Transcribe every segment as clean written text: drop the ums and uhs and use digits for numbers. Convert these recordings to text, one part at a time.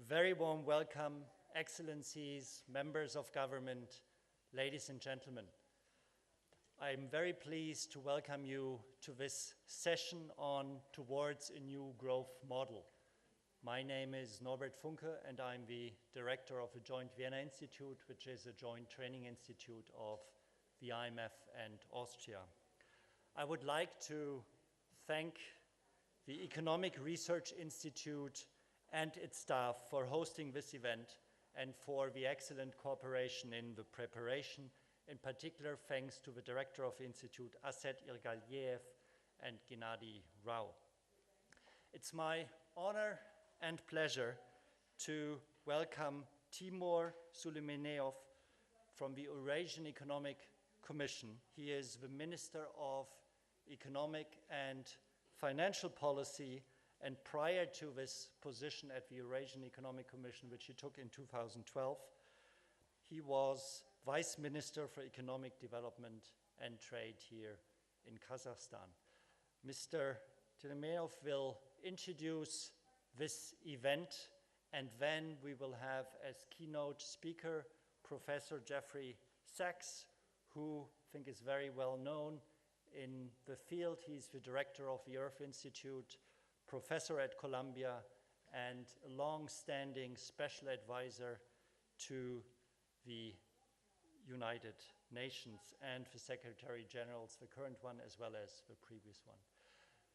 very warm welcome, excellencies, members of government, ladies and gentlemen. I'm very pleased to welcome you to this session on Towards a New Growth Model. My name is Norbert Funke, and I'm the director of the Joint Vienna Institute, which is a joint training institute of the IMF and Austria. I would like to thank the Economic Research Institute and its staff for hosting this event and for the excellent cooperation in the preparation. In particular, thanks to the director of the Institute, Asset Irgaliev and Gennady Rao. It's my honor and pleasure to welcome Timur Suleimenev from the Eurasian Economic Commission. He is the Minister of Economic and Financial Policy, and prior to this position at the Eurasian Economic Commission, which he took in 2012, he was Vice Minister for Economic Development and Trade here in Kazakhstan. Mr. Suleimenev will introduce this event, and then we will have as keynote speaker Professor Jeffrey Sachs, who I think is very well known in the field. He's the director of the Earth Institute, professor at Columbia, and a long-standing special advisor to the United Nations and the Secretary Generals, the current one as well as the previous one.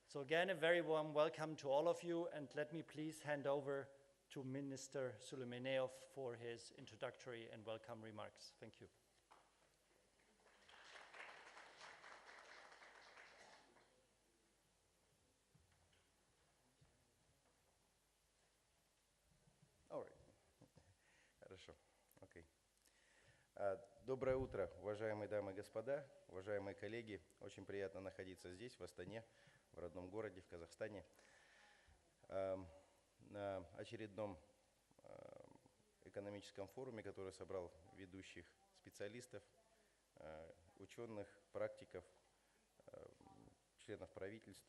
So again, a very warm welcome to all of you, and let me please hand over to Minister Suleimenev for his introductory and welcome remarks. Thank you. Хорошо. Okay. Доброе утро, уважаемые дамы и господа, уважаемые коллеги. Очень приятно находиться здесь, в Астане, в родном городе, в Казахстане, на очередном экономическом форуме, который собрал ведущих специалистов, ученых, практиков, членов правительств.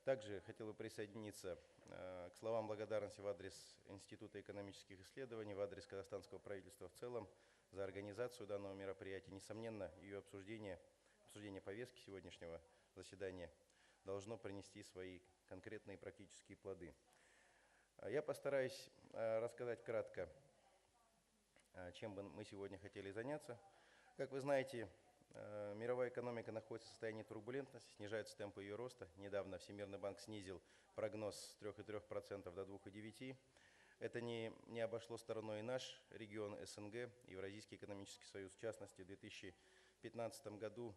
Также хотел бы присоединиться к словам благодарности в адрес Института экономических исследований, в адрес казахстанского правительства в целом за организацию данного мероприятия. Несомненно, ее обсуждение повестки сегодняшнего заседания должно принести свои конкретные практические плоды. Я постараюсь рассказать кратко, чем бы мы сегодня хотели заняться. Как вы знаете, мировая экономика находится в состоянии турбулентности, снижаются темпы ее роста. Недавно Всемирный банк снизил прогноз с 3,3% до 2,9%. Это не обошло стороной и наш регион СНГ, Евразийский экономический союз. В частности, в 2015 году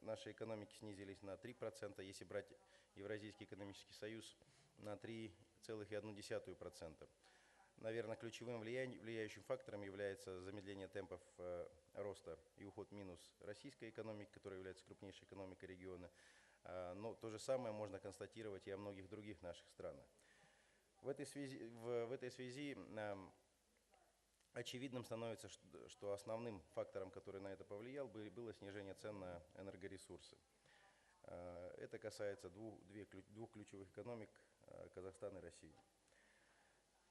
наши экономики снизились на 3%, если брать Евразийский экономический союз на 3,1%. Наверное, ключевым влияющим фактором является замедление темпов роста и уход в минус российской экономики, которая является крупнейшей экономикой региона. Но то же самое можно констатировать и о многих других наших странах. В этой связи очевидным становится, что основным фактором, который на это повлиял, было снижение цен на энергоресурсы. Это касается двух ключевых экономик – Казахстана и России.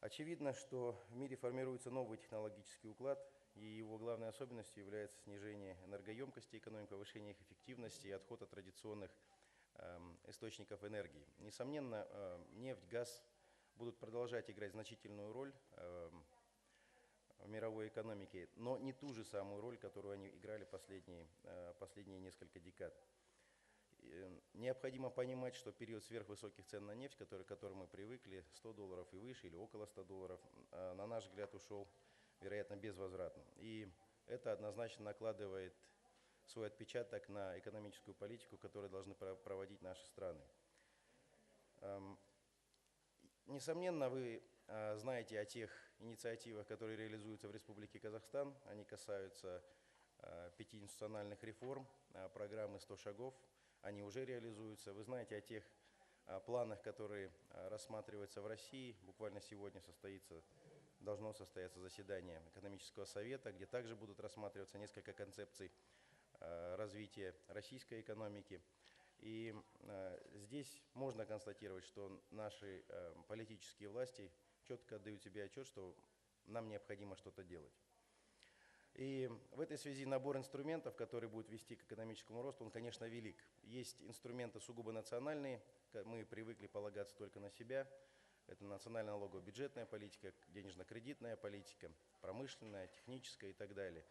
Очевидно, что в мире формируется новый технологический уклад, и его главной особенностью является снижение энергоемкости экономики, повышение их эффективности и отход от традиционных источников энергии. Несомненно, нефть, газ будут продолжать играть значительную роль в мировой экономике, но не ту же самую роль, которую они играли последние несколько декад. Необходимо понимать, что период сверхвысоких цен на нефть, к которым мы привыкли, $100 и выше или около $100, на наш взгляд ушел, вероятно, безвозвратно. И это однозначно накладывает свой отпечаток на экономическую политику, которую должны проводить наши страны. Несомненно, вы знаете о тех инициативах, которые реализуются в Республике Казахстан. Они касаются 5 институциональных реформ, программы 100 шагов. Они уже реализуются. Вы знаете о тех планах, которые рассматриваются в России. Буквально сегодня должно состояться заседание экономического совета, где также будут рассматриваться несколько концепций развития российской экономики. И здесь можно констатировать, что наши политические власти четко отдают себе отчет, что нам необходимо что-то делать. И в этой связи набор инструментов, который будет вести к экономическому росту, он, конечно, велик. Есть инструменты сугубо национальные, мы привыкли полагаться только на себя. Это национальная налогово-бюджетная политика, денежно-кредитная политика, промышленная, техническая и так далее.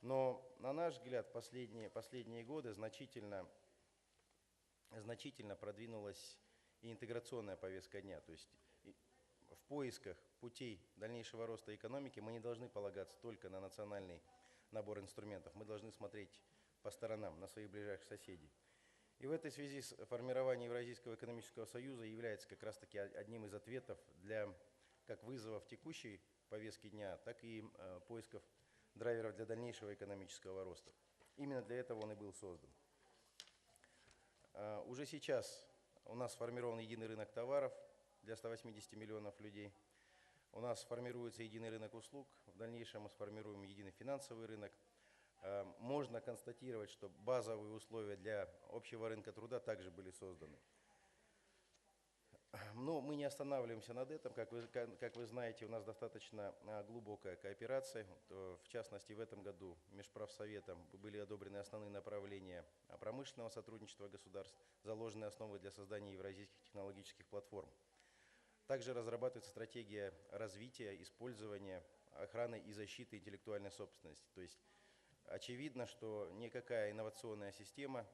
Но, на наш взгляд, последние годы значительно продвинулась и интеграционная повестка дня. То есть в поисках путей дальнейшего роста экономики мы не должны полагаться только на национальный набор инструментов. Мы должны смотреть по сторонам, на своих ближайших соседей. И в этой связи формирование Евразийского экономического союза является как раз-таки одним из ответов для как вызовов текущей повестки дня, так и поисков драйверов для дальнейшего экономического роста. Именно для этого он и был создан. Уже сейчас у нас сформирован единый рынок товаров для 180 миллионов людей. У нас формируется единый рынок услуг. В дальнейшем мы сформируем единый финансовый рынок. Можно констатировать, что базовые условия для общего рынка труда также были созданы. Но мы не останавливаемся над этим. Как вы знаете, у нас достаточно глубокая кооперация. В частности, в этом году Межправсоветом были одобрены основные направления промышленного сотрудничества государств, заложенные основы для создания евразийских технологических платформ. Также разрабатывается стратегия развития, использования, охраны и защиты интеллектуальной собственности. То есть очевидно, что никакая инновационная система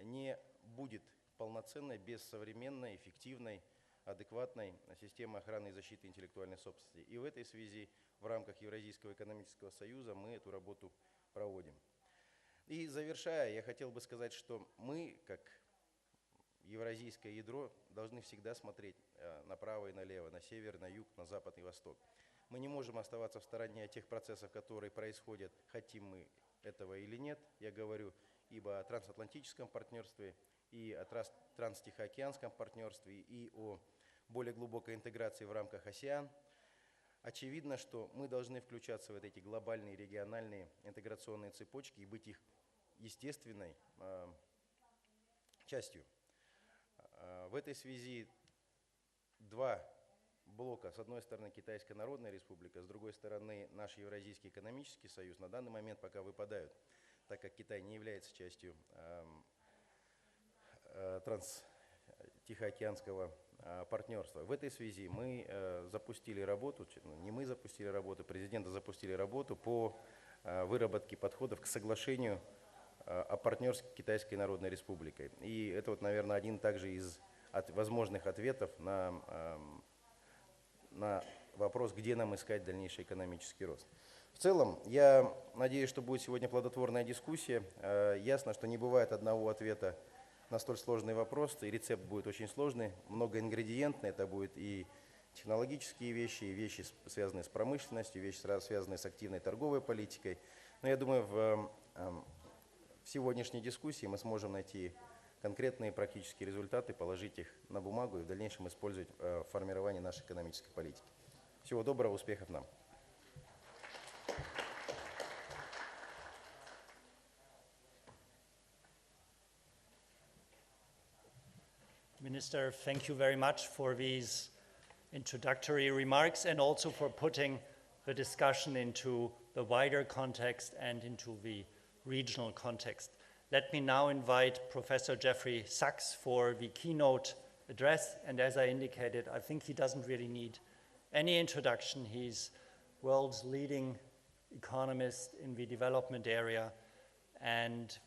не будет полноценной без современной, эффективной, адекватной системы охраны и защиты интеллектуальной собственности. И в этой связи в рамках Евразийского экономического союза мы эту работу проводим. И завершая, я хотел бы сказать, что мы, как евразийское ядро, должны всегда смотреть направо и налево, на север, на юг, на запад и восток. Мы не можем оставаться в стороне от тех процессов, которые происходят, хотим мы этого или нет. Я говорю ибо о трансатлантическом партнерстве, и о транстихоокеанском партнерстве, и о более глубокой интеграции в рамках АСЕАН. Очевидно, что мы должны включаться в эти глобальные региональные интеграционные цепочки и быть их естественной частью. В этой связи два блока. С одной стороны, Китайская Народная Республика, с другой стороны, наш Евразийский экономический союз на данный момент пока выпадают, так как Китай не является частью транстихоокеанского партнерства. В этой связи мы запустили работу, не мы запустили работу, президенты запустили работу по выработке подходов к соглашению о партнерстве с Китайской Народной Республикой. И это, вот, наверное, один также из возможных ответов на вопрос, где нам искать дальнейший экономический рост. В целом, я надеюсь, что будет сегодня плодотворная дискуссия. Ясно, что не бывает одного ответа на столь сложный вопрос, и рецепт будет очень сложный, многоингредиентный. Это будут и технологические вещи, и вещи, связанные с промышленностью, вещи, связанные с активной торговой политикой. Но я думаю, в сегодняшней дискуссии мы сможем найти конкретные практические результаты, положить их на бумагу и в дальнейшем использовать в формировании нашей экономической политики. Всего доброго, успехов нам! Minister, thank you very much for these introductory remarks and also for putting the discussion into the wider context and into the regional context. Let me now invite Professor Jeffrey Sachs for the keynote address. And as I indicated, I think he doesn't really need any introduction. He's world's leading economist in the development area and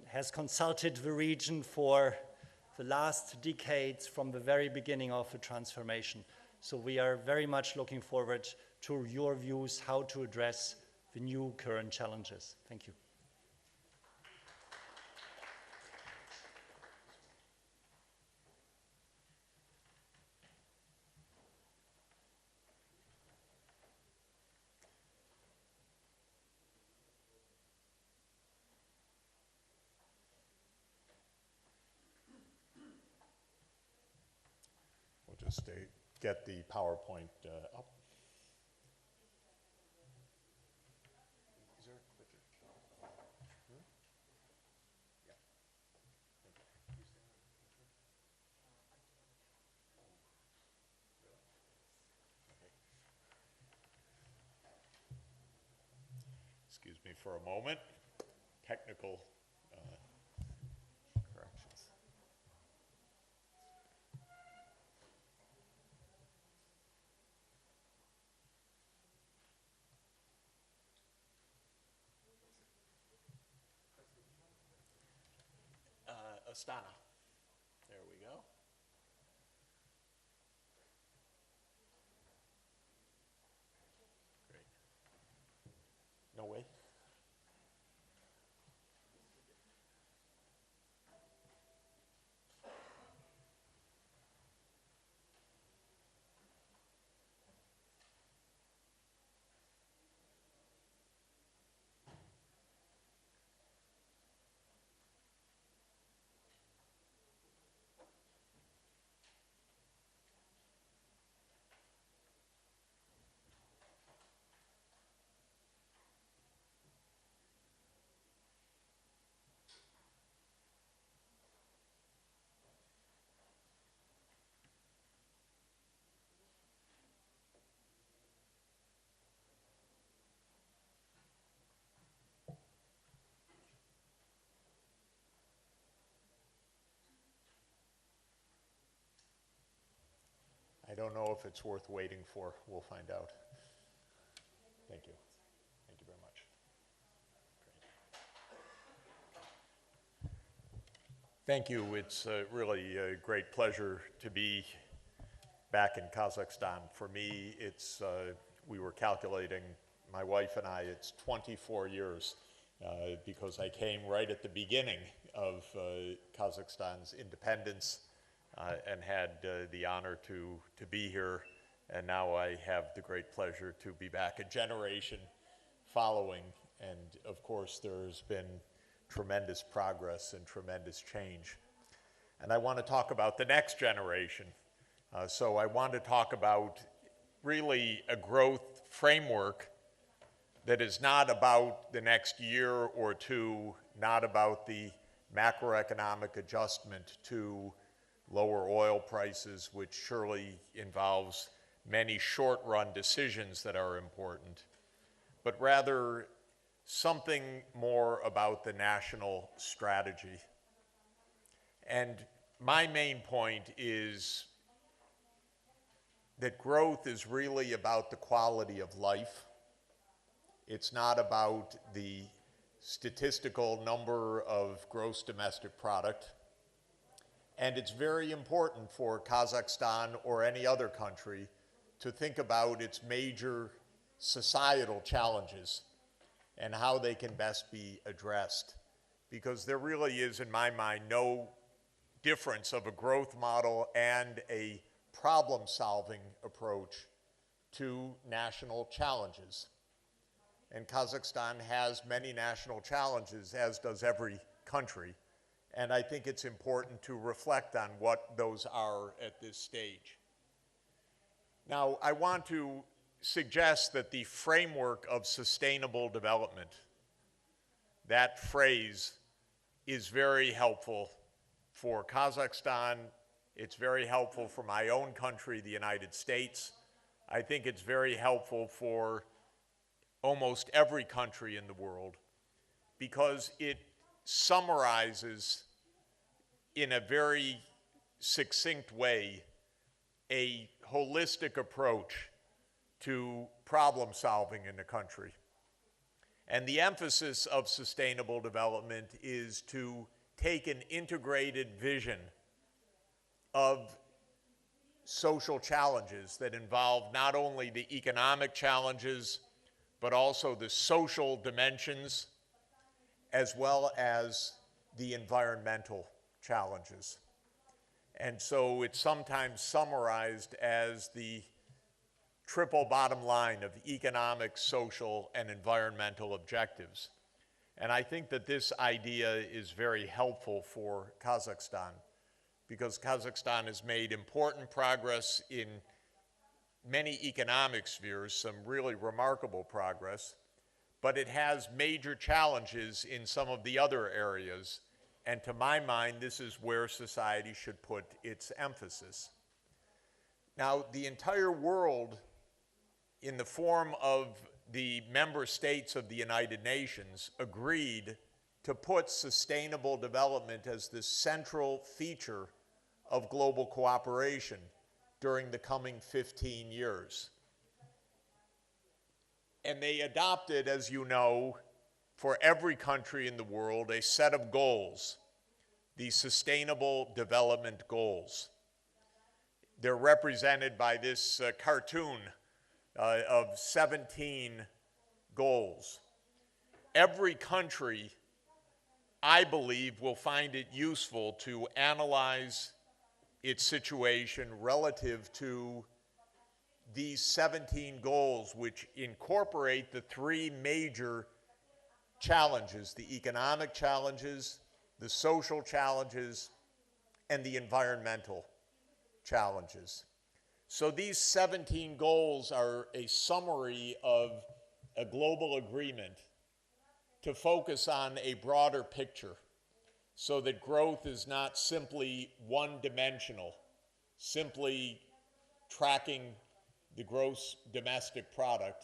has consulted the region for the last decades from the very beginning of the transformation. So we are very much looking forward to your views how to address the new current challenges. Thank you. Just to get the PowerPoint up. Is there a clicker? Hmm? Yeah. Okay. Excuse me for a moment. Technical corrections. Astana. There we go. Great. No way. I don't know if it's worth waiting for. We'll find out. Thank you. Thank you very much. Great. Thank you. It's really a great pleasure to be back in Kazakhstan. For me, it's, we were calculating, my wife and I, it's 24 years because I came right at the beginning of Kazakhstan's independence. And had the honor to be here, and now I have the great pleasure to be back a generation following, and of course there's been tremendous progress and tremendous change. And I want to talk about the next generation. So I want to talk about really a growth framework that is not about the next year or two, not about the macroeconomic adjustment to lower oil prices, which surely involves many short-run decisions that are important, but rather something more about the national strategy. And my main point is that growth is really about the quality of life. It's not about the statistical number of gross domestic product. And it's very important for Kazakhstan or any other country to think about its major societal challenges and how they can best be addressed. Because there really is, in my mind, no difference of a growth model and a problem-solving approach to national challenges. And Kazakhstan has many national challenges, as does every country. And I think it's important to reflect on what those are at this stage. Now, I want to suggest that the framework of sustainable development, that phrase, is very helpful for Kazakhstan. It's very helpful for my own country, the United States. I think it's very helpful for almost every country in the world because it summarizes in a very succinct way a holistic approach to problem solving in the country. And the emphasis of sustainable development is to take an integrated vision of social challenges that involve not only the economic challenges, but also the social dimensions, as well as the environmental challenges. And so it's sometimes summarized as the triple bottom line of economic, social, and environmental objectives. And I think that this idea is very helpful for Kazakhstan because Kazakhstan has made important progress in many economic spheres, some really remarkable progress, but it has major challenges in some of the other areas. And to my mind, this is where society should put its emphasis. Now, the entire world, in the form of the member states of the United Nations agreed to put sustainable development as the central feature of global cooperation during the coming 15 years. And they adopted, as you know, for every country in the world, a set of goals, the Sustainable Development Goals. They're represented by this cartoon of 17 goals. Every country, I believe, will find it useful to analyze its situation relative to these 17 goals, which incorporate the three major challenges: the economic challenges, the social challenges, and the environmental challenges. So these 17 goals are a summary of a global agreement to focus on a broader picture so that growth is not simply one-dimensional, simply tracking the gross domestic product,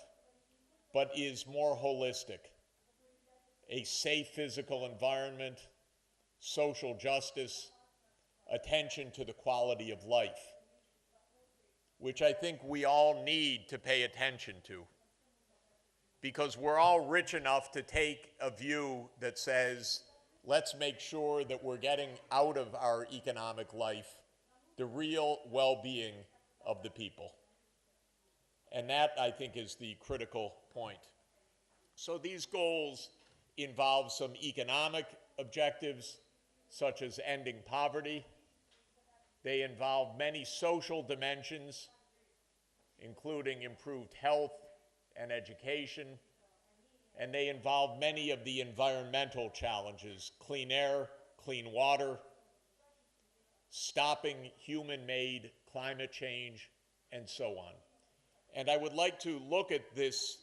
but is more holistic. A safe physical environment, social justice, attention to the quality of life, which I think we all need to pay attention to, because we're all rich enough to take a view that says, let's make sure that we're getting out of our economic life the real well-being of the people. And that, I think, is the critical point. So these goals involve some economic objectives, such as ending poverty. They involve many social dimensions, including improved health and education. And they involve many of the environmental challenges: clean air, clean water, stopping human-made climate change, and so on. And I would like to look at this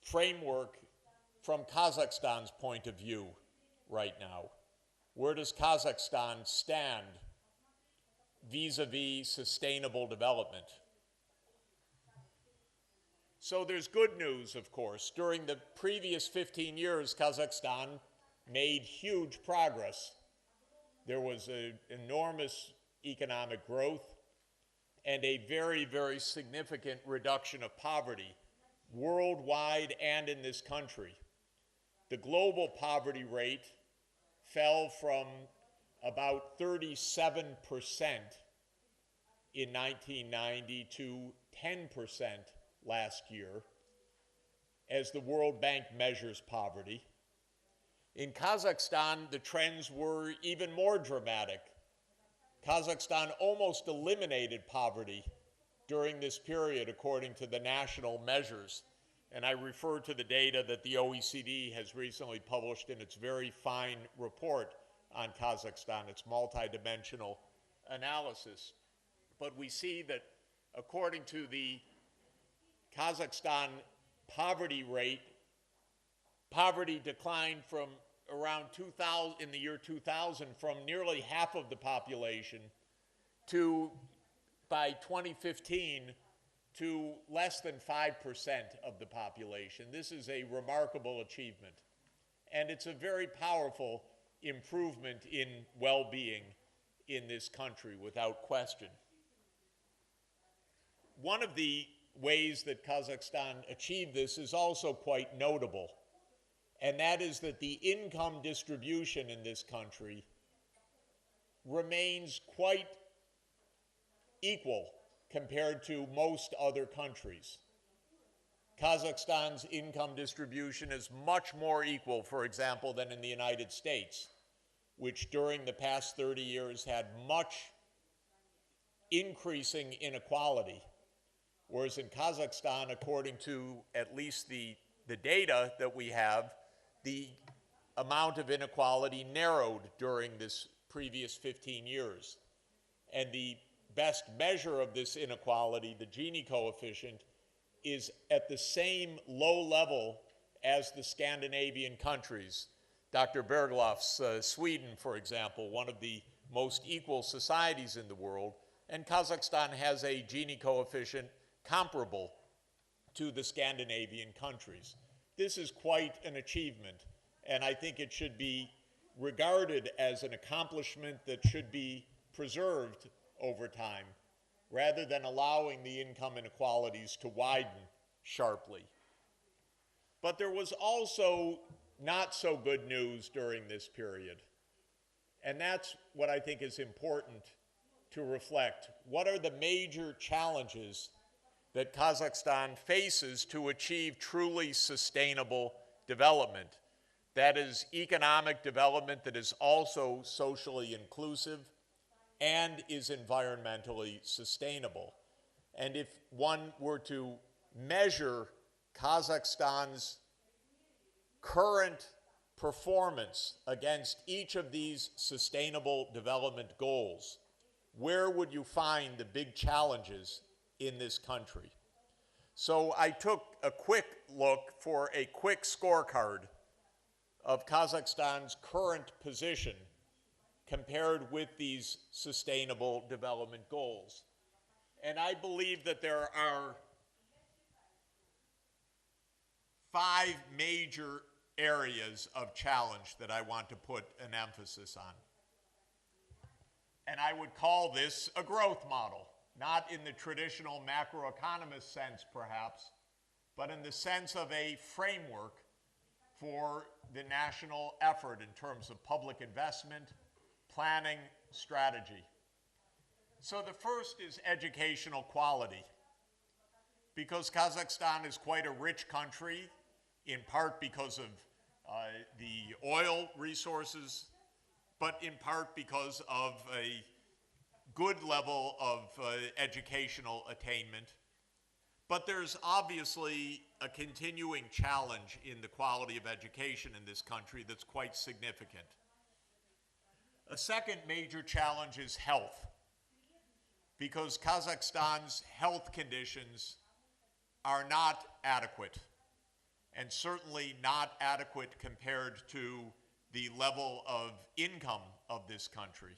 framework from Kazakhstan's point of view right now. Where does Kazakhstan stand vis-a-vis sustainable development? So there's good news, of course. During the previous 15 years, Kazakhstan made huge progress. There was an enormous economic growth and a very, very significant reduction of poverty worldwide and in this country. The global poverty rate fell from about 37% in 1990 to 10% last year, as the World Bank measures poverty. In Kazakhstan, the trends were even more dramatic. Kazakhstan almost eliminated poverty during this period, according to the national measures. And I refer to the data that the OECD has recently published in its very fine report on Kazakhstan, its multidimensional analysis. But we see that according to the Kazakhstan poverty rate, poverty declined from around 2000, in the year 2000, from nearly half of the population to, by 2015, to less than 5% of the population. This is a remarkable achievement. And it's a very powerful improvement in well-being in this country, without question. One of the ways that Kazakhstan achieved this is also quite notable, and that is that the income distribution in this country remains quite equal compared to most other countries. Kazakhstan's income distribution is much more equal, for example, than in the United States, which during the past 30 years had much increasing inequality. Whereas in Kazakhstan, according to at least the data that we have, the amount of inequality narrowed during this previous 15 years. And the best measure of this inequality, the Gini coefficient, is at the same low level as the Scandinavian countries. Dr. Bergloff's Sweden, for example, one of the most equal societies in the world, and Kazakhstan has a Gini coefficient comparable to the Scandinavian countries. This is quite an achievement, and I think it should be regarded as an accomplishment that should be preserved over time, rather than allowing the income inequalities to widen sharply. But there was also not so good news during this period. And that's what I think is important to reflect. What are the major challenges that Kazakhstan faces to achieve truly sustainable development? That is economic development that is also socially inclusive and is environmentally sustainable. And if one were to measure Kazakhstan's current performance against each of these sustainable development goals, where would you find the big challenges in this country? So I took a quick look for a quick scorecard of Kazakhstan's current position compared with these sustainable development goals. And I believe that there are 5 major areas of challenge that I want to put an emphasis on. And I would call this a growth model, not in the traditional macroeconomist sense perhaps, but in the sense of a framework for the national effort in terms of public investment, planning, strategy. So the first is educational quality. Because Kazakhstan is quite a rich country, in part because of the oil resources, but in part because of a good level of educational attainment. But there's obviously a continuing challenge in the quality of education in this country that's quite significant. A second major challenge is health, because Kazakhstan's health conditions are not adequate, and certainly not adequate compared to the level of income of this country.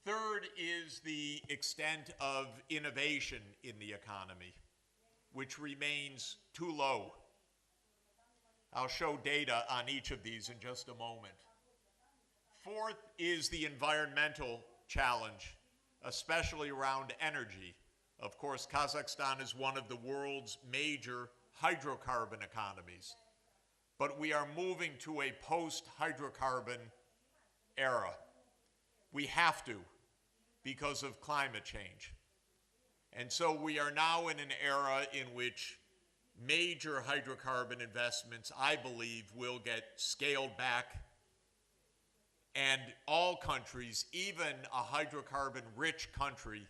Third is the extent of innovation in the economy, which remains too low. I'll show data on each of these in just a moment. Fourth is the environmental challenge, especially around energy. Of course, Kazakhstan is one of the world's major hydrocarbon economies, but we are moving to a post-hydrocarbon era. We have to, because of climate change. And so we are now in an era in which major hydrocarbon investments, I believe, will get scaled back, and all countries, even a hydrocarbon-rich country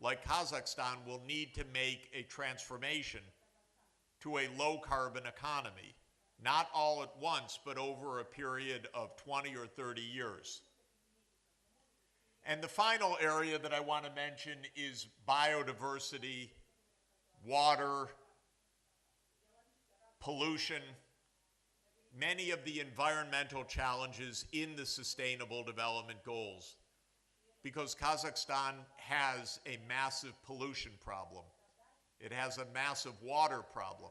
like Kazakhstan, will need to make a transformation to a low-carbon economy, not all at once, but over a period of 20 or 30 years. And the final area that I want to mention is biodiversity, water, pollution, many of the environmental challenges in the Sustainable Development Goals, because Kazakhstan has a massive pollution problem. It has a massive water problem.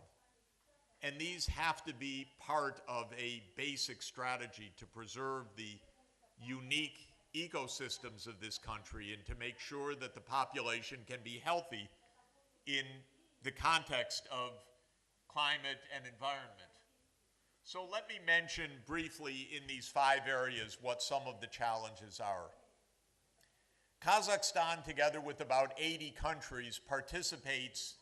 And these have to be part of a basic strategy to preserve the unique ecosystems of this country and to make sure that the population can be healthy in the context of climate and environment. So let me mention briefly in these 5 areas what some of the challenges are. Kazakhstan, together with about 80 countries, participates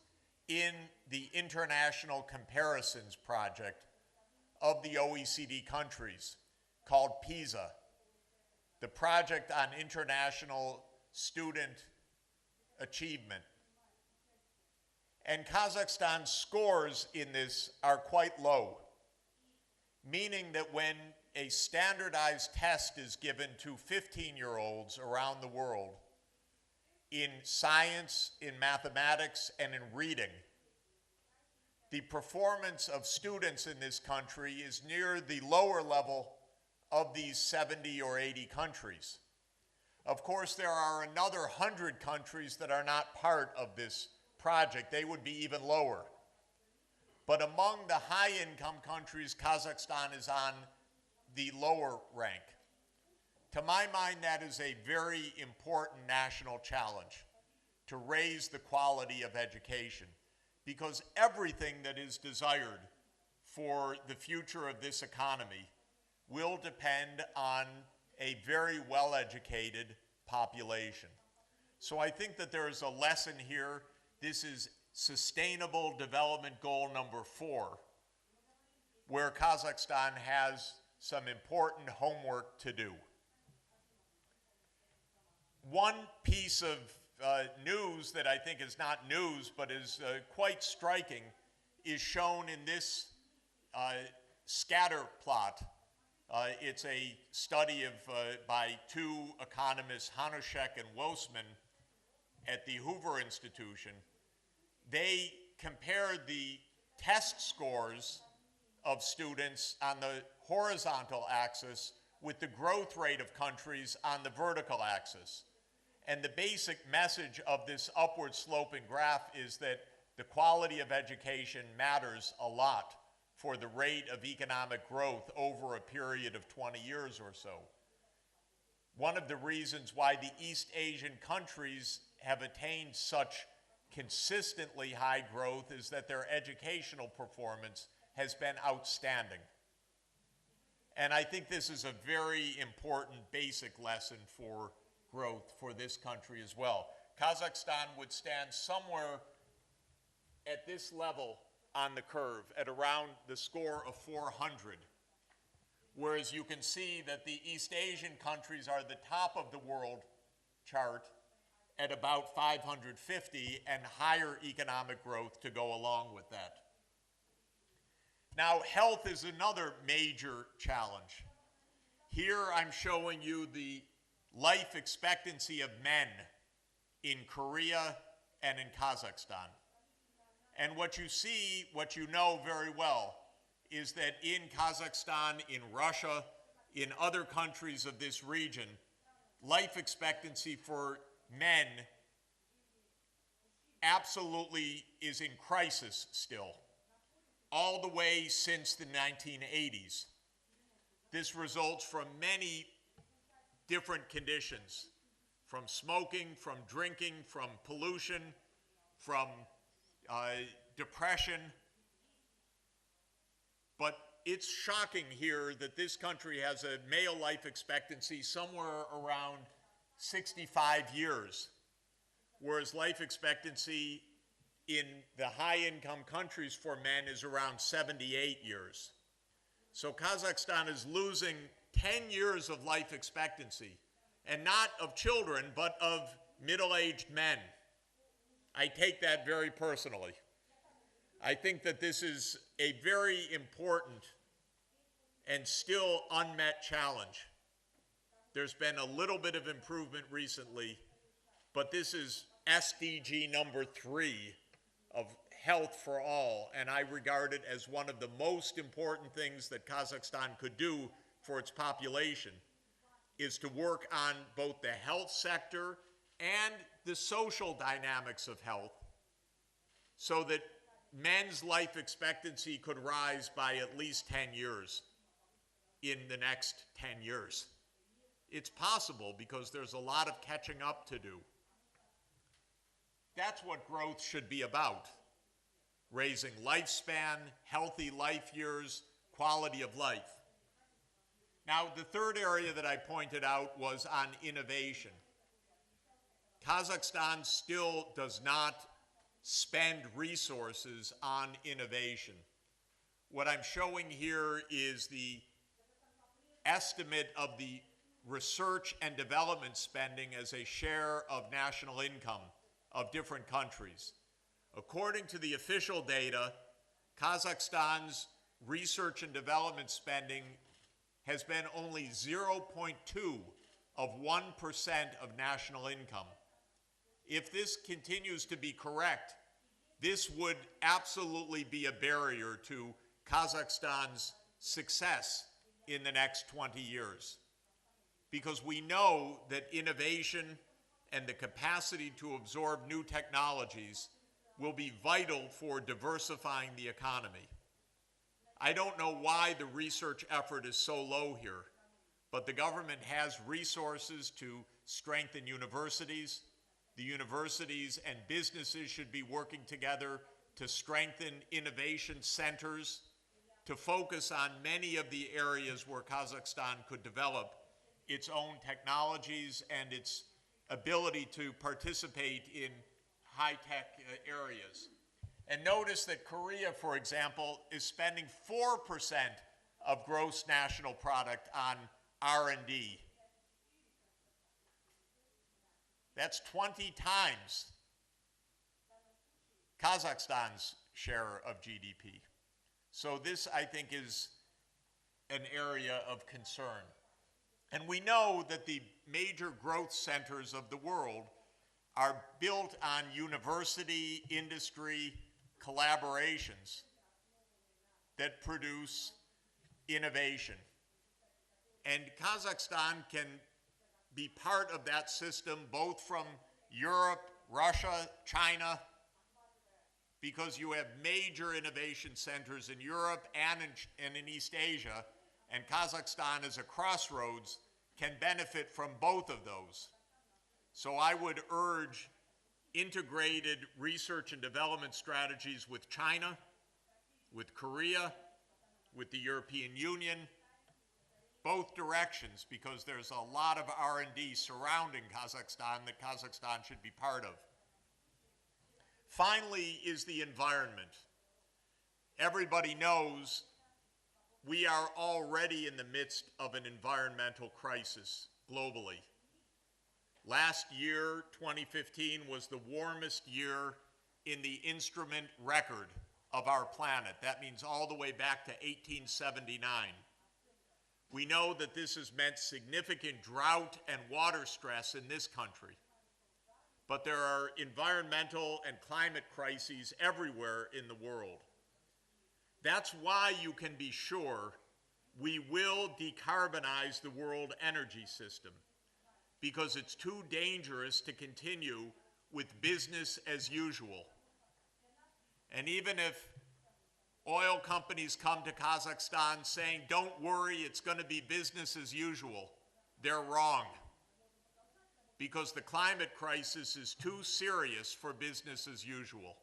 in the International Comparisons Project of the OECD countries called PISA, the Project on International Student Achievement. And Kazakhstan's scores in this are quite low, meaning that when a standardized test is given to 15-year-olds around the world in science, in mathematics, and in reading, the performance of students in this country is near the lower level of these 70 or 80 countries. Of course, there are another 100 countries that are not part of this project, they would be even lower. But among the high-income countries, Kazakhstan is on the lower rank. To my mind, that is a very important national challenge, to raise the quality of education, because everything that is desired for the future of this economy will depend on a very well-educated population. So I think that there is a lesson here. This is Sustainable Development Goal number 4, where Kazakhstan has some important homework to do. One piece of news that I think is not news but is quite striking is shown in this scatter plot. It's a study by two economists, Hanushek and Wosman, at the Hoover Institution. They compared the test scores of students on the horizontal axis with the growth rate of countries on the vertical axis. And the basic message of this upward sloping graph is that the quality of education matters a lot for the rate of economic growth over a period of 20 years or so. One of the reasons why the East Asian countries have attained such consistently high growth is that their educational performance has been outstanding. And I think this is a very important basic lesson for growth for this country as well. Kazakhstan would stand somewhere at this level on the curve, at around the score of 400. Whereas you can see that the East Asian countries are the top of the world chart at about 550, and higher economic growth to go along with that. Now, health is another major challenge. Here I'm showing you the life expectancy of men in Korea and in Kazakhstan. And what you see, what you know very well, is that in Kazakhstan, in Russia, in other countries of this region, life expectancy for men absolutely is in crisis still, all the way since the 1980s. This results from many different conditions, from smoking, from drinking, from pollution, from depression. But it's shocking here that this country has a male life expectancy somewhere around 65 years, whereas life expectancy in the high-income countries for men is around 78 years. So Kazakhstan is losing 10 years of life expectancy, and not of children, but of middle-aged men. I take that very personally. I think that this is a very important and still unmet challenge. There's been a little bit of improvement recently, but this is SDG number 3 of health for all, and I regard it as one of the most important things that Kazakhstan could do for its population, is to work on both the health sector and the social dynamics of health, so that men's life expectancy could rise by at least 10 years in the next 10 years. It's possible because there's a lot of catching up to do. That's what growth should be about: raising lifespan, healthy life years, quality of life. Now, the third area that I pointed out was on innovation. Kazakhstan still does not spend resources on innovation. What I'm showing here is the estimate of the research and development spending as a share of national income of different countries. According to the official data, Kazakhstan's research and development spending has been only 0.2 of 1% of national income. If this continues to be correct, this would absolutely be a barrier to Kazakhstan's success in the next 20 years. Because we know that innovation and the capacity to absorb new technologies will be vital for diversifying the economy. I don't know why the research effort is so low here, but the government has resources to strengthen universities. The universities and businesses should be working together to strengthen innovation centers, to focus on many of the areas where Kazakhstan could develop its own technologies and its ability to participate in high-tech areas. And notice that Korea, for example, is spending 4% of gross national product on R&D. That's 20 times Kazakhstan's share of GDP. So this, I think, is an area of concern. And we know that the major growth centers of the world are built on university, industry, collaborations that produce innovation. And Kazakhstan can be part of that system, both from Europe, Russia, China, because you have major innovation centers in Europe and in East Asia, and Kazakhstan as a crossroads can benefit from both of those. So I would urge integrated research and development strategies with China, with Korea, with the European Union, both directions, because there's a lot of R&D surrounding Kazakhstan that Kazakhstan should be part of. Finally is the environment. Everybody knows we are already in the midst of an environmental crisis globally. Last year, 2015, was the warmest year in the instrument record of our planet. That means all the way back to 1879. We know that this has meant significant drought and water stress in this country. But there are environmental and climate crises everywhere in the world. That's why you can be sure we will decarbonize the world energy system, because it's too dangerous to continue with business as usual. And even if oil companies come to Kazakhstan saying, don't worry, it's going to be business as usual, they're wrong. Because the climate crisis is too serious for business as usual.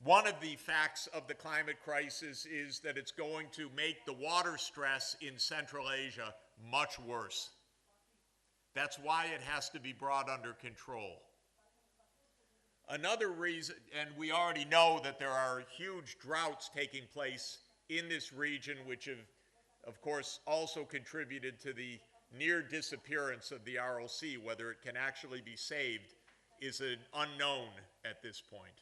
One of the facts of the climate crisis is that it's going to make the water stress in Central Asia much worse. That's why it has to be brought under control. Another reason, and we already know that there are huge droughts taking place in this region, which have, of course, also contributed to the near disappearance of the ROC. Whether it can actually be saved is an unknown at this point.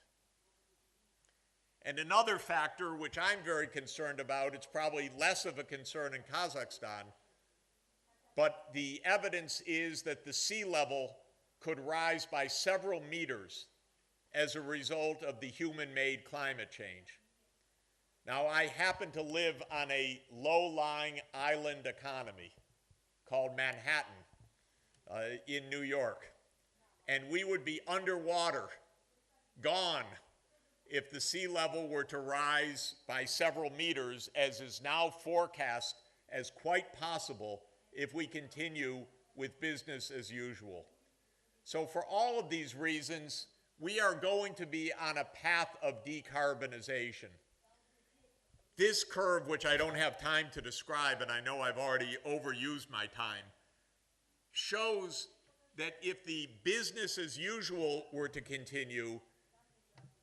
And another factor which I'm very concerned about, it's probably less of a concern in Kazakhstan, but the evidence is that the sea level could rise by several meters as a result of the human-made climate change. Now, I happen to live on a low-lying island economy called Manhattan in New York, and we would be underwater, gone, if the sea level were to rise by several meters, as is now forecast as quite possible if we continue with business as usual. So for all of these reasons, we are going to be on a path of decarbonization. This curve, which I don't have time to describe, and I know I've already overused my time, shows that if the business as usual were to continue,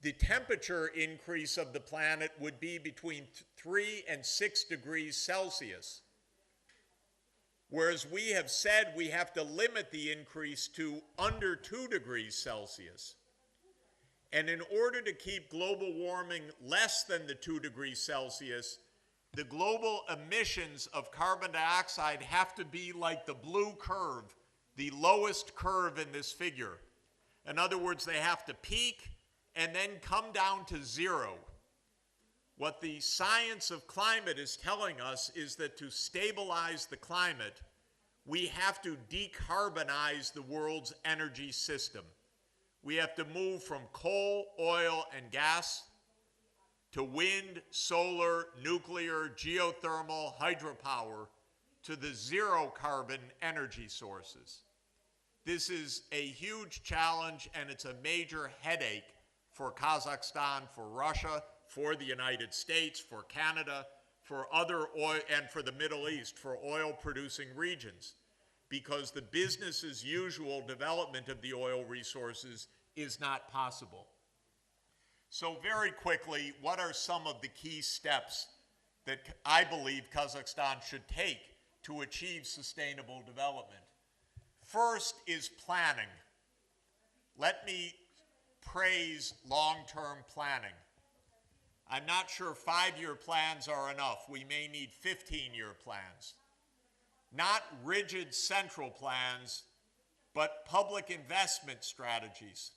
the temperature increase of the planet would be between 3 and 6 degrees Celsius. Whereas we have said we have to limit the increase to under 2 degrees Celsius. And in order to keep global warming less than the 2 degrees Celsius, the global emissions of carbon dioxide have to be like the blue curve, the lowest curve in this figure. In other words, they have to peak and then come down to zero. What the science of climate is telling us is that to stabilize the climate, we have to decarbonize the world's energy system. We have to move from coal, oil, and gas to wind, solar, nuclear, geothermal, hydropower, to the zero carbon energy sources. This is a huge challenge, and it's a major headache for Kazakhstan, for Russia, for the United States, for Canada, for other oil, and for the Middle East, for oil-producing regions, because the business as usual development of the oil resources is not possible. So very quickly, what are some of the key steps that I believe Kazakhstan should take to achieve sustainable development? First is planning. Let me praise long-term planning. I'm not sure 5-year plans are enough. We may need 15-year plans. Not rigid central plans, but public investment strategies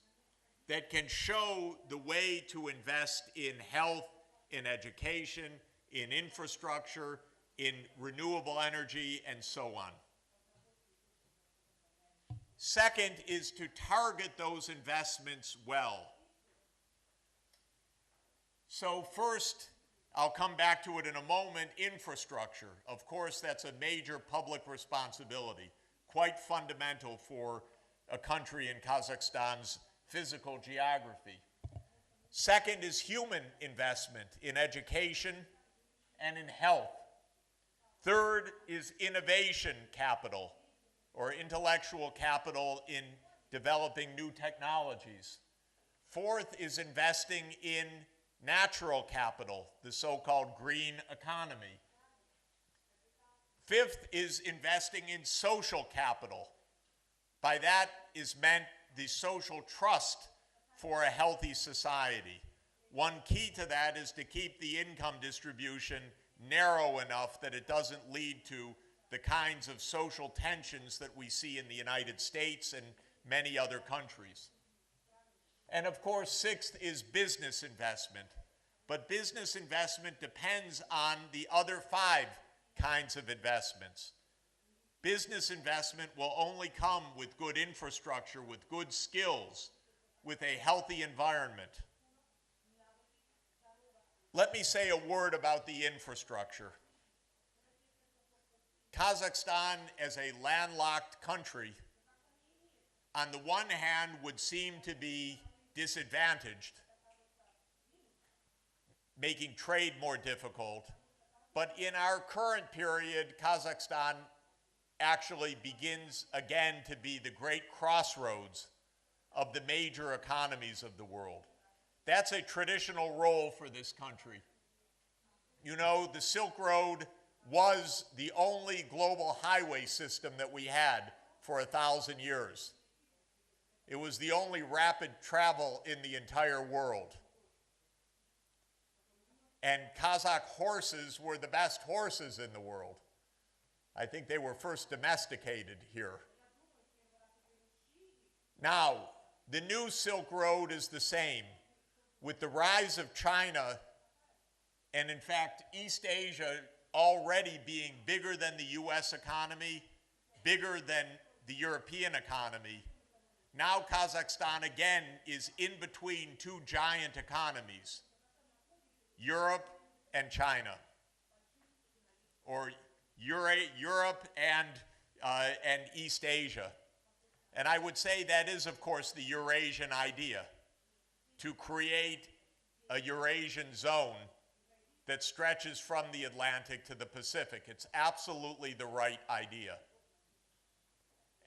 that can show the way to invest in health, in education, in infrastructure, in renewable energy, and so on. Second is to target those investments well. So first, I'll come back to it in a moment, infrastructure. Of course, that's a major public responsibility, quite fundamental for a country in Kazakhstan's physical geography. Second is human investment in education and in health. Third is innovation capital, or intellectual capital in developing new technologies. Fourth is investing in natural capital, the so-called green economy. Fifth is investing in social capital. By that is meant the social trust for a healthy society. One key to that is to keep the income distribution narrow enough that it doesn't lead to the kinds of social tensions that we see in the United States and many other countries. And of course, sixth is business investment. But business investment depends on the other 5 kinds of investments. Business investment will only come with good infrastructure, with good skills, with a healthy environment. Let me say a word about the infrastructure. Kazakhstan, as a landlocked country, on the one hand would seem to be disadvantaged, making trade more difficult. But in our current period, Kazakhstan actually begins again to be the great crossroads of the major economies of the world. That's a traditional role for this country. You know, the Silk Road was the only global highway system that we had for 1,000 years. It was the only rapid travel in the entire world. And Kazakh horses were the best horses in the world. I think they were first domesticated here. Now, the new Silk Road is the same. With the rise of China, and in fact, East Asia already being bigger than the US economy, bigger than the European economy, now Kazakhstan again is in between 2 giant economies, Europe and China, or Europe and East Asia. And I would say that is, of course, the Eurasian idea, to create a Eurasian zone that stretches from the Atlantic to the Pacific. It's absolutely the right idea.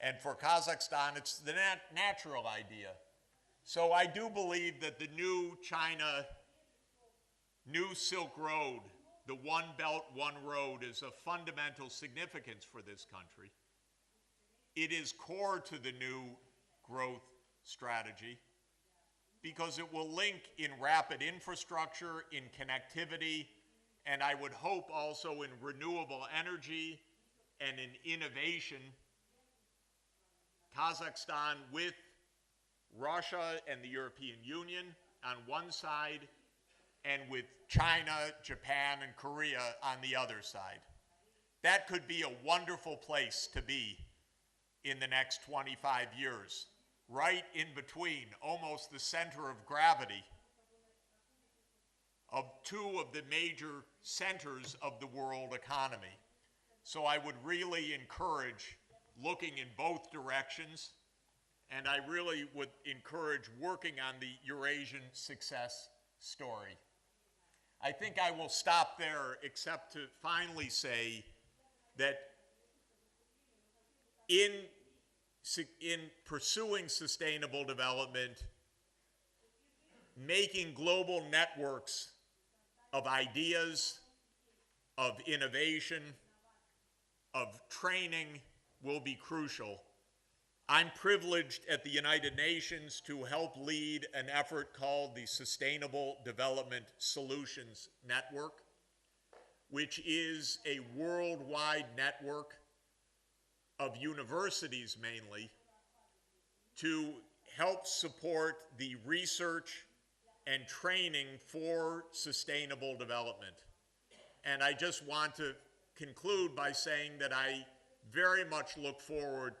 And for Kazakhstan, it's the natural idea. So I do believe that the new China, new Silk Road, the One Belt, One Road, is of fundamental significance for this country. It is core to the new growth strategy because it will link in rapid infrastructure, in connectivity, and I would hope also in renewable energy and in innovation. Kazakhstan with Russia and the European Union on one side, and with China, Japan, and Korea on the other side. That could be a wonderful place to be in the next 25 years. right in between, almost the center of gravity of two of the major centers of the world economy. So I would really encourage looking in both directions, and I really would encourage working on the Eurasian success story. I think I will stop there, except to finally say that in pursuing sustainable development, making global networks of ideas, of innovation, of training will be crucial. I'm privileged at the United Nations to help lead an effort called the Sustainable Development Solutions Network, which is a worldwide network of universities mainly to help support the research and training for sustainable development. And I just want to conclude by saying that I very much look forward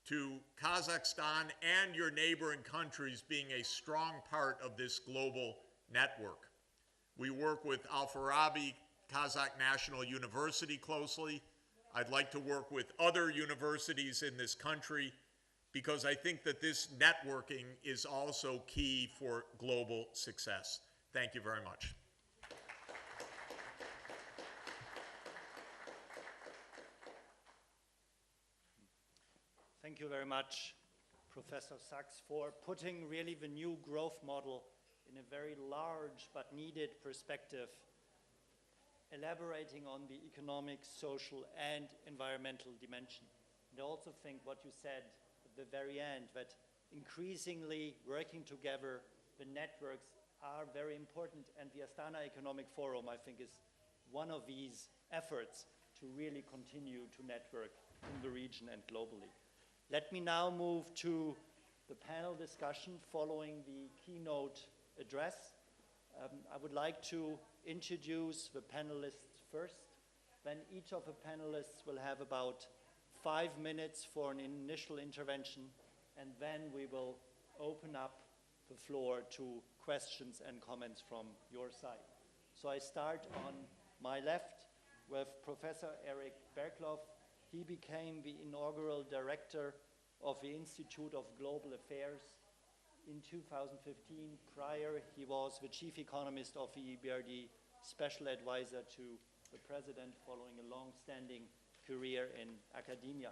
to Kazakhstan and your neighboring countries being a strong part of this global network. We work with Al-Farabi Kazakh National University closely. I'd like to work with other universities in this country because I think that this networking is also key for global success. Thank you very much. Thank you very much, Professor Sachs, for putting really the new growth model in a very large but needed perspective, elaborating on the economic, social, and environmental dimension. And I also think what you said at the very end, that increasingly working together, the networks are very important, and the Astana Economic Forum, I think, is one of these efforts to really continue to network in the region and globally. Let me now move to the panel discussion following the keynote address. I would like to introduce the panelists first. Then each of the panelists will have about 5 minutes for an initial intervention, and then we will open up the floor to questions and comments from your side. So I start on my left with Professor Eric Bergloff. He became the inaugural director of the Institute of Global Affairs in 2015. Prior, he was the chief economist of the EBRD, special advisor to the president following a long-standing career in academia.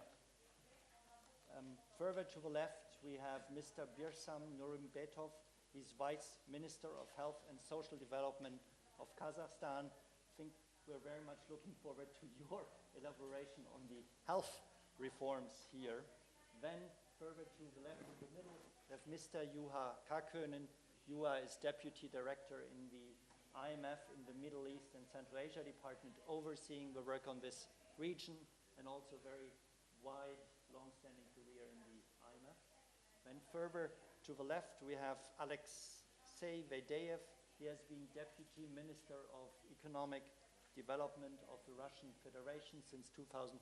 Further to the left, we have Mr. Birsam Nurimbetov. He's Vice Minister of Health and Social Development of Kazakhstan. I think we're very much looking forward to your elaboration on the health reforms here. Then further to the left in the middle, we have Mr. Juha Kakönen. Juha is Deputy Director in the IMF in the Middle East and Central Asia Department, overseeing the work on this region, and also very wide, long-standing career in the IMF. Then further to the left, we have Alexei Vedeyev. He has been Deputy Minister of Economic Development of the Russian Federation since 2014,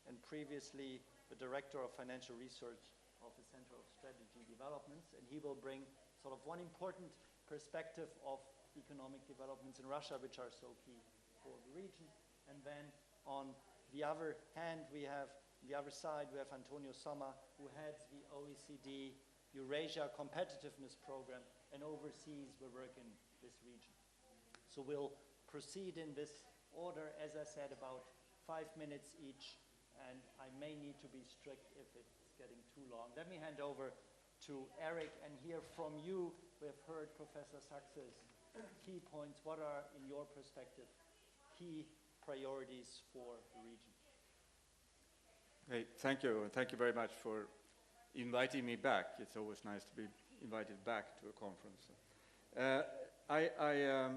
and previously the Director of Financial Research of the Center of Strategy Developments. And he will bring sort of one important perspective of economic developments in Russia, which are so key for the region. And then on the other hand, we have, on the other side, we have Antonio Somma, who heads the OECD Eurasia Competitiveness Program and oversees the work in this region. So we'll proceed in this order, as I said, about 5 minutes each, and I may need to be strict if it's getting too long. Let me hand over to Eric and hear from you. We have heard Professor Sachs's key points. What are, in your perspective, key priorities for the region? Hey, thank you. Thank you very much for inviting me back. It's always nice to be invited back to a conference. I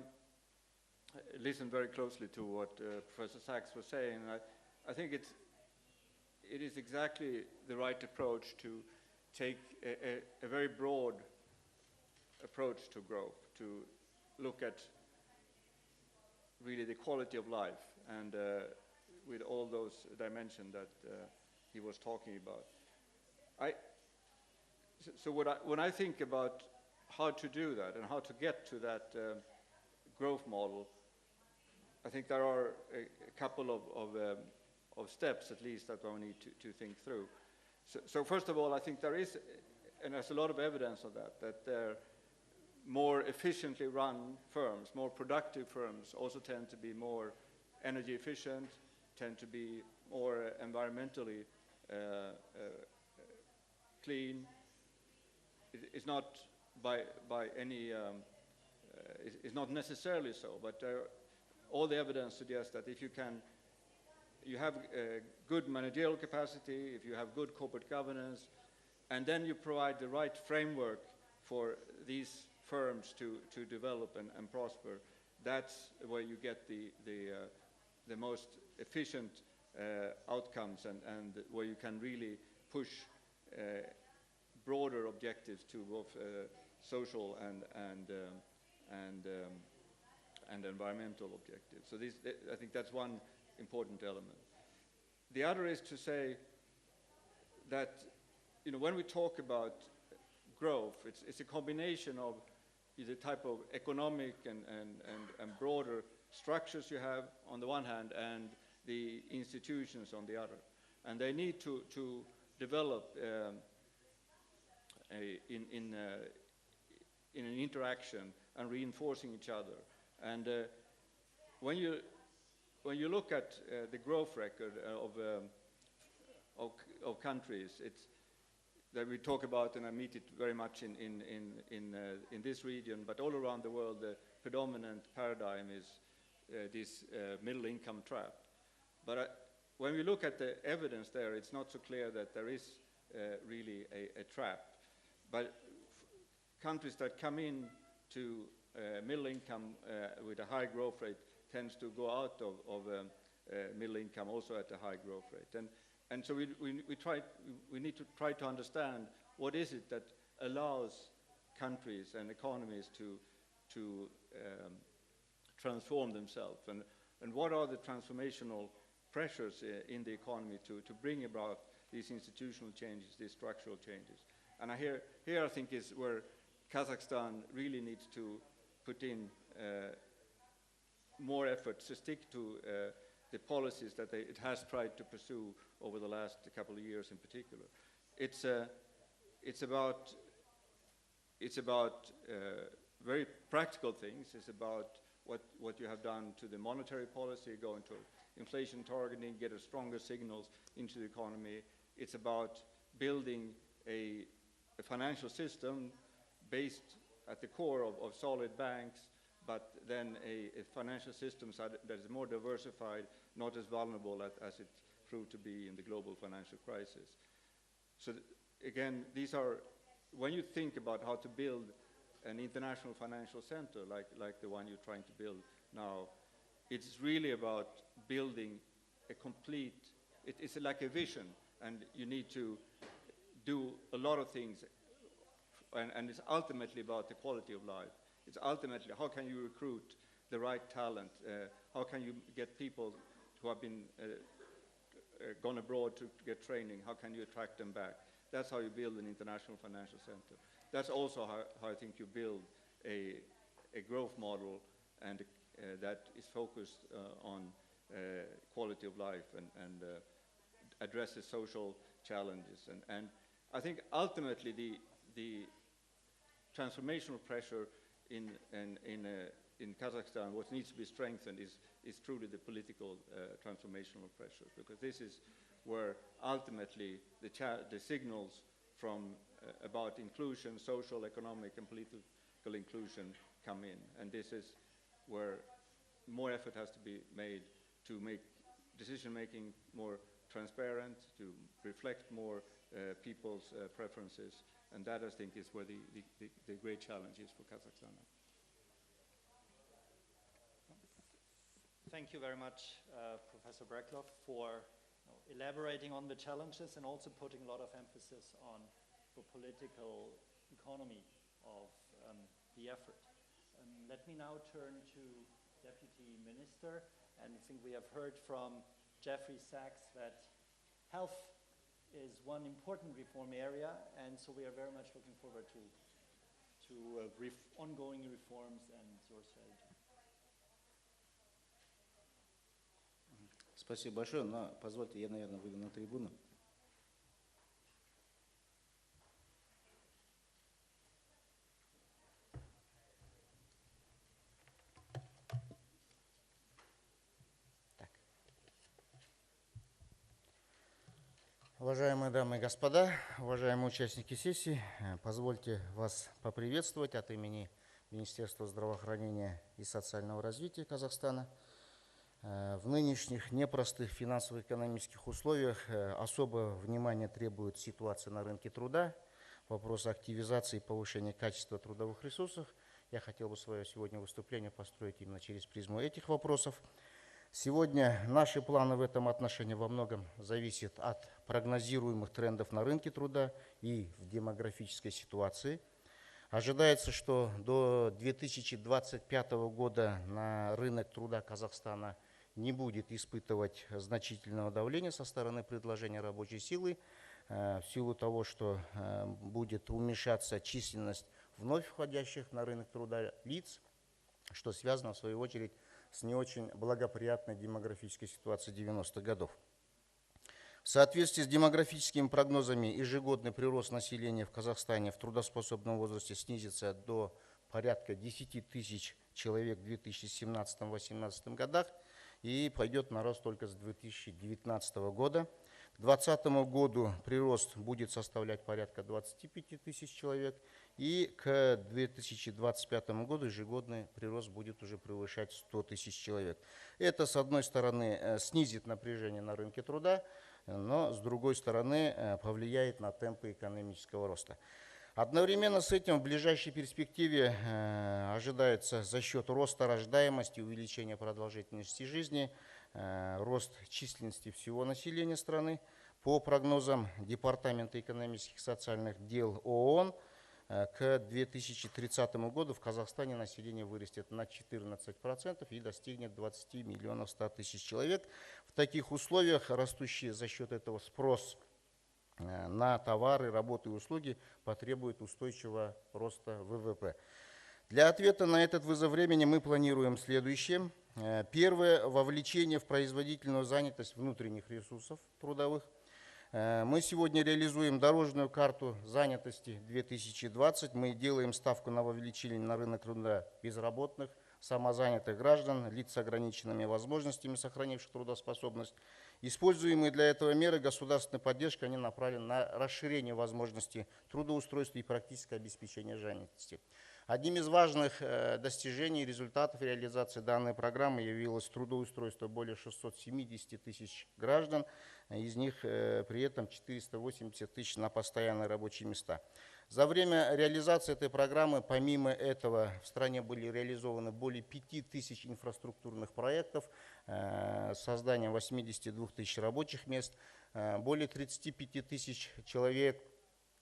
listened very closely to what Professor Sachs was saying. I think it is exactly the right approach to take a very broad approach to growth, to look at really the quality of life and with all those dimensions that he was talking about. So when I think about how to do that and how to get to that growth model, I think there are a couple of steps at least that we need to think through. So first of all, I think there is, and there's a lot of evidence of that there more efficiently run firms, more productive firms also tend to be more energy efficient, tend to be more environmentally clean. It's not by any, it's not necessarily so, but all the evidence suggests that if you have good managerial capacity, if you have good corporate governance, and then you provide the right framework for these firms to develop and prosper, that's where you get the most efficient outcomes and where you can really push broader objectives to both social and environmental objectives. So I think that's one important element. The other is to say that when we talk about growth, it's a combination of the type of economic and broader structures you have on the one hand and the institutions on the other. And they need to develop in an interaction and reinforcing each other. And when you look at the growth record of countries, it's that we talk about, and I meet it very much in this region, but all around the world, the predominant paradigm is this middle income trap. But when we look at the evidence there, it's not so clear that there is really a trap. But countries that come in to middle income with a high growth rate tends to go out of middle income also at a high growth rate. And so we need to try to understand what is it that allows countries and economies to transform themselves, and what are the transformational pressures in the economy to bring about these institutional changes, these structural changes. And here I think is where Kazakhstan really needs to put in more efforts to stick to the policies that it has tried to pursue over the last couple of years in particular. It's about very practical things. It's about what you have done to the monetary policy, going to inflation targeting, get a stronger signals into the economy. It's about building a financial system based at the core of solid banks, but then a financial system that is more diversified, not as vulnerable as it proved to be in the global financial crisis. So again, these are, when you think about how to build an international financial center like the one you're trying to build now, it's really about building a complete, it's like a vision, and you need to do a lot of things, and it's ultimately about the quality of life. It's ultimately how can you recruit the right talent, how can you get people who have been gone abroad to get training, how can you attract them back? That's how you build an international financial center. That's also how I think you build a growth model and that is focused on quality of life and addresses social challenges. And I think ultimately the transformational pressure in Kazakhstan, what needs to be strengthened is truly the political transformational pressure, because this is where ultimately the signals from about inclusion, social, economic, and political inclusion come in. And this is where more effort has to be made to make decision-making more transparent, to reflect more people's preferences. And that, I think, is where the great challenge is for Kazakhstan. Thank you very much, Professor Breckloff, for elaborating on the challenges and also putting a lot of emphasis on the political economy of the effort. Let me now turn to Deputy Minister, and I think we have heard from Jeffrey Sachs that health is one important reform area, and so we are very much looking forward to ongoing reforms and your strategy. Спасибо большое, но позвольте, я, наверное, выйду на трибуну. Уважаемые дамы и господа, уважаемые участники сессии, позвольте вас поприветствовать от имени Министерства здравоохранения и социального развития Казахстана. В нынешних непростых финансово-экономических условиях особое внимание требует ситуация на рынке труда, вопрос активизации и повышения качества трудовых ресурсов. Я хотел бы свое сегодня выступление построить именно через призму этих вопросов. Сегодня наши планы в этом отношении во многом зависят от прогнозируемых трендов на рынке труда и в демографической ситуации. Ожидается, что до 2025 года на рынок труда Казахстана не будет испытывать значительного давления со стороны предложения рабочей силы, в силу того, что будет уменьшаться численность вновь входящих на рынок труда лиц, что связано, в свою очередь, с не очень благоприятной демографической ситуацией 90-х годов. В соответствии с демографическими прогнозами, ежегодный прирост населения в Казахстане в трудоспособном возрасте снизится до порядка 10 тысяч человек в 2017-2018 годах и пойдет на рост только с 2019 года. К 2020 году прирост будет составлять порядка 25 тысяч человек, и к 2025 году ежегодный прирост будет уже превышать 100 тысяч человек. Это, с одной стороны, снизит напряжение на рынке труда, но, с другой стороны, повлияет на темпы экономического роста. Одновременно с этим в ближайшей перспективе ожидается за счет роста рождаемости, увеличения продолжительности жизни, рост численности всего населения страны. По прогнозам Департамента экономических и социальных дел ООН, к 2030 году в Казахстане население вырастет на 14% и достигнет 20 миллионов 100 тысяч человек. В таких условиях растущий за счет этого спрос на товары, работы и услуги потребует устойчивого роста ВВП. Для ответа на этот вызов времени мы планируем следующее. Первое – вовлечение в производительную занятость внутренних ресурсов трудовых. Мы сегодня реализуем дорожную карту занятости 2020. Мы делаем ставку на вовлечение на рынок труда безработных, самозанятых граждан, лиц с ограниченными возможностями, сохранивших трудоспособность. Используемые для этого меры государственной поддержки, они направлены на расширение возможностей трудоустройства и практическое обеспечение занятости. Одним из важных достижений и результатов реализации данной программы явилось трудоустройство более 670 тысяч граждан, из них при этом 480 тысяч на постоянные рабочие места. За время реализации этой программы, помимо этого, в стране были реализованы более 5 тысяч инфраструктурных проектов с созданием 82 тысяч рабочих мест, более 35 тысяч человек,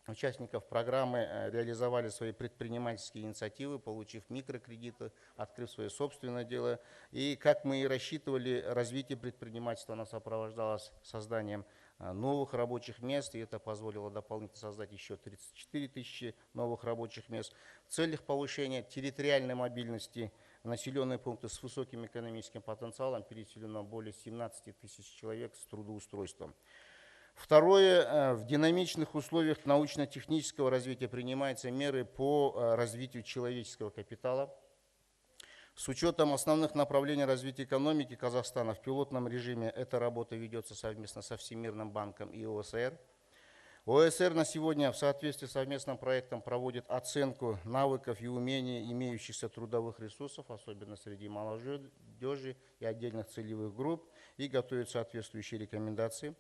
участников программы, реализовали свои предпринимательские инициативы, получив микрокредиты, открыв свое собственное дело. И, как мы и рассчитывали, развитие предпринимательства у нас сопровождалось созданием новых рабочих мест, и это позволило дополнительно создать еще 34 тысячи новых рабочих мест. В целях повышения территориальной мобильности в населенные пункты с высоким экономическим потенциалом переселено более 17 тысяч человек с трудоустройством. Второе, в динамичных условиях научно-технического развития принимаются меры по развитию человеческого капитала. С учетом основных направлений развития экономики Казахстана в пилотном режиме эта работа ведется совместно со Всемирным банком и ОСР. ОСР на сегодня в соответствии с совместным проектом проводит оценку навыков и умений имеющихся трудовых ресурсов, особенно среди молодежи и отдельных целевых групп, и готовит соответствующие рекомендации.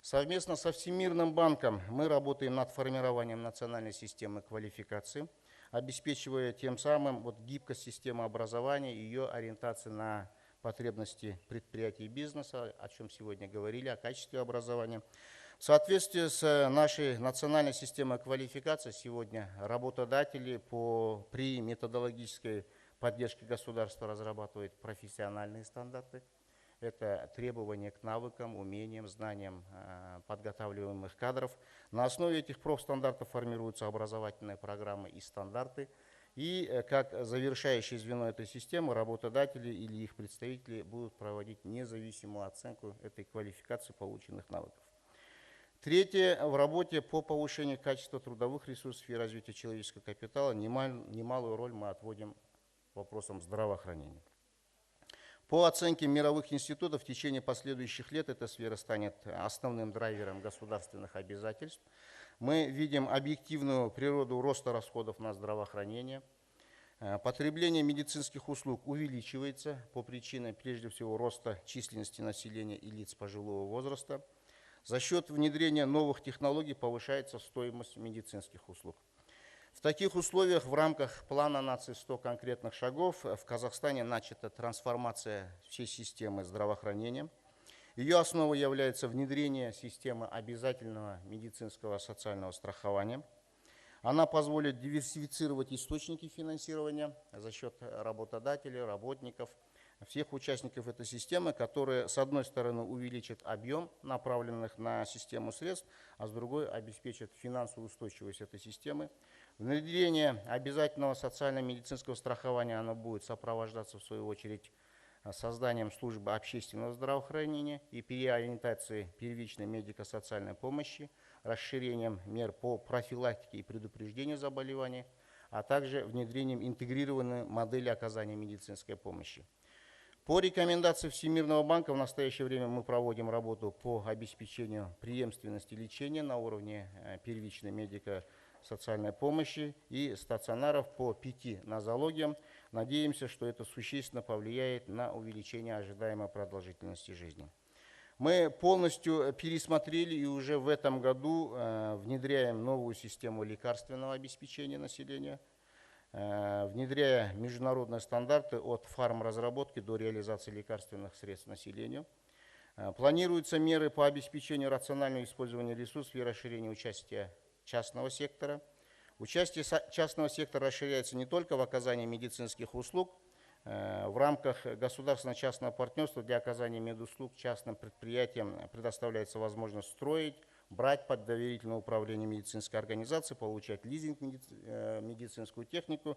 Совместно со Всемирным банком мы работаем над формированием национальной системы квалификации, обеспечивая тем самым гибкость системы образования и ее ориентации на потребности предприятий и бизнеса, о чем сегодня говорили, о качестве образования. В соответствии с нашей национальной системой квалификации сегодня работодатели при методологической поддержке государства разрабатывают профессиональные стандарты. это требования к навыкам, умениям, знаниям подготавливаемых кадров. На основе этих профстандартов формируются образовательные программы и стандарты. И как завершающее звено этой системы работодатели или их представители будут проводить независимую оценку этой квалификации полученных навыков. Третье. В работе по повышению качества трудовых ресурсов и развитию человеческого капитала немалую роль мы отводим вопросам здравоохранения. По оценке мировых институтов, в течение последующих лет эта сфера станет основным драйвером государственных обязательств. Мы видим объективную природу роста расходов на здравоохранение. Потребление медицинских услуг увеличивается по причинам, прежде всего, роста численности населения и лиц пожилого возраста. За счет внедрения новых технологий повышается стоимость медицинских услуг. В таких условиях в рамках плана нации 100 конкретных шагов в Казахстане начата трансформация всей системы здравоохранения. Ее основой является внедрение системы обязательного медицинского социального страхования. Она позволит диверсифицировать источники финансирования за счет работодателей, работников, всех участников этой системы, которые, с одной стороны, увеличат объем направленных на систему средств, а с другой обеспечат финансовую устойчивость этой системы. Внедрение обязательного социально-медицинского страхования оно будет сопровождаться, в свою очередь, созданием службы общественного здравоохранения и переориентацией первичной медико-социальной помощи, расширением мер по профилактике и предупреждению заболеваний, а также внедрением интегрированной модели оказания медицинской помощи. По рекомендации Всемирного банка в настоящее время мы проводим работу по обеспечению преемственности лечения на уровне первичной медико-социальной помощи и стационаров по 5 нозологиям. Надеемся, что это существенно повлияет на увеличение ожидаемой продолжительности жизни. Мы полностью пересмотрели и уже в этом году внедряем новую систему лекарственного обеспечения населения, внедряя международные стандарты от фармразработки до реализации лекарственных средств населению. Планируются меры по обеспечению рационального использования ресурсов и расширению участия частного сектора. Участие частного сектора расширяется не только в оказании медицинских услуг. В рамках государственно-частного партнерства для оказания медуслуг частным предприятиям предоставляется возможность строить, брать под доверительное управление медицинской организацией, получать лизинг медицинскую технику.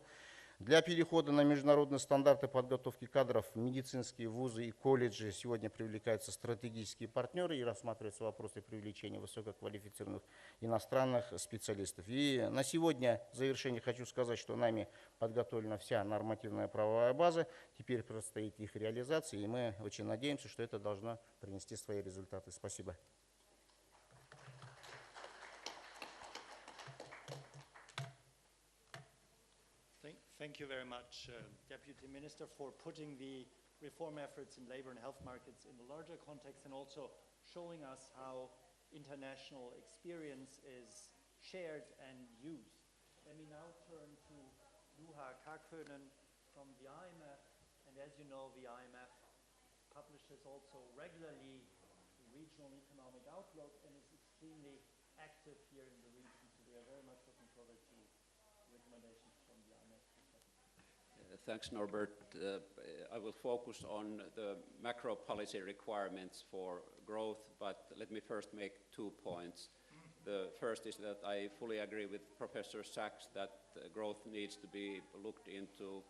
Для перехода на международные стандарты подготовки кадров в медицинские вузы и колледжи сегодня привлекаются стратегические партнеры и рассматриваются вопросы привлечения высококвалифицированных иностранных специалистов. И на сегодня в завершение хочу сказать, что нами подготовлена вся нормативная правовая база, теперь предстоит их реализация, и мы очень надеемся, что это должно принести свои результаты. Спасибо. Thank you very much, Deputy Minister, for putting the reform efforts in labor and health markets in the larger context and also showing us how international experience is shared and used. Let me now turn to Juha Kakkonen from the IMF. And as you know, the IMF publishes also regularly the regional economic outlook and is extremely active here in the region. So we are very much looking forward to recommendations from the IMF. Thanks, Norbert. I will focus on the macro policy requirements for growth, but let me first make 2 points. The first is that I fully agree with Professor Sachs that growth needs to be looked into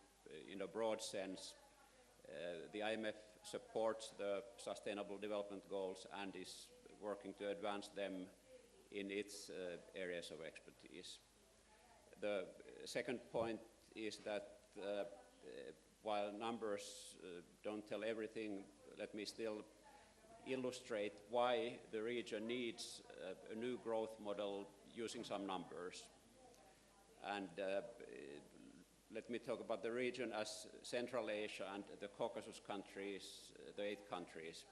in a broad sense. The IMF supports the Sustainable Development Goals and is working to advance them in its areas of expertise. The second point is that while numbers don't tell everything, let me still illustrate why the region needs a new growth model using some numbers. And let me talk about the region as Central Asia and the Caucasus countries, the 8 countries.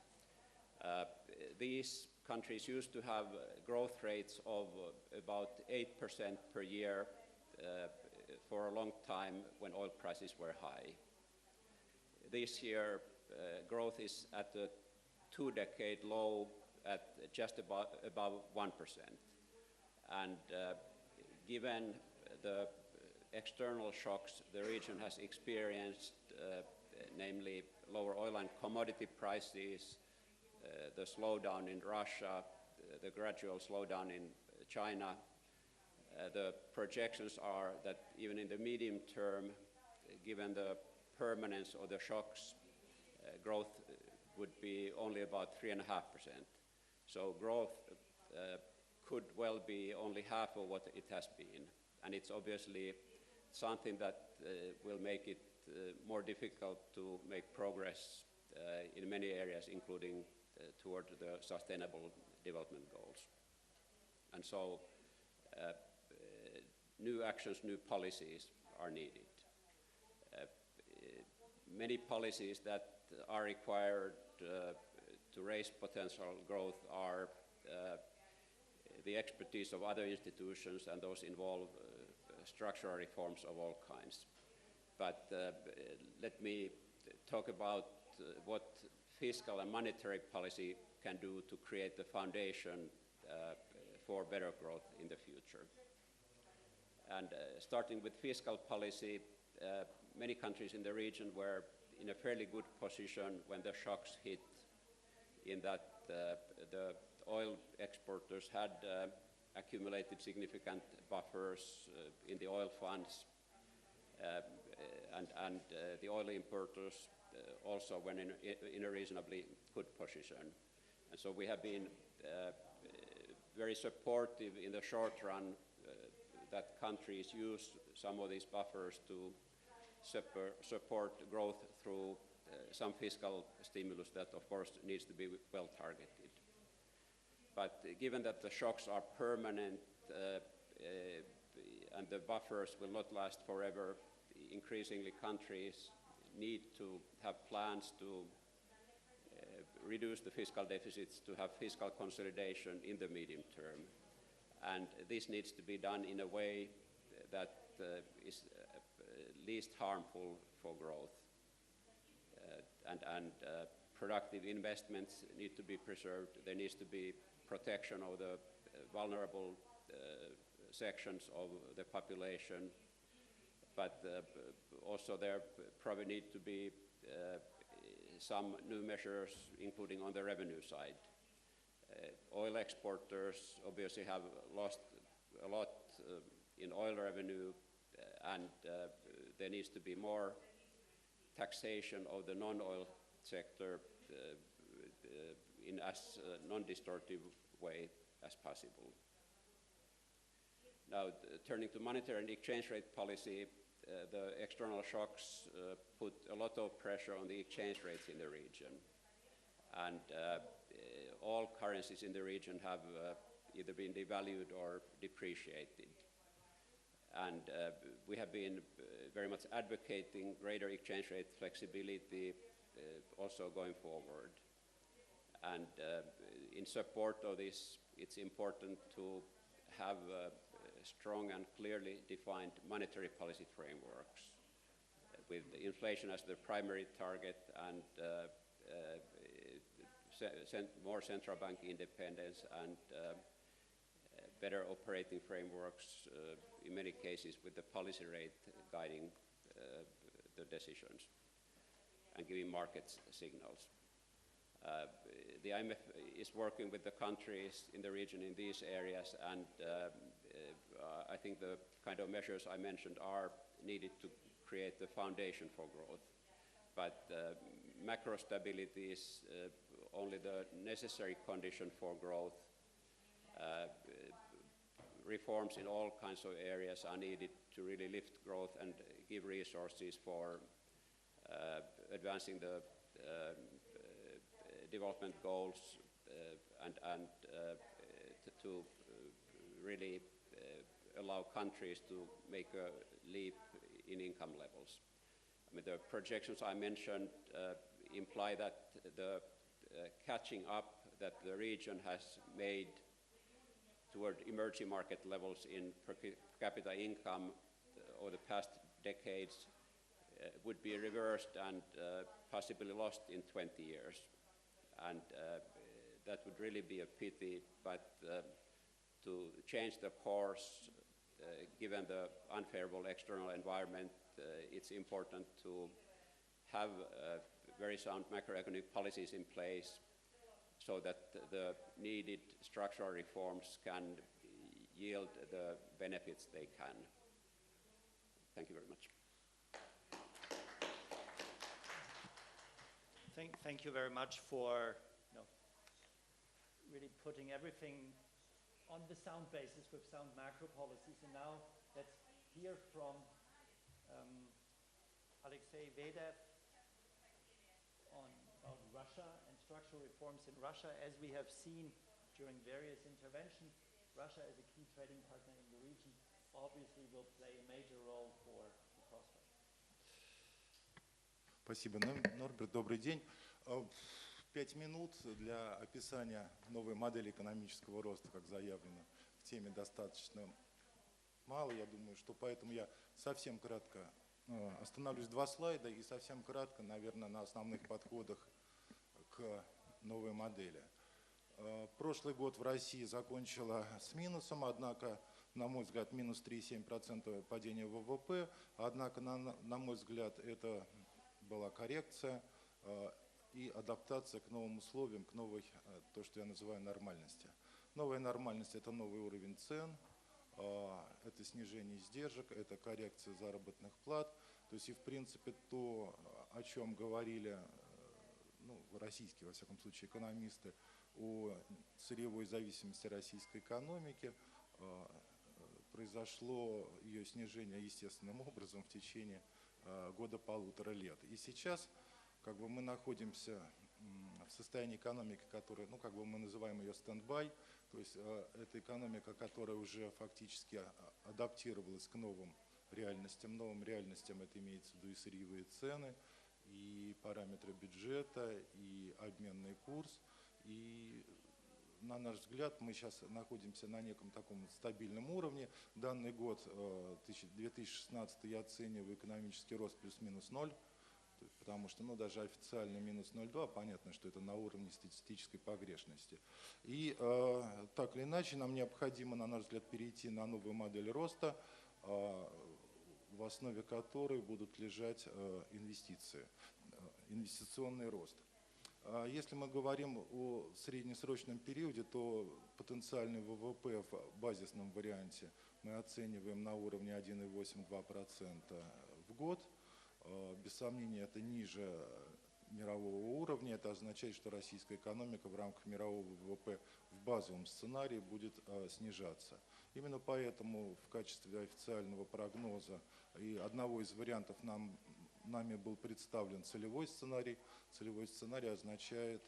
These countries used to have growth rates of about 8% per year for a long time when oil prices were high. This year, growth is at a 2-decade low at just above 1%. And given the external shocks the region has experienced, namely lower oil and commodity prices, the slowdown in Russia, the gradual slowdown in China. The projections are that even in the medium term, given the permanence of the shocks, growth would be only about 3.5%. So growth could well be only half of what it has been. And it's obviously something that will make it more difficult to make progress in many areas, including toward the sustainable development goals. And so new actions, new policies are needed. Many policies that are required to raise potential growth are the expertise of other institutions, and those involve structural reforms of all kinds. But let me talk about what fiscal and monetary policy can do to create the foundation for better growth in the future. And starting with fiscal policy, many countries in the region were in a fairly good position when the shocks hit, in that the oil exporters had accumulated significant buffers in the oil funds, and the oil importers also were in a reasonably good position. And so we have been very supportive in the short run that countries use some of these buffers to support growth through some fiscal stimulus that, of course, needs to be well targeted. But given that the shocks are permanent and the buffers will not last forever, increasingly countries need to have plans to reduce the fiscal deficits, to have fiscal consolidation in the medium term. And this needs to be done in a way that is least harmful for growth. And productive investments need to be preserved. There needs to be protection of the vulnerable sections of the population. But also there probably need to be some new measures, including on the revenue side. Oil exporters obviously have lost a lot in oil revenue, and there needs to be more taxation of the non-oil sector in as non-distortive way as possible. Now, turning to monetary and exchange rate policy, the external shocks put a lot of pressure on the exchange rates in the region. And all currencies in the region have either been devalued or depreciated. And we have been very much advocating greater exchange rate flexibility also going forward. And in support of this, it's important to have strong and clearly defined monetary policy frameworks with inflation as the primary target and more central bank independence and better operating frameworks in many cases with the policy rate guiding the decisions and giving markets signals. The IMF is working with the countries in the region in these areas, and I think the kind of measures I mentioned are needed to create the foundation for growth. But macro stability is only the necessary condition for growth. Reforms in all kinds of areas are needed to really lift growth and give resources for advancing the development goals and to really allow countries to make a leap in income levels. I mean, the projections I mentioned imply that the catching up that the region has made toward emerging market levels in per capita income over the past decades would be reversed and possibly lost in 20 years. And that would really be a pity, but to change the course, given the unfavorable external environment, it's important to have very sound macroeconomic policies in place so that the needed structural reforms can yield the benefits they can. Thank you very much. Thank you very much for really putting everything on the sound basis with sound macro policies. And now let's hear from Alexei Vedev about Russia and structural reforms in Russia. As we have seen during various interventions, Russia as a key trading partner in the region obviously will play a major role for the prospect. Спасибо, Норберт. Добрый день. 5 минут для описания новой модели экономического роста, как заявлено в теме, достаточно мало, я думаю, что поэтому я совсем кратко остановлюсь 2 слайда и совсем кратко, наверное, на основных подходах к новой модели. Прошлый год в России закончила с минусом, однако, на мой взгляд, минус 3,7% падения ВВП, однако, на мой взгляд, это была коррекция и адаптация к новым условиям, к новой, то, что я называю, нормальности. Новая нормальность – это новый уровень цен, это снижение издержек, это коррекция заработных плат. То есть и, в принципе, то, о чем говорили российские, во всяком случае, экономисты, о сырьевой зависимости российской экономики, произошло ее снижение естественным образом в течение года-полутора лет. И сейчас мы находимся в состоянии экономики, которая, мы называем ее стендбай, то есть это экономика, которая уже фактически адаптировалась к новым реальностям. Новым реальностям это имеется в виду и сырьевые цены, и параметры бюджета, и обменный курс. И, на наш взгляд, мы сейчас находимся на неком таком стабильном уровне. Данный год, 2016, я оцениваю экономический рост плюс-минус 0. Потому что даже официально минус 0,2, понятно, что это на уровне статистической погрешности. И так или иначе нам необходимо, на наш взгляд, перейти на новую модель роста, в основе которой будут лежать инвестиции, инвестиционный рост. Если мы говорим о среднесрочном периоде, то потенциальный ВВП в базисном варианте мы оцениваем на уровне 1,8–2% в год. Без сомнения, это ниже мирового уровня. Это означает, что российская экономика в рамках мирового ВВП в базовом сценарии будет снижаться. Именно поэтому в качестве официального прогноза и одного из вариантов нами был представлен целевой сценарий. Целевой сценарий означает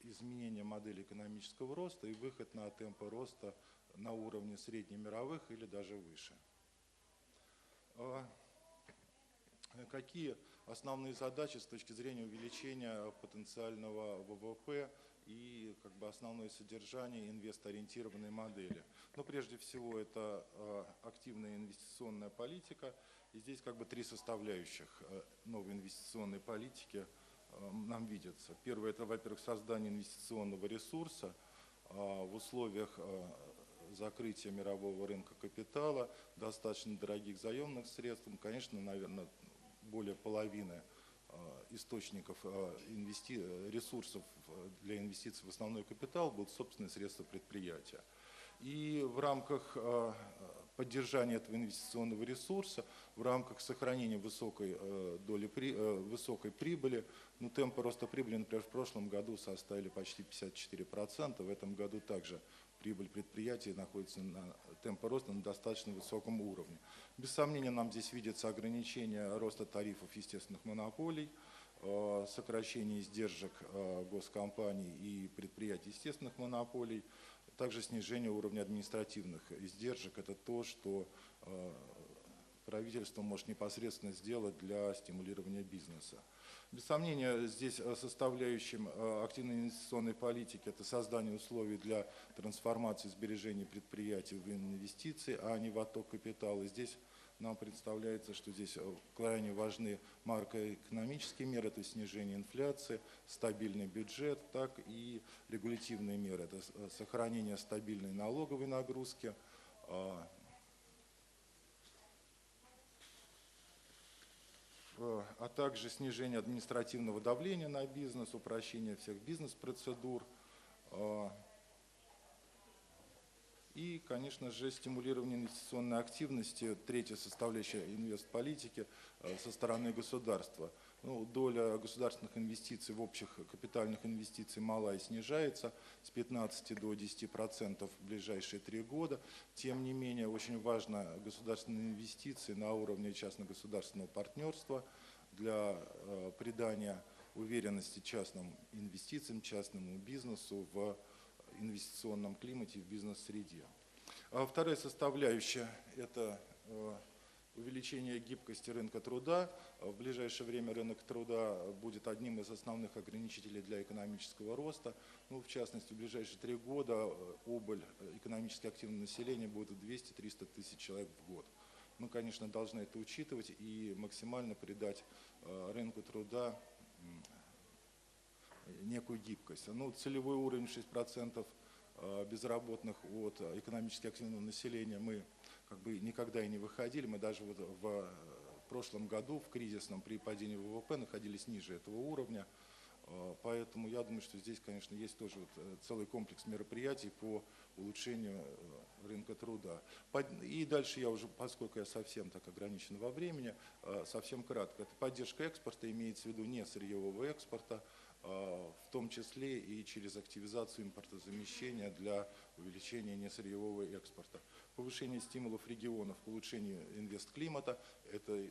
изменение модели экономического роста и выход на темпы роста на уровне среднемировых или даже выше. Какие основные задачи с точки зрения увеличения потенциального ВВП и основное содержание инвестоориентированной модели? Прежде всего, это активная инвестиционная политика. И здесь 3 составляющих новой инвестиционной политики нам видятся. Первое – это, во-первых, создание инвестиционного ресурса в условиях закрытия мирового рынка капитала, достаточно дорогих заемных средств. Конечно, наверное, более половины источников ресурсов для инвестиций в основной капитал будут собственные средства предприятия. И в рамках поддержания этого инвестиционного ресурса, в рамках сохранения высокой прибыли, темпы роста прибыли, например, в прошлом году составили почти 54%, в этом году также прибыль предприятий находится на темпе роста на достаточно высоком уровне. Без сомнения, нам здесь видится ограничение роста тарифов естественных монополий, сокращение издержек госкомпаний и предприятий естественных монополий, также снижение уровня административных издержек. Это то, что правительство может непосредственно сделать для стимулирования бизнеса. Без сомнения, здесь составляющим активной инвестиционной политики это создание условий для трансформации сбережений предприятий в инвестиции, а не в отток капитала. И здесь нам представляется, что здесь крайне важны макроэкономические меры, то есть снижение инфляции, стабильный бюджет, так и регулятивные меры. Это сохранение стабильной налоговой нагрузки, а также снижение административного давления на бизнес, упрощение всех бизнес-процедур и, конечно же, стимулирование инвестиционной активности, третья составляющая инвестполитики со стороны государства. Ну, доля государственных инвестиций в общих капитальных инвестиций мала и снижается с 15 до 10% в ближайшие 3 года. Тем не менее, очень важно государственные инвестиции на уровне частно-государственного партнерства для придания уверенности частным инвестициям, частному бизнесу в инвестиционном климате, в бизнес-среде. Вторая составляющая – это увеличение гибкости рынка труда. В ближайшее время рынок труда будет одним из основных ограничителей для экономического роста. Ну, в частности, в ближайшие 3 года убыль экономически активного населения будет в 200-300 тысяч человек в год. Мы, конечно, должны это учитывать и максимально придать рынку труда некую гибкость. Ну, целевой уровень 6% безработных от экономически активного населения мы как бы никогда и не выходили. Мы даже вот в прошлом году в кризисном при падении ВВП находились ниже этого уровня. Поэтому я думаю, что здесь, конечно, есть тоже вот целый комплекс мероприятий по улучшению рынка труда. И дальше я уже, поскольку я совсем так ограничен во времени, совсем кратко. Это поддержка экспорта, имеется в виду не сырьевого экспорта, в том числе и через активизацию импортозамещения для увеличения несырьевого экспорта. Повышение стимулов регионов к улучшению инвестклимата – это,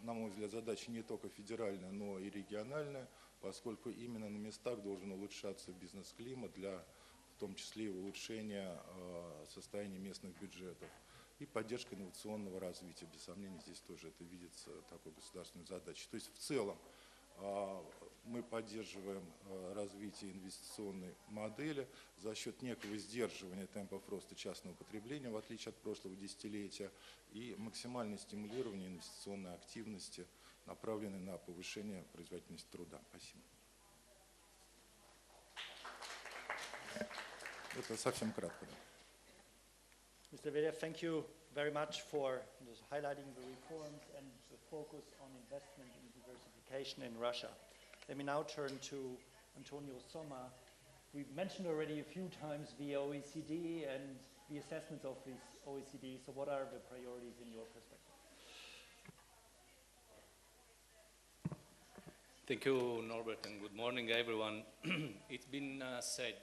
на мой взгляд, задача не только федеральная, но и региональная, поскольку именно на местах должен улучшаться бизнес-климат для, в том числе и улучшения состояния местных бюджетов. И поддержка инновационного развития. Без сомнения, здесь тоже это видится такой государственной задачей. То есть в целом мы поддерживаем развитие инвестиционной модели за счет некого сдерживания темпов роста частного потребления, в отличие от прошлого десятилетия, и максимальное стимулирование инвестиционной активности, направленной на повышение производительности труда. Спасибо. Это совсем кратко. Mr. Vedev, thank you very much for highlighting the reforms and the focus on investment and diversification in Russia. Let me now turn to Antonio Somma. We've mentioned already a few times the OECD and the assessments of this OECD. So what are the priorities in your perspective? Thank you, Norbert, and good morning, everyone. It's been said,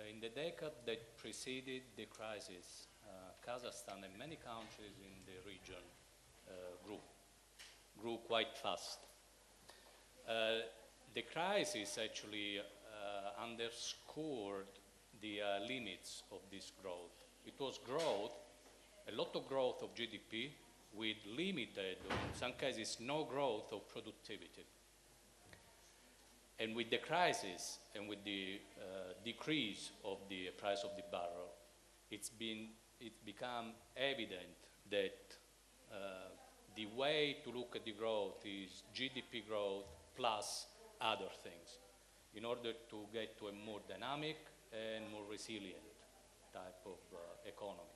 in the decade that preceded the crisis, Kazakhstan and many countries in the region grew quite fast. The crisis actually underscored the limits of this growth. It was growth, a lot of growth of GDP with limited, or in some cases no growth of productivity. And with the crisis and with the decrease of the price of the barrel, it's become evident that the way to look at the growth is GDP growth plus other things in order to get to a more dynamic and more resilient type of economy.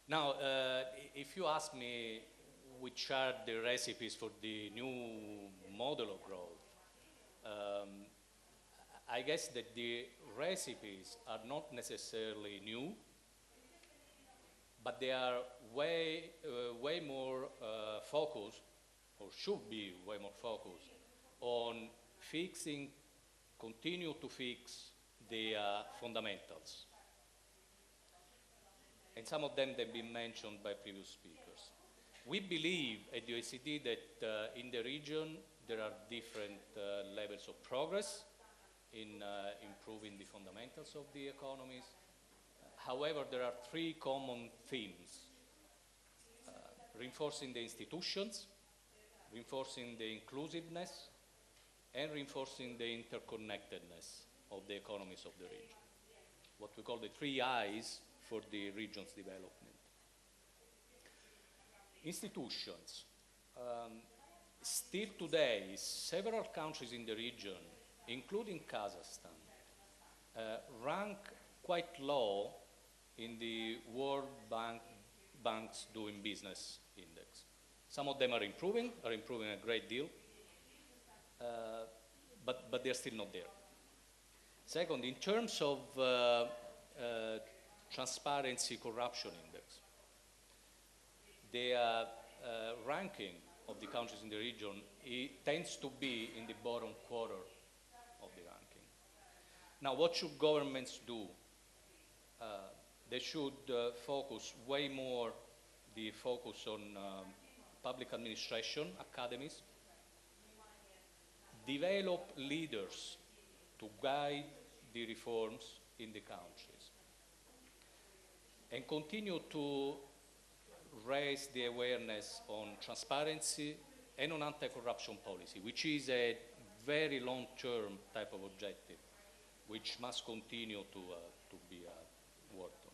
Now, if you ask me which are the recipes for the new model of growth, I guess that the recipes are not necessarily new, but they are way more focused, or should be way more focused, on continue to fix the fundamentals. And some of them have been mentioned by previous speakers. We believe at the OECD that in the region there are different levels of progress in improving the fundamentals of the economies. However, there are 3 common themes: reinforcing the institutions, reinforcing the inclusiveness, and reinforcing the interconnectedness of the economies of the region. What we call the 3 I's for the region's development. Institutions. Still today, several countries in the region, including Kazakhstan, rank quite low in the World Bank's Doing Business Index. Some of them are improving a great deal, but they're still not there. Second, in terms of transparency corruption index, the ranking of the countries in the region, it tends to be in the bottom quarter of the ranking. Now, what should governments do? They should focus way more the focus on public administration, academies, develop leaders to guide the reforms in the countries, and continue to raise the awareness on transparency and on anti-corruption policy, which is a very long-term type of objective, which must continue to be worked on.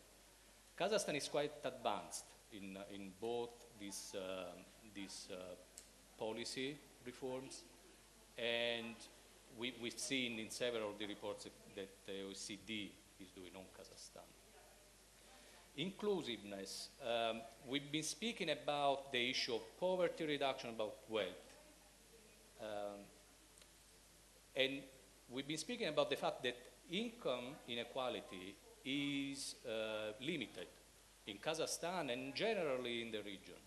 Kazakhstan is quite advanced in both these policy reforms, and we've seen in several of the reports that the OECD is doing on Kazakhstan. Inclusiveness. We've been speaking about the issue of poverty reduction, about wealth. And we've been speaking about the fact that income inequality is limited in Kazakhstan and generally in the region.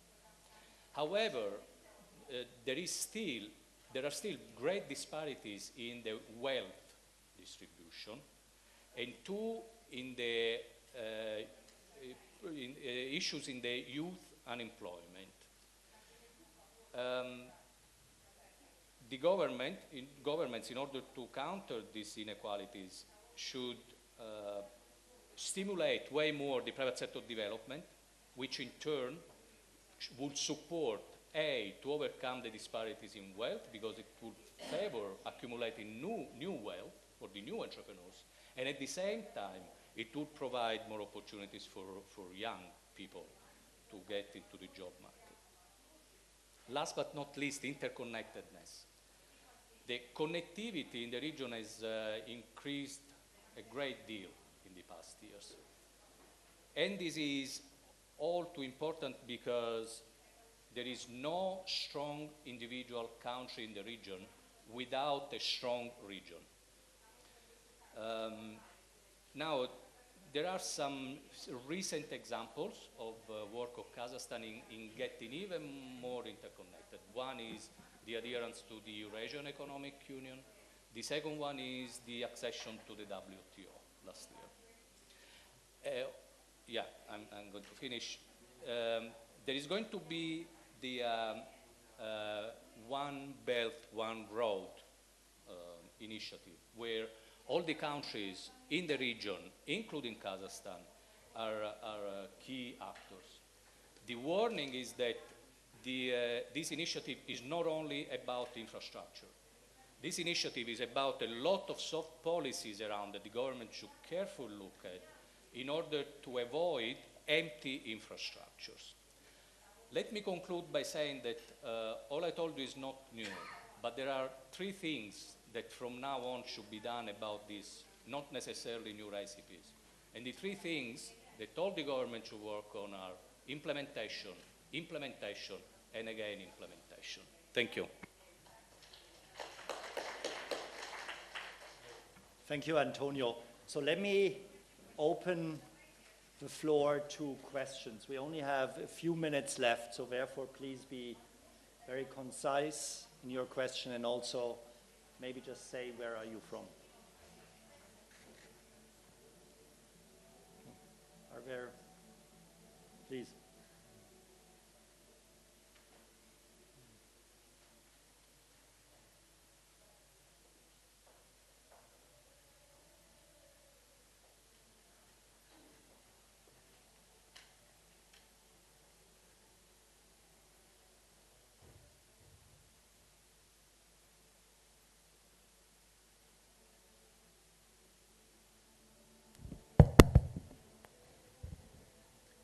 However, there are still great disparities in the wealth distribution, and two, in the issues in the youth unemployment. The governments, in order to counter these inequalities, should stimulate way more the private sector development, which in turn would support to overcome the disparities in wealth, because it would favor accumulating new wealth for the new entrepreneurs, and at the same time, it would provide more opportunities for young people to get into the job market. Last but not least, interconnectedness. The connectivity in the region has increased a great deal in the past years. And this is all too important because there is no strong individual country in the region without a strong region. Now, there are some recent examples of work of Kazakhstan in getting even more interconnected. One is the adherence to the Eurasian Economic Union. The second one is the accession to the WTO last year. I'm going to finish. There is going to be the One Belt, One Road initiative, where all the countries in the region, including Kazakhstan, are key actors. The warning is that this initiative is not only about infrastructure. This initiative is about a lot of soft policies around that the government should carefully look at in order to avoid empty infrastructures. Let me conclude by saying that all I told you is not new, but there are three things that from now on should be done about this, not necessarily new recipes. And the three things that all the government should work on are implementation, implementation, and again implementation. Thank you. Thank you, Antonio. So let me open the floor to questions. We only have a few minutes left, so therefore please be very concise in your question, and also maybe just say, where are you from? Are there, please.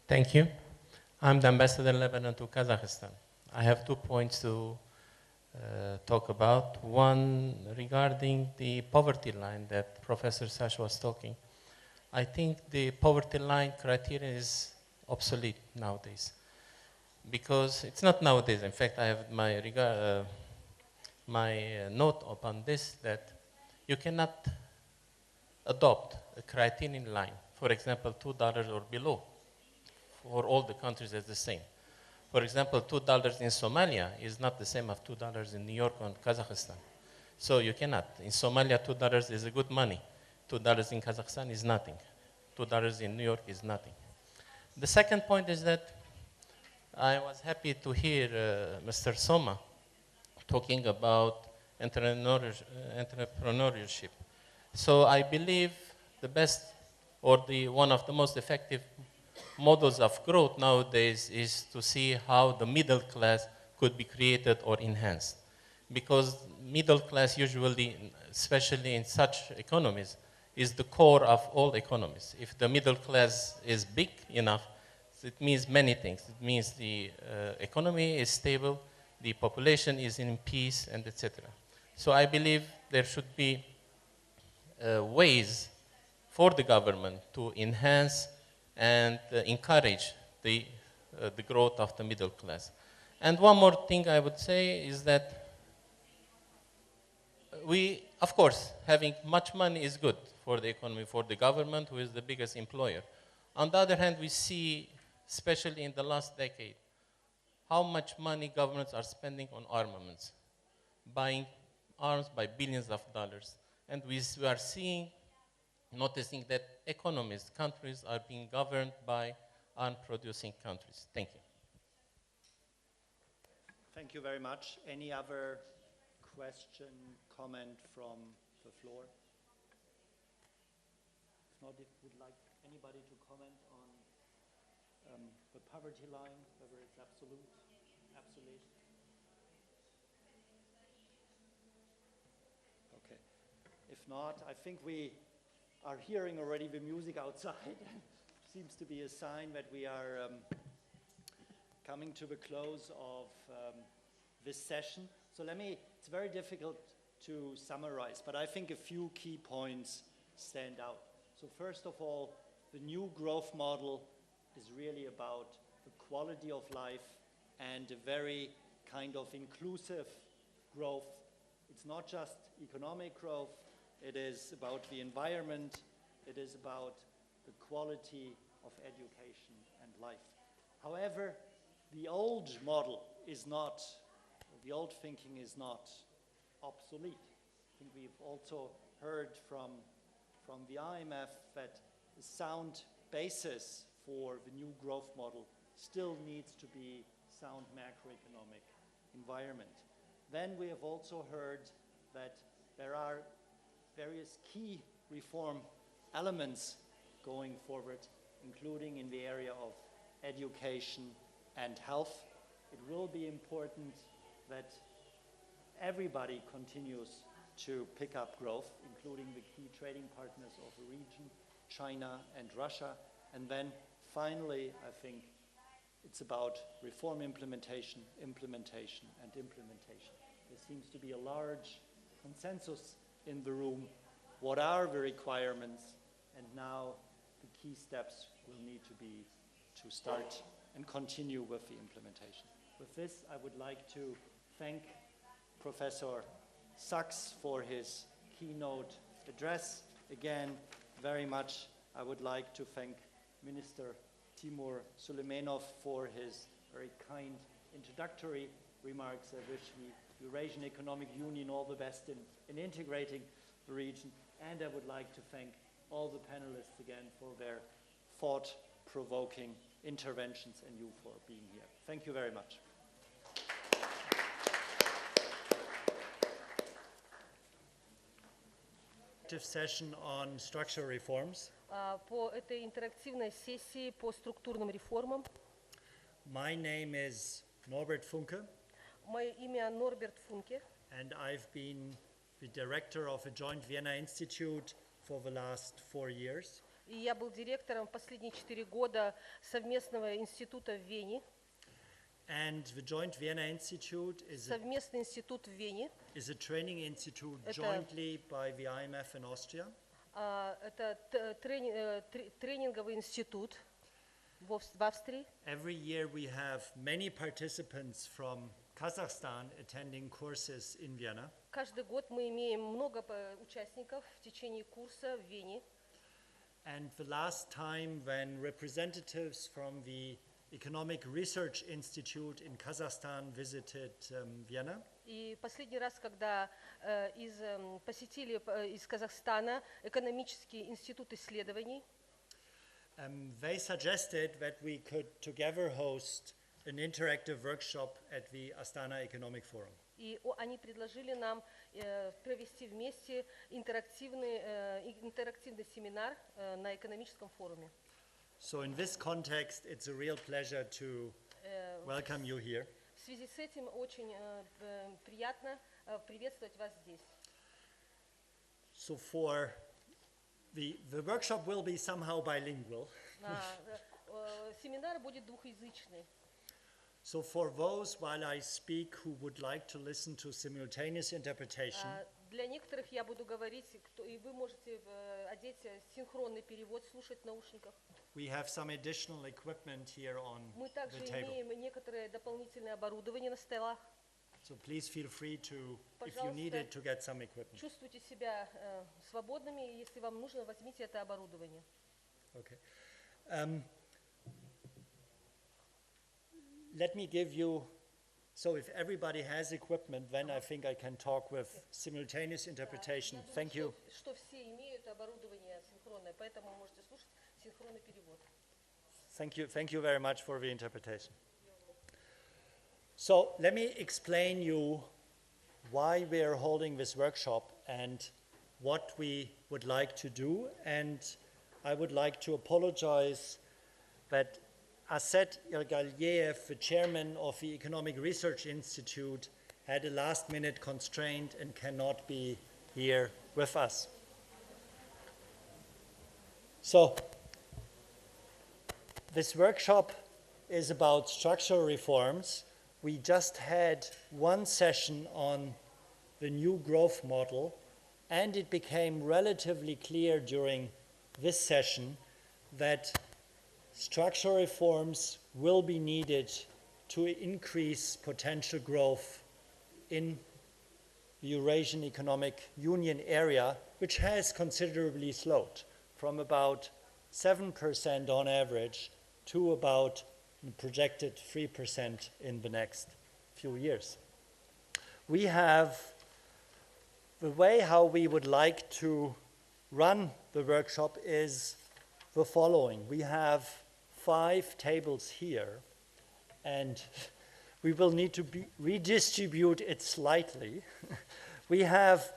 Thank you. I'm the ambassador in Lebanon to Kazakhstan. I have 2 points to talk about. One regarding the poverty line that Professor Sash was talking. I think the poverty line criterion is obsolete nowadays. because it's not nowadays. In fact, I have my note upon this, that you cannot adopt a criterion line, for example, $2 or below, for all the countries as the same. For example, $2 in Somalia is not the same as $2 in New York or Kazakhstan. So you cannot. In Somalia, $2 is a good money. $2 in Kazakhstan is nothing. $2 in New York is nothing. The second point is that I was happy to hear Mr. Soma talking about entrepreneurship. So I believe the best, or one of the most effective models of growth nowadays is to see how the middle class could be created or enhanced. Because middle class usually, especially in such economies, is the core of all economies. If the middle class is big enough, it means many things. It means the economy is stable, the population is in peace, and etc. So I believe there should be ways for the government to enhance and encourage the growth of the middle class. And one more thing I would say is that of course, having much money is good for the economy, for the government, who is the biggest employer. On the other hand, we see, especially in the last decade, how much money governments are spending on armaments, buying arms by billions of dollars. And we are noticing that economies, countries are being governed by arm-producing countries. Thank you. Thank you very much. Any other question, comment from the floor? If not, if would like anybody to comment on the poverty line, whether it's absolute. Okay. If not, I think we are hearing already the music outside. Seems to be a sign that we are coming to the close of this session. So it's very difficult to summarize, but I think a few key points stand out. So first of all, the new growth model is really about the quality of life and a very kind of inclusive growth. It's not just economic growth, it is about the environment, it is about the quality of education and life. However, the old model is not, the old thinking is not obsolete. I think we've also heard from the IMF that the sound basis for the new growth model still needs to be sound macroeconomic environment. Then we have also heard that there are various key reform elements going forward, including in the area of education and health. It will be important that everybody continues to pick up growth, including the key trading partners of the region, China and Russia. And then finally, I think it's about reform implementation. There seems to be a large consensus in the room. What are the requirements? And now the key steps will need to be to start and continue with the implementation. With this, I would like to thank Professor Sachs for his keynote address. Again, very much I would like to thank Minister Timur Suleimanov for his very kind introductory remarks. I wish the Eurasian Economic Union all the best in integrating the region. And I would like to thank all the panelists again for their thought-provoking interventions and you for being here. Thank you very much. Session on structural reforms. По этой интерактивной сессии по структурным реформам. My name is Norbert Funke. Мое имя Норберт Функе. And I've been the director of a joint Vienna Institute for the last 4 years. И я был директором последние 4 года совместного института в Вене. And the Joint Vienna Institute is Совместный институт в Вене. Is a training institute jointly by the IMF in Austria. Это тренинговый институт. в Австрии. Every year we have many participants from Kazakhstan attending courses in Vienna. Каждый год мы имеем много участников в течение курса в Вене. And the last time when representatives from the Economic Research Institute in Kazakhstan visited Vienna, И последний раз, когда посетили из Казахстана экономический институт исследований, they suggested that we could together host an interactive workshop at the Astana Economic Forum. и они предложили нам провести вместе интерактивный семинар на экономическом форуме. So in this context, it's a real pleasure to welcome you here. В связи с этим очень приятно приветствовать вас здесь. So for the workshop will be somehow bilingual. Семинар будет двухязычный. So for those, while I speak, who would like to listen to simultaneous interpretation, Для некоторых я буду говорить, и вы можете одеть синхронный перевод, слушать в наушниках. we have some additional equipment here on Мы также the table. имеем некоторое дополнительное оборудование на столах. So please feel free to, if you need it, to get some equipment. Чувствуйте себя свободными, и если вам нужно, возьмите это оборудование. Okay. Let me give you, so if everybody has equipment, then I think I can talk with simultaneous interpretation. Thank you. Что все имеют оборудование синхронное, поэтому можете слушать синхронный перевод. Thank you very much for the interpretation. So let me explain you why we are holding this workshop and what we would like to do. And I would like to apologize that Asset Irgaliev, the chairman of the Economic Research Institute, had a last-minute constraint and cannot be here with us. So this workshop is about structural reforms. We just had one session on the new growth model, and it became relatively clear during this session that structural reforms will be needed to increase potential growth in the Eurasian Economic Union area, which has considerably slowed from about 7% on average to about a projected 3% in the next few years. We have the way how we would like to run the workshop is the following. We have 5 tables here, and we will need to redistribute it slightly. we have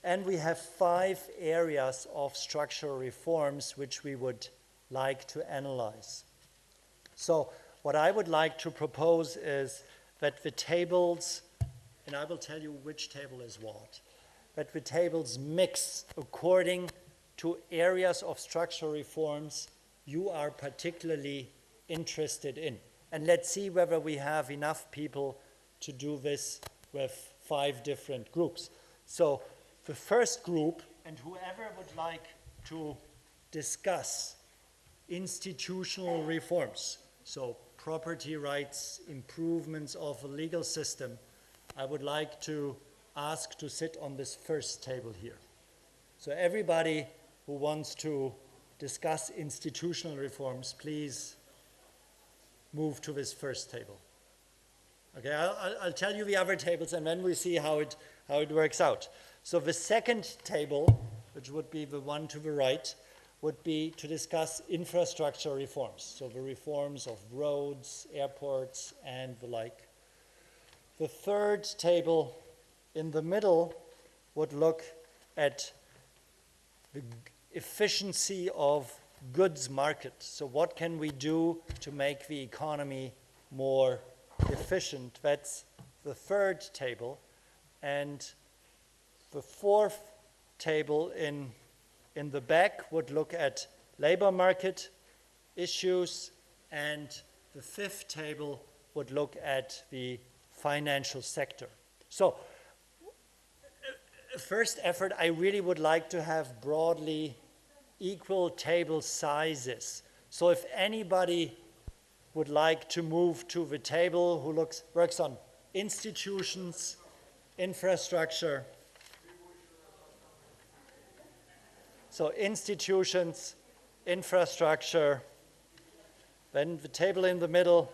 5 areas of structural reforms which we would like to analyze. So what I would like to propose is that the tables, and I will tell you which table is what, that the tables mix according to areas of structural reforms you are particularly interested in. And let's see whether we have enough people to do this with 5 different groups. So the first group, and whoever would like to discuss institutional reforms, so property rights, improvements of the legal system, I would like to ask to sit on this first table here. So everybody who wants to discuss institutional reforms, please move to this first table. Okay, I'll tell you the other tables, and then we see how it works out. So the second table, which would be the one to the right, would be to discuss infrastructure reforms, so the reforms of roads, airports, and the like. The third table in the middle would look at the efficiency of goods market. So what can we do to make the economy more efficient? That's the third table. And the fourth table in the back would look at labor market issues, and the fifth table would look at the financial sector. So first effort, I really would like to have broadly equal table sizes So if anybody would like to move to the table who works on institutions, infrastructure, so institutions, infrastructure, then the table in the middle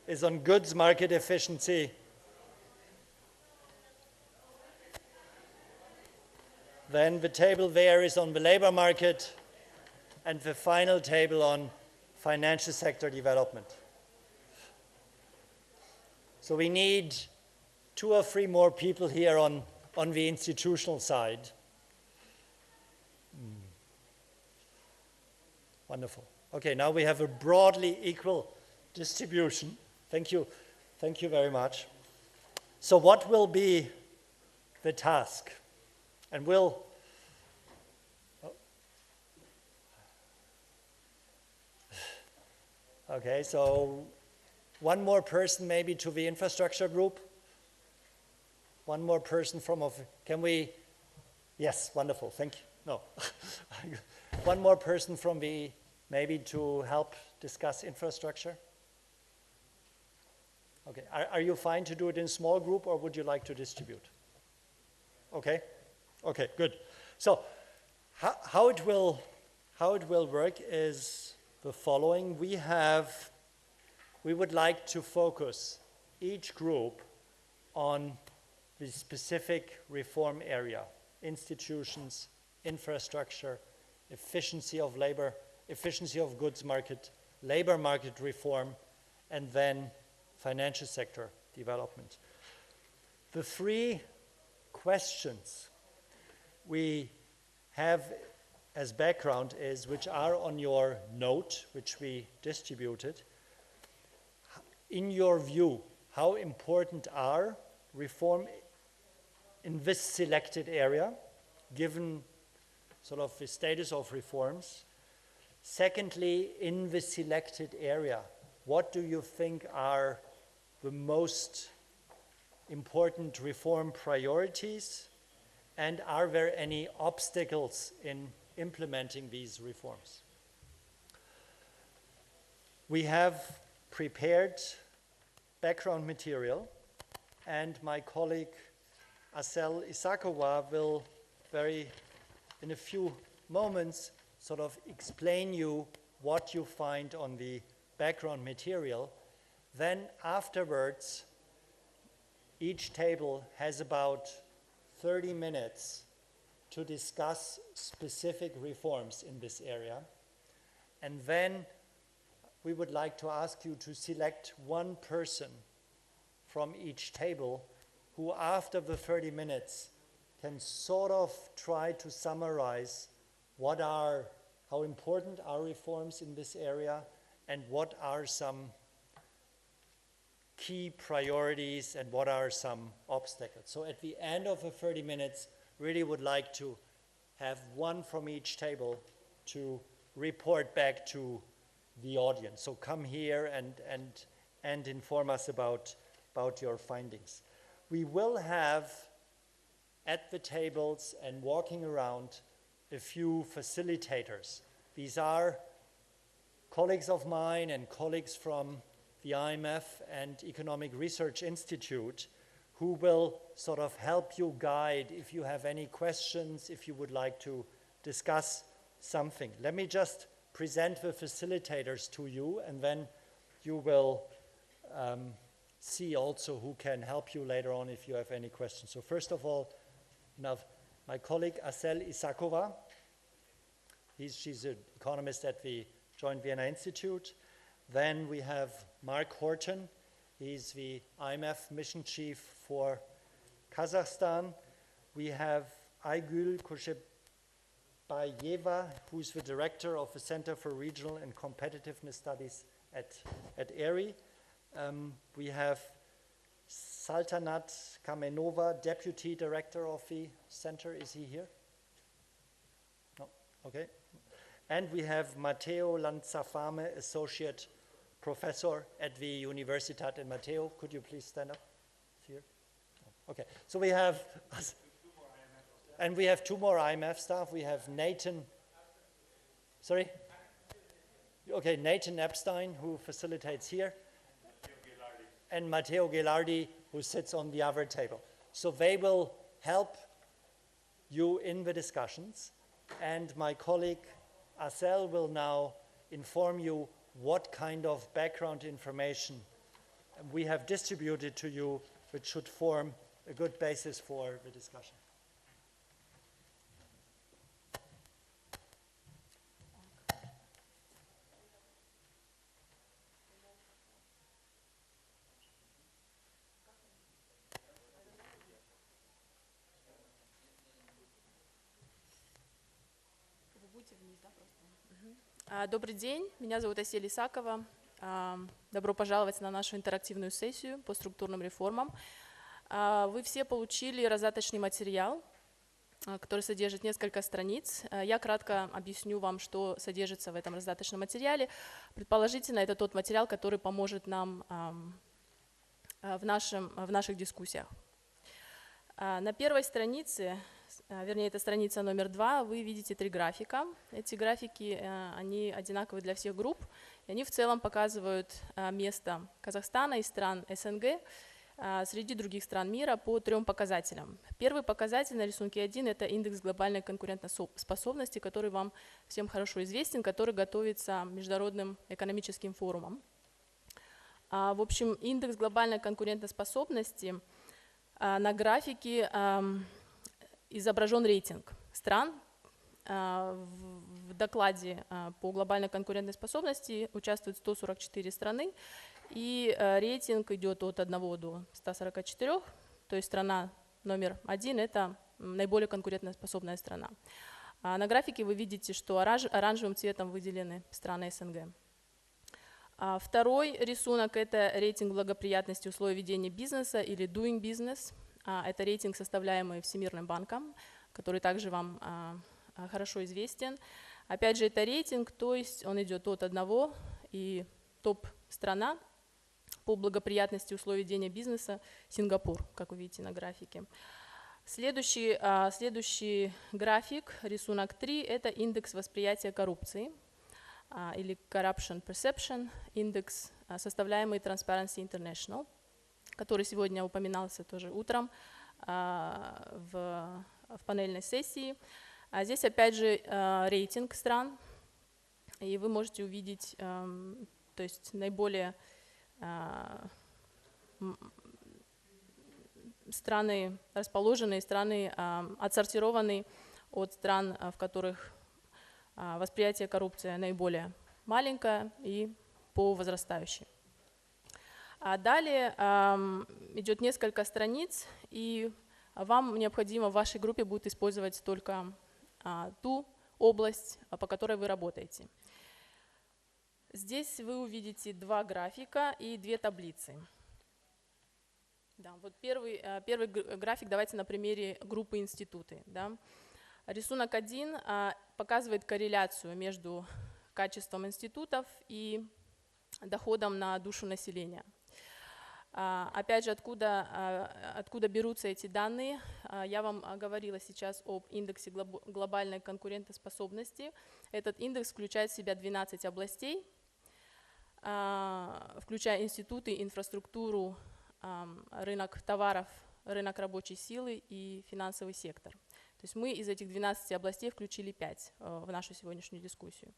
is on goods market efficiency. Then the table there is on the labor market, and the final table on financial sector development. So we need 2 or 3 more people here on the institutional side. Wonderful. Okay, now we have a broadly equal distribution. Thank you. Thank you very much. So what will be the task? And we'll... Okay, so one more person maybe to the infrastructure group. One more person from, can we, yes, wonderful, thank you. No. One more person from the, maybe to help discuss infrastructure. Okay, are you fine to do it in a small group, or would you like to distribute? Okay, okay, good. So how it will work is the following. We would like to focus each group on the specific reform area: institutions, infrastructure, efficiency of labor, efficiency of goods market, labor market reform, and then financial sector development. The 3 questions we have as background is, which are on your note, which we distributed. In your view, how important are reform in this selected area, given sort of the status of reforms? Secondly, in the selected area, what do you think are the most important reform priorities? And are there any obstacles in implementing these reforms? We have prepared background material, and my colleague Asel Isakova will in a few moments sort of explain you what you find on the background material. Then afterwards, each table has about 30 minutes to discuss specific reforms in this area. And then we would like to ask you to select one person from each table who, after the 30 minutes, can sort of try to summarize how important are reforms in this area, and what are some key priorities and what are some obstacles. So at the end of the 30 minutes, really would like to have one from each table to report back to the audience. So come here and inform us about your findings. We will have at the tables and walking around a few facilitators. These are colleagues of mine and colleagues from the IMF and Economic Research Institute, who will sort of help you guide if you have any questions, if you would like to discuss something. Let me just present the facilitators to you, and then you will see also who can help you later on if you have any questions. So first of all, now my colleague Asel Isakova. She's an economist at the Joint Vienna Institute. Then we have Mark Horton. He's the IMF mission chief for Kazakhstan. We have Aygül Koşebayeva, who's the director of the Center for Regional and Competitiveness Studies at ERI. We have Saltanat Kamenova, deputy director of the center. Is he here? No, okay. And we have Matteo Lanzafame, associate professor at the Universitat. And Matteo, could you please stand up here? Okay, so we have, and we have 2 more IMF staff. We have Nathan. Sorry? Okay, Nathan Epstein, who facilitates here, and Matteo Ghilardi, who sits on the other table. So they will help you in the discussions, and my colleague Arcel will now inform you what kind of background information we have distributed to you, which should form a good basis for the discussion. Добрый день, меня зовут Асель Исакова. Добро пожаловать на нашу интерактивную сессию по структурным реформам. Вы все получили раздаточный материал, который содержит несколько страниц. Я кратко объясню вам, что содержится в этом раздаточном материале. Предположительно, это тот материал, который поможет нам в наших дискуссиях. На первой странице, вернее, это страница номер 2, вы видите 3 графика. Эти графики, они одинаковы для всех групп, и они в целом показывают место Казахстана и стран СНГ среди других стран мира по 3 показателям. Первый показатель на рисунке 1 – это индекс глобальной конкурентоспособности, который вам всем хорошо известен, который готовится Международным экономическим форумом. В общем, индекс глобальной конкурентоспособности на графике изображен рейтинг стран. В докладе по глобальной конкурентоспособности участвуют 144 страны, и рейтинг идет от 1 до 144, то есть страна номер 1 – это наиболее конкурентоспособная страна. На графике вы видите, что оранжевым цветом выделены страны СНГ. Второй рисунок – это рейтинг благоприятности условий ведения бизнеса или Doing Business. Это рейтинг, составляемый Всемирным банком, который также вам хорошо известен. Опять же, это рейтинг, то есть он идет от 1, и топ-страна по благоприятности условий ведения бизнеса – Сингапур, как вы видите на графике. Следующий график, рисунок 3 – это индекс восприятия коррупции, или Corruption Perception индекс, составляемый Transparency International, который сегодня упоминался тоже утром в панельной сессии. Здесь опять же рейтинг стран, и вы можете увидеть, то есть наиболее страны расположенные, страны отсортированные от стран, в которых восприятие коррупции наиболее маленькое и по возрастающей. Далее идет несколько страниц, и вам необходимо в вашей группе будет использовать только ту область, по которой вы работаете. Здесь вы увидите 2 графика и 2 таблицы. Да, вот первый график давайте на примере группы институты. Да. Рисунок 1 показывает корреляцию между качеством институтов и доходом на душу населения. Опять же, откуда берутся эти данные? Я вам говорила сейчас об индексе глобальной конкурентоспособности. Этот индекс включает в себя 12 областей, включая институты, инфраструктуру, рынок товаров, рынок рабочей силы и финансовый сектор. То есть мы из этих 12 областей включили 5 в нашу сегодняшнюю дискуссию.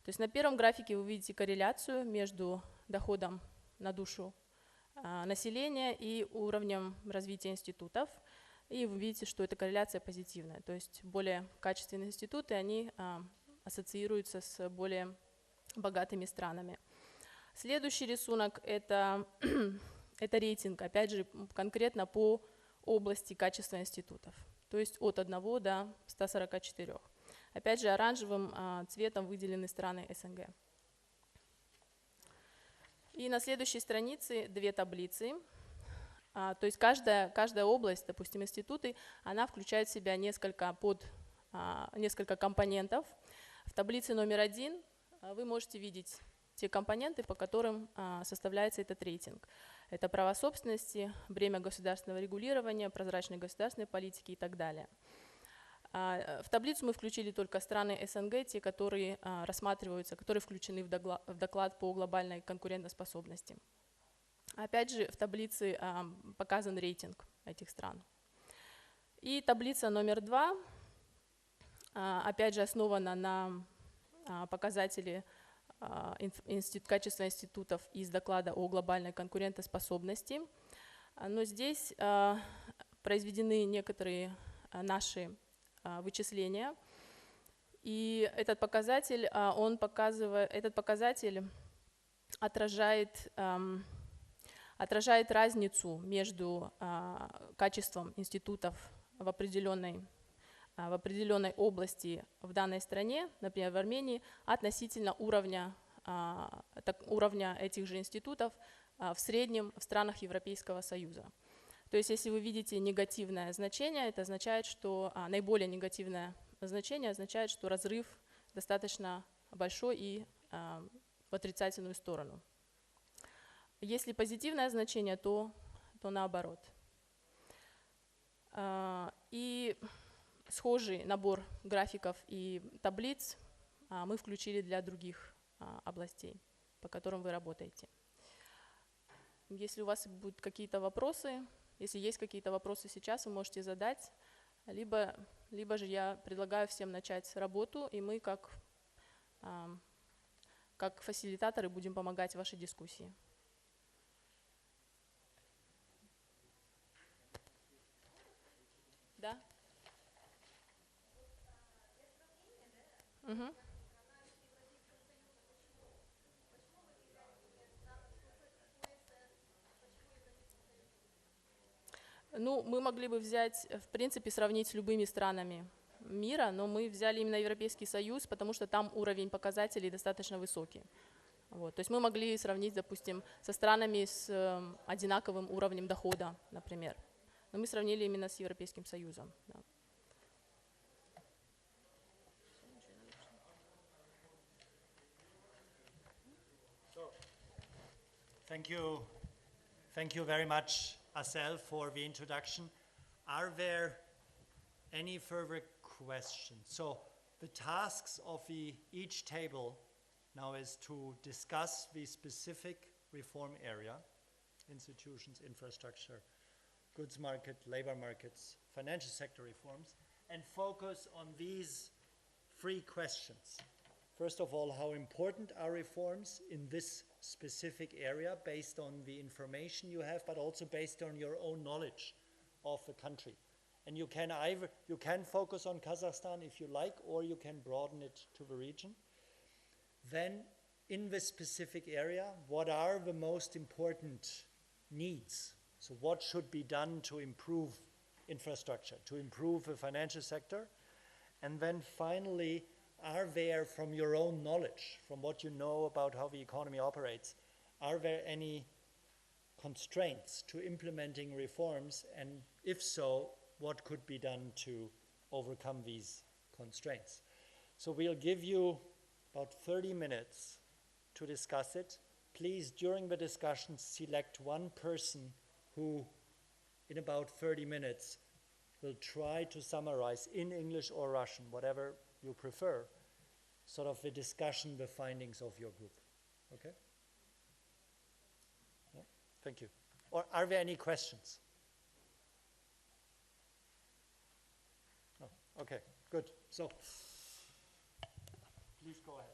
То есть на первом графике вы видите корреляцию между доходом на душу населения и уровнем развития институтов. И вы видите, что эта корреляция позитивная. То есть более качественные институты, они ассоциируются с более богатыми странами. Следующий рисунок – это рейтинг, опять же, конкретно по области качества институтов. То есть от 1 до 144. Опять же, оранжевым цветом выделены страны СНГ. И на следующей странице 2 таблицы. То есть каждая область, допустим, институты, она включает в себя несколько компонентов. В таблице номер 1 вы можете видеть те компоненты, по которым составляется этот рейтинг. Это право собственности, бремя государственного регулирования, прозрачной государственной политики и так далее. В таблицу мы включили только страны СНГ, те, которые рассматриваются, которые включены в доклад по глобальной конкурентоспособности. Опять же, в таблице показан рейтинг этих стран. И таблица номер 2, опять же, основана на показателе качества институтов из доклада о глобальной конкурентоспособности. Но здесь произведены некоторые наши вычисления. И этот показатель, отражает разницу между качеством институтов в определенной области в данной стране, например, в Армении, относительно уровня этих же институтов в среднем в странах Европейского Союза. То есть, если вы видите негативное значение, это означает, что наиболее негативное значение означает, что разрыв достаточно большой и в отрицательную сторону. Если позитивное значение, то наоборот. И схожий набор графиков и таблиц мы включили для других областей, по которым вы работаете. Если у вас будут какие-то вопросы, если есть какие-то вопросы сейчас, вы можете задать, либо же я предлагаю всем начать работу, и мы как фасилитаторы будем помогать в вашей дискуссии. Да? Угу. Ну, мы могли бы взять, в принципе, сравнить с любыми странами мира, но мы взяли именно Европейский Союз, потому что там уровень показателей достаточно высокий. Вот. То есть мы могли сравнить, допустим, со странами с одинаковым уровнем дохода, например. Но мы сравнили именно с Европейским Союзом. Да. Thank you very much, Asel, for the introduction. Are there any further questions? So the tasks of each table now is to discuss the specific reform area, institutions, infrastructure, goods market, labor markets, financial sector reforms, and focus on these 3 questions. First of all, how important are reforms in this specific area based on the information you have, but also based on your own knowledge of the country. And you can focus on Kazakhstan if you like, or you can broaden it to the region. Then, in this specific area, what are the most important needs? So what should be done to improve infrastructure, to improve the financial sector? And then finally, are there, from your own knowledge, from what you know about how the economy operates, are there any constraints to implementing reforms? And if so, what could be done to overcome these constraints? So we'll give you about 30 minutes to discuss it. Please, during the discussion, select one person who, in about 30 minutes, will try to summarize in English or Russian, whatever you prefer, sort of the discussion, the findings of your group. Okay? Yeah? Thank you. Or are there any questions? No. Okay, good. So, please go ahead.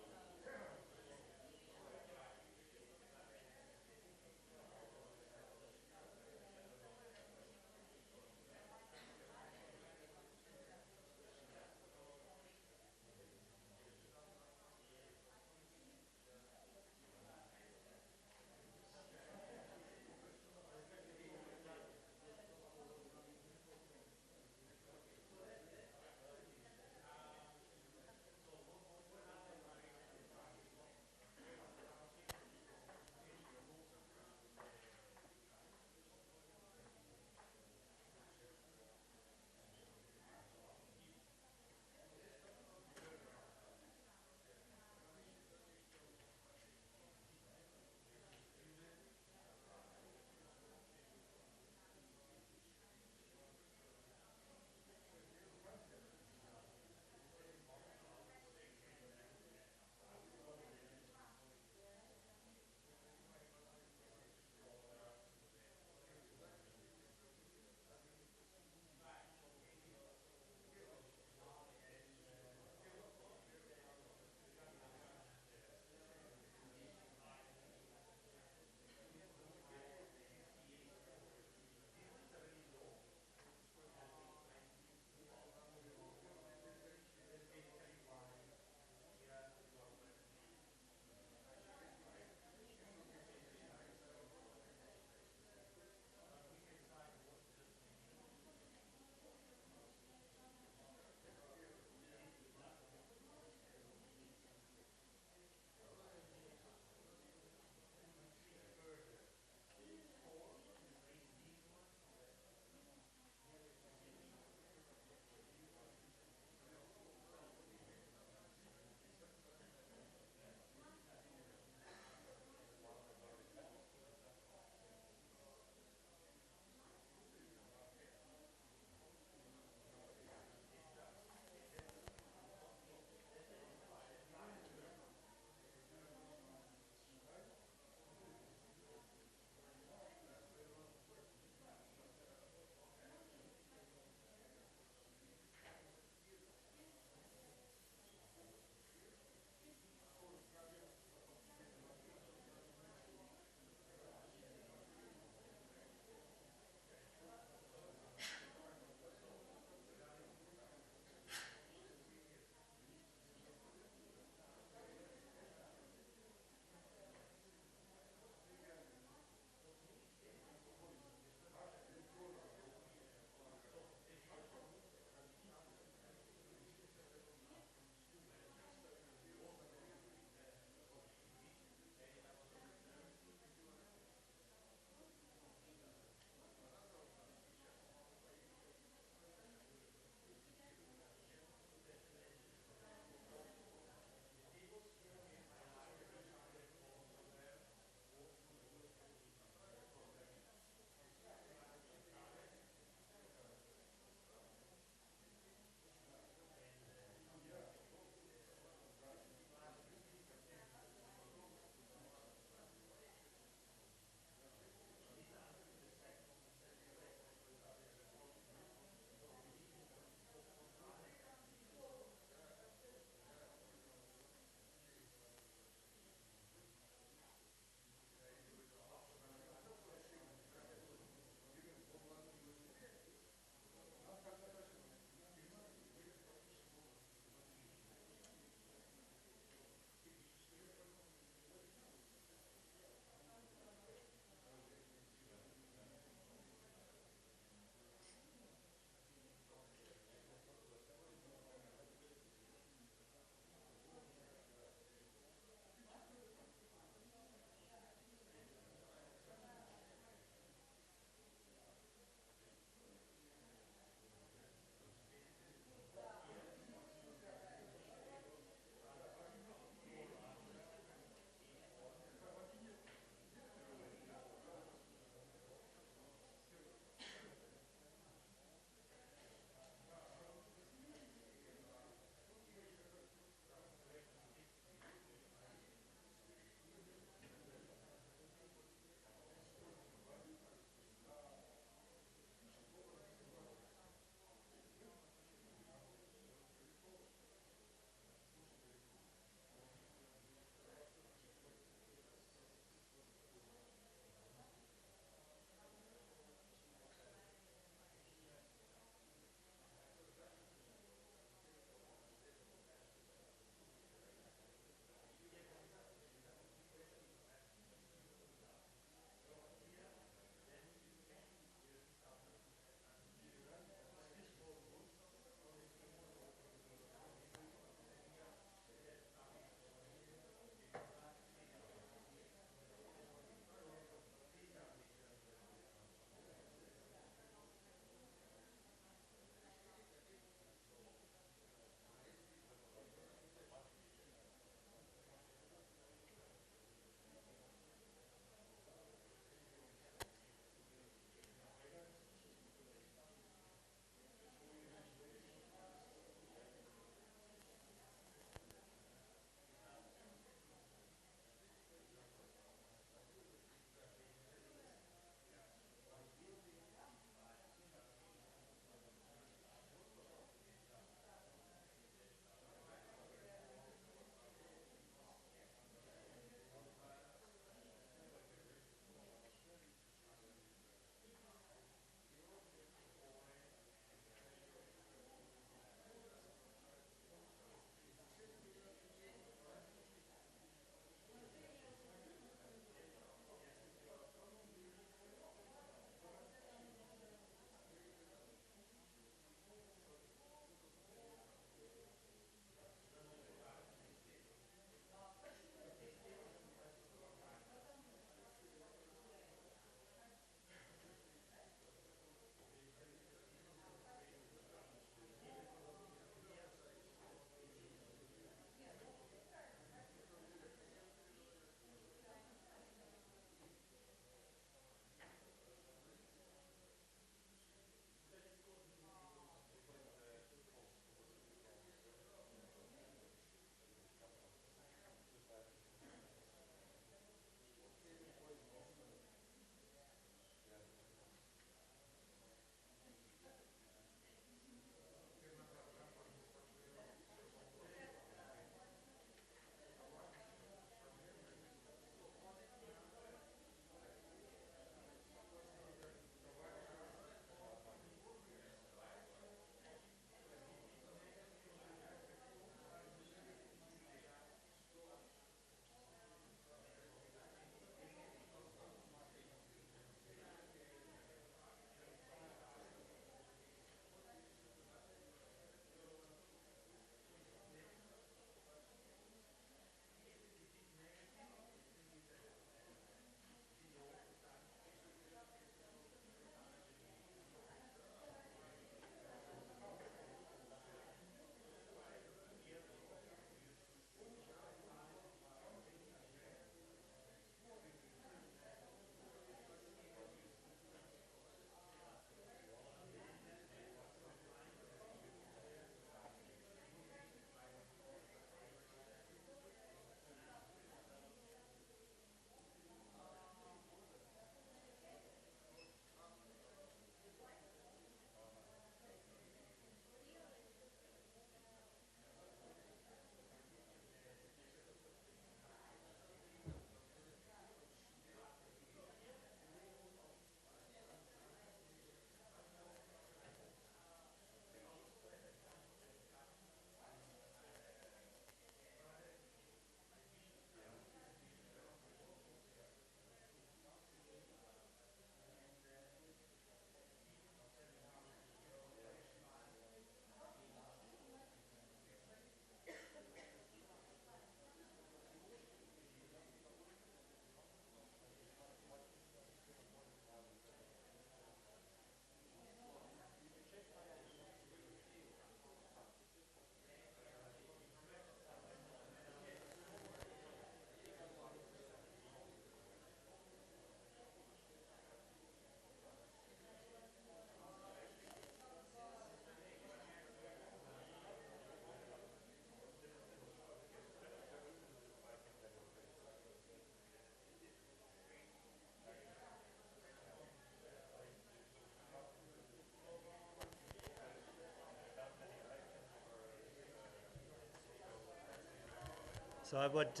So I would,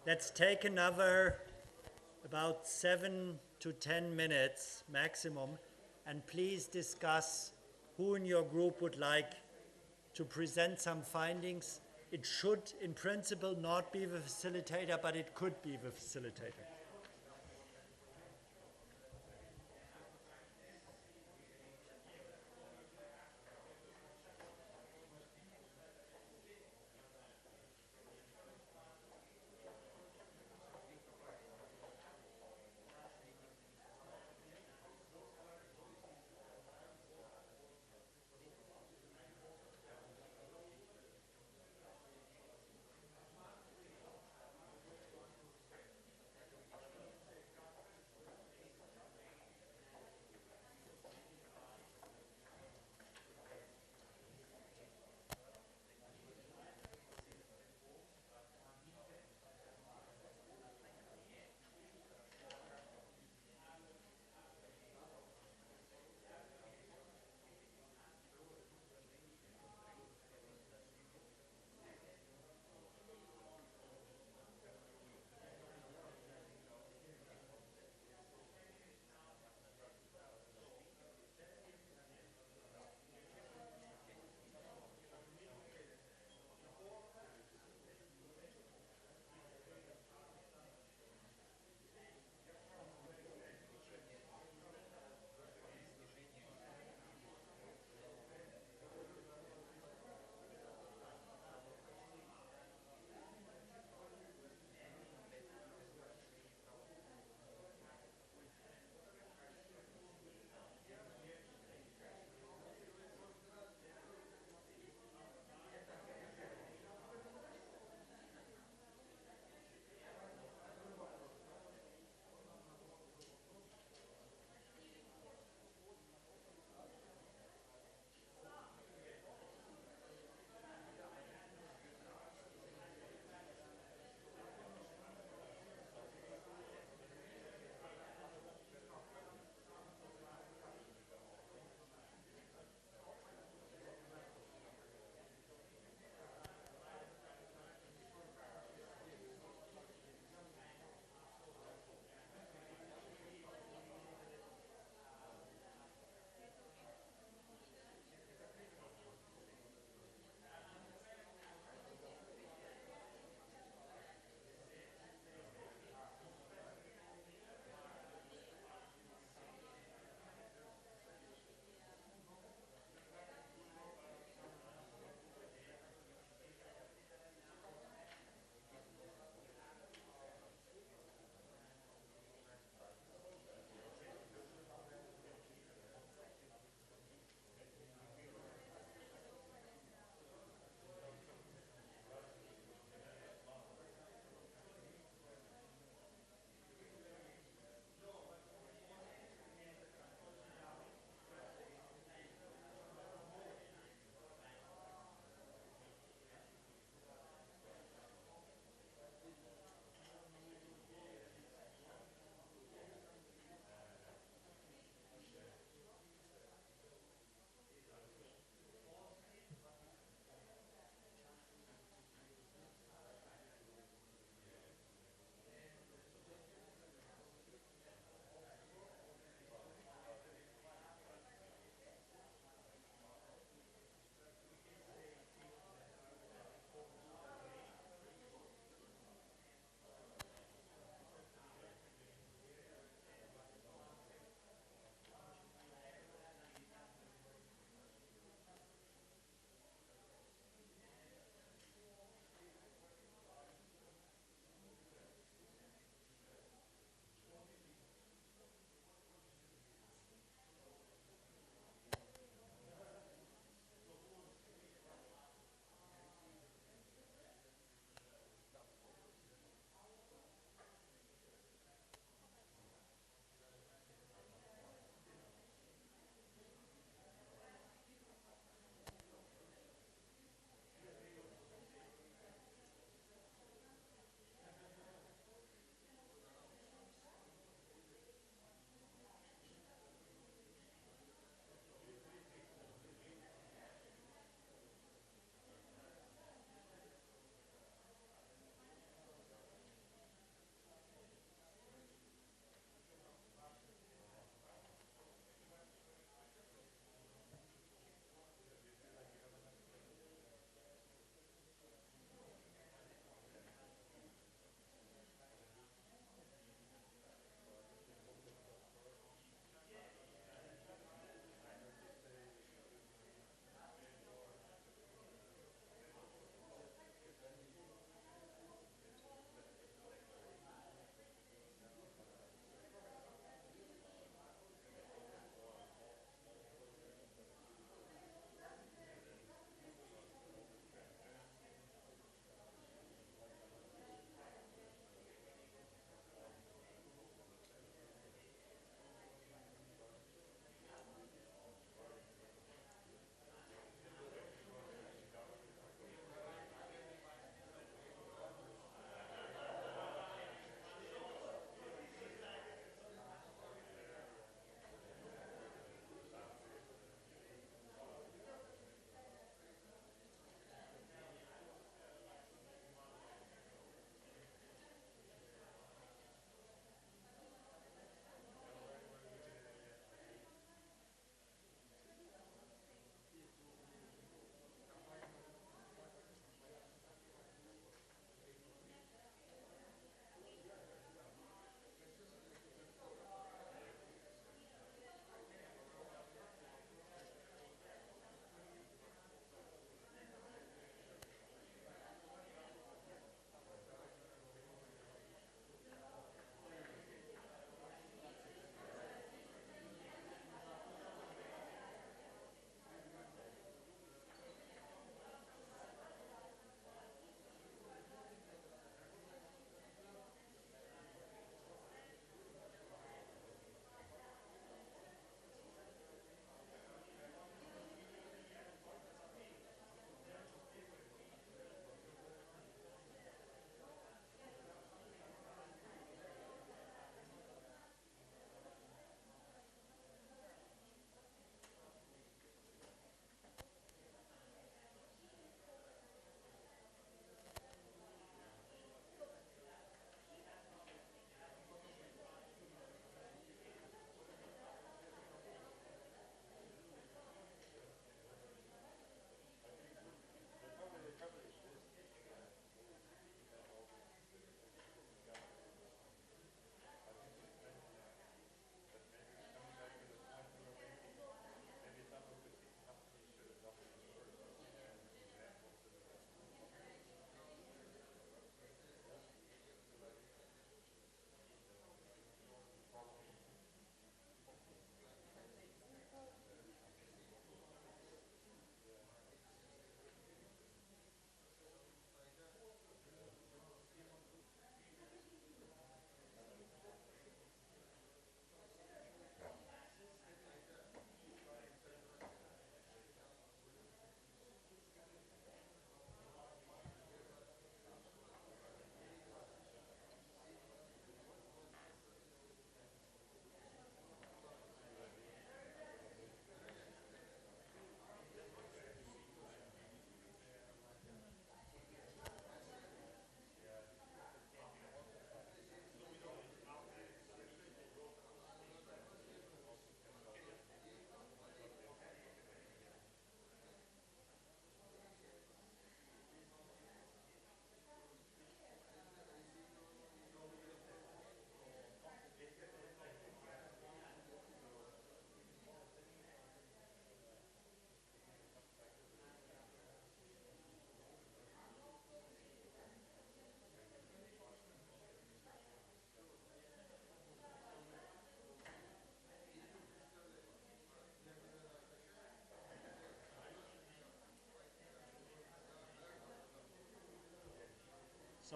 let's take another about 7 to 10 minutes maximum, and please discuss who in your group would like to present some findings. It should, in principle, not be the facilitator, but it could be the facilitator.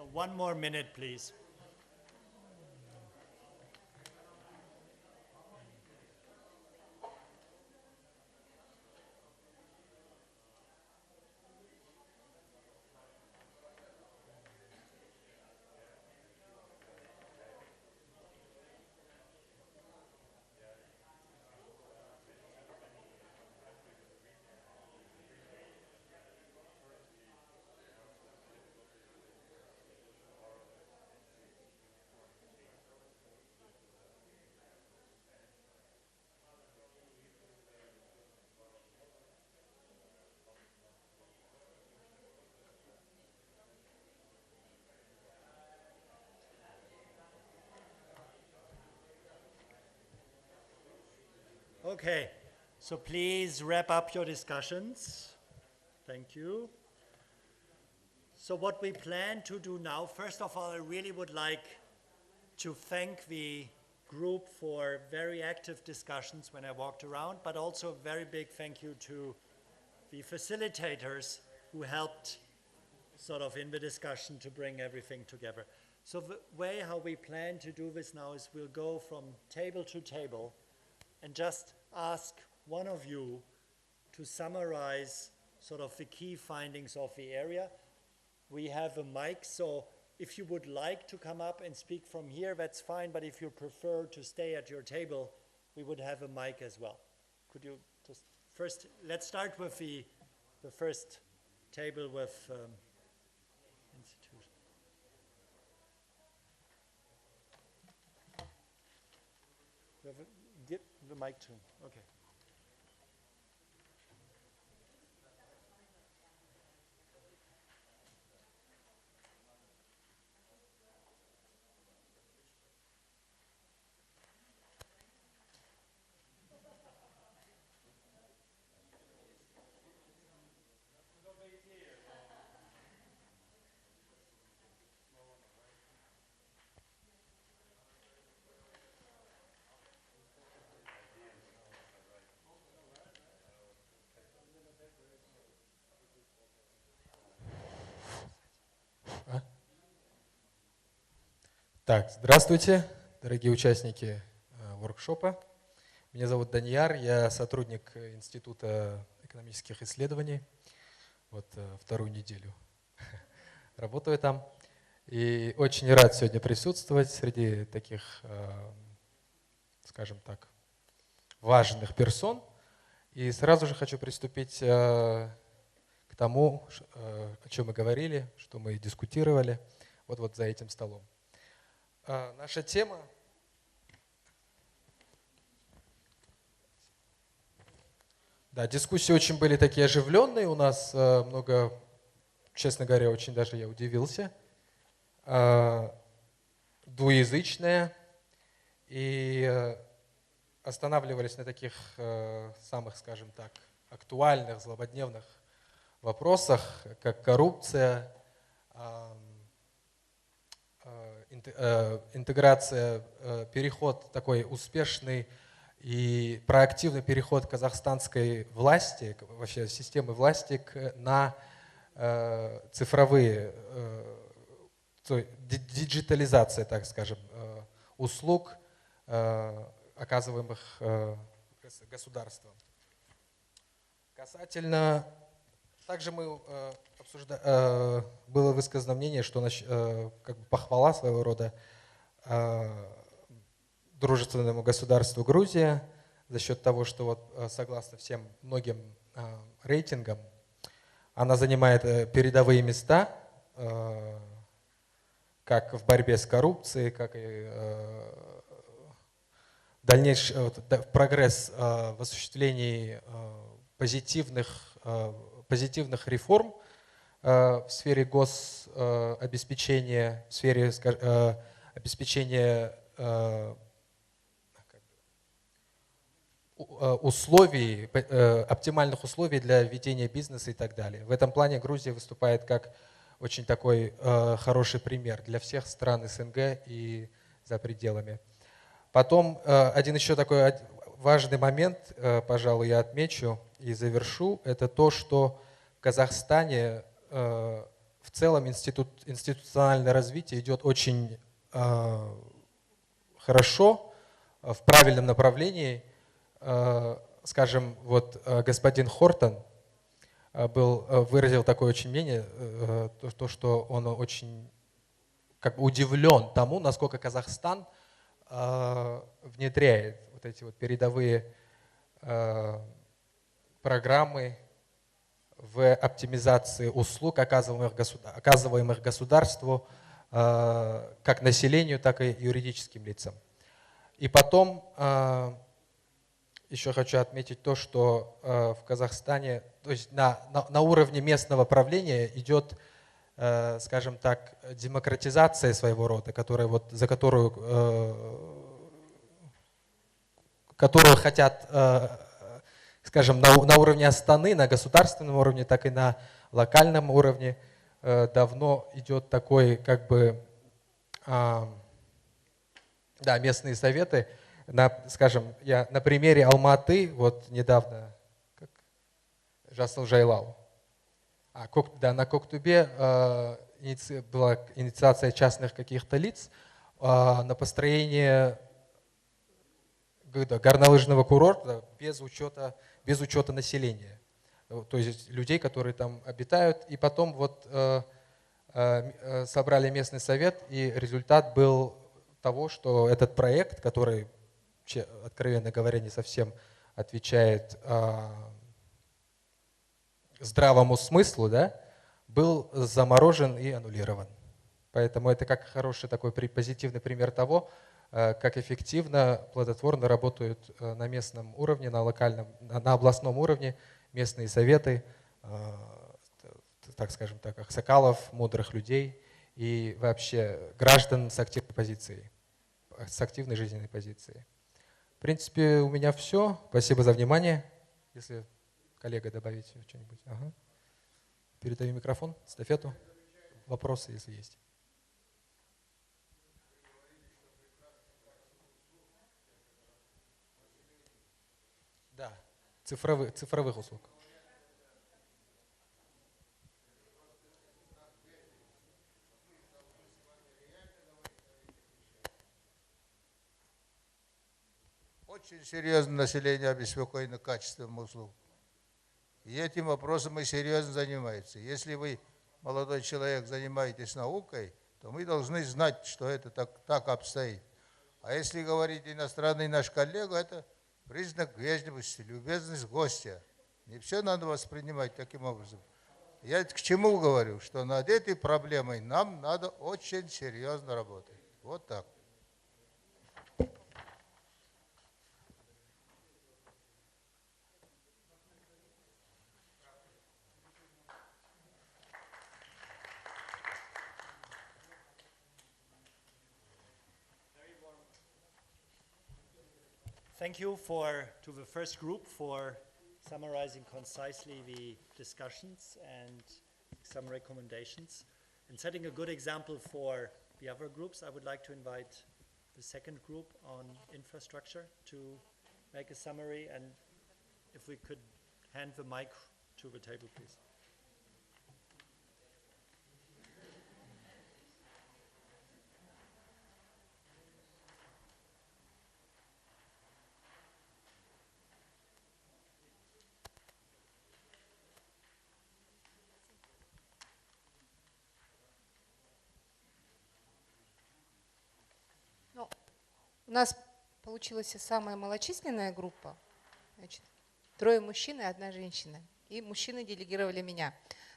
So 1 more minute, please. Okay, so please wrap up your discussions. Thank you. So what we plan to do now, first of all, I really would like to thank the group for very active discussions when I walked around, but also a very big thank you to the facilitators who helped sort of in the discussion to bring everything together. So the way how we plan to do this now is we'll go from table to table and just ask one of you to summarize sort of the key findings of the area. We have a mic, so if you would like to come up and speak from here, that's fine, but if you prefer to stay at your table, we would have a mic as well. Could you just first, let's start with the first table with institution. Give the mic to him. Okay. Так, здравствуйте, дорогие участники воркшопа. Меня зовут Данияр, я сотрудник Института экономических исследований. Вот вторую неделю работаю там. И очень рад сегодня присутствовать среди таких, скажем так, важных персон. И сразу же хочу приступить к тому, о чем мы говорили, что мы дискутировали вот за этим столом. Наша тема да, дискуссии очень были такие оживленные, у нас много, честно говоря, очень даже я удивился, двуязычные, и останавливались на таких самых, скажем так, актуальных, злободневных вопросах, как коррупция, интеграция, переход такой успешный и проактивный переход казахстанской власти, вообще системы власти на цифровые, диджитализация, так скажем, услуг, оказываемых государством. Касательно, также мы было высказано мнение, что как бы похвала своего рода дружественному государству Грузия за счет того, что вот согласно всем многим рейтингам она занимает передовые места, как в борьбе с коррупцией, как и дальнейший прогресс в осуществлении позитивных реформ в сфере гособеспечения, в сфере обеспечения условий, оптимальных условий для ведения бизнеса и так далее. В этом плане Грузия выступает как очень такой хороший пример для всех стран СНГ и за пределами. Потом один еще такой важный момент, пожалуй, я отмечу и завершу, это то, что в Казахстане в целом институциональное развитие идет очень хорошо, в правильном направлении. Скажем, вот господин Хортон выразил такое очень мнение, то, что он очень как бы удивлен тому, насколько Казахстан внедряет вот эти вот передовые программы в оптимизации услуг, оказываемых государству, как населению, так и юридическим лицам. И потом еще хочу отметить то, что в Казахстане, то есть на уровне местного правления идет, скажем так, демократизация своего рода, за которую хотят, скажем, на уровне Астаны, на государственном уровне, так и на локальном уровне давно идет такой, как бы, да, местные советы. Скажем, я на примере Алматы, вот недавно, Жасыл Жайлау, на Коктубе была инициация частных каких-то лиц на построение горнолыжного курорта без учета населения, то есть людей, которые там обитают. И потом вот собрали местный совет, и результат был того, что этот проект, который, откровенно говоря, не совсем отвечает здравому смыслу, да, был заморожен и аннулирован. Поэтому это как хороший такой позитивный пример того, как эффективно, плодотворно работают на местном уровне, на локальном, на областном уровне местные советы, так скажем так, аксакалов, мудрых людей и вообще граждан с активной позицией, с активной жизненной позицией. В принципе, у меня все. Спасибо за внимание. Если коллега добавить что-нибудь. Ага. Передаю микрофон, эстафету. Вопросы, если есть. Да, цифровых услуг. Очень серьезно население обеспокоено качеством услуг. И этим вопросом мы серьезно занимаемся. Если вы, молодой человек, занимаетесь наукой, то мы должны знать, что это так обстоит. А если говорить иностранный наш коллега, это признак вежливости, любезность гостя. Не все надо воспринимать таким образом. Я к чему говорю? Что над этой проблемой нам надо очень серьезно работать. Вот так. Thank you to the first group for summarizing concisely the discussions and some recommendations. And setting a good example for the other groups, I would like to invite the second group on infrastructure to make a summary. And if we could hand the mic to the table, please. У нас получилась самая малочисленная группа. Значит, 3 мужчин и 1 женщина. И мужчины делегировали меня,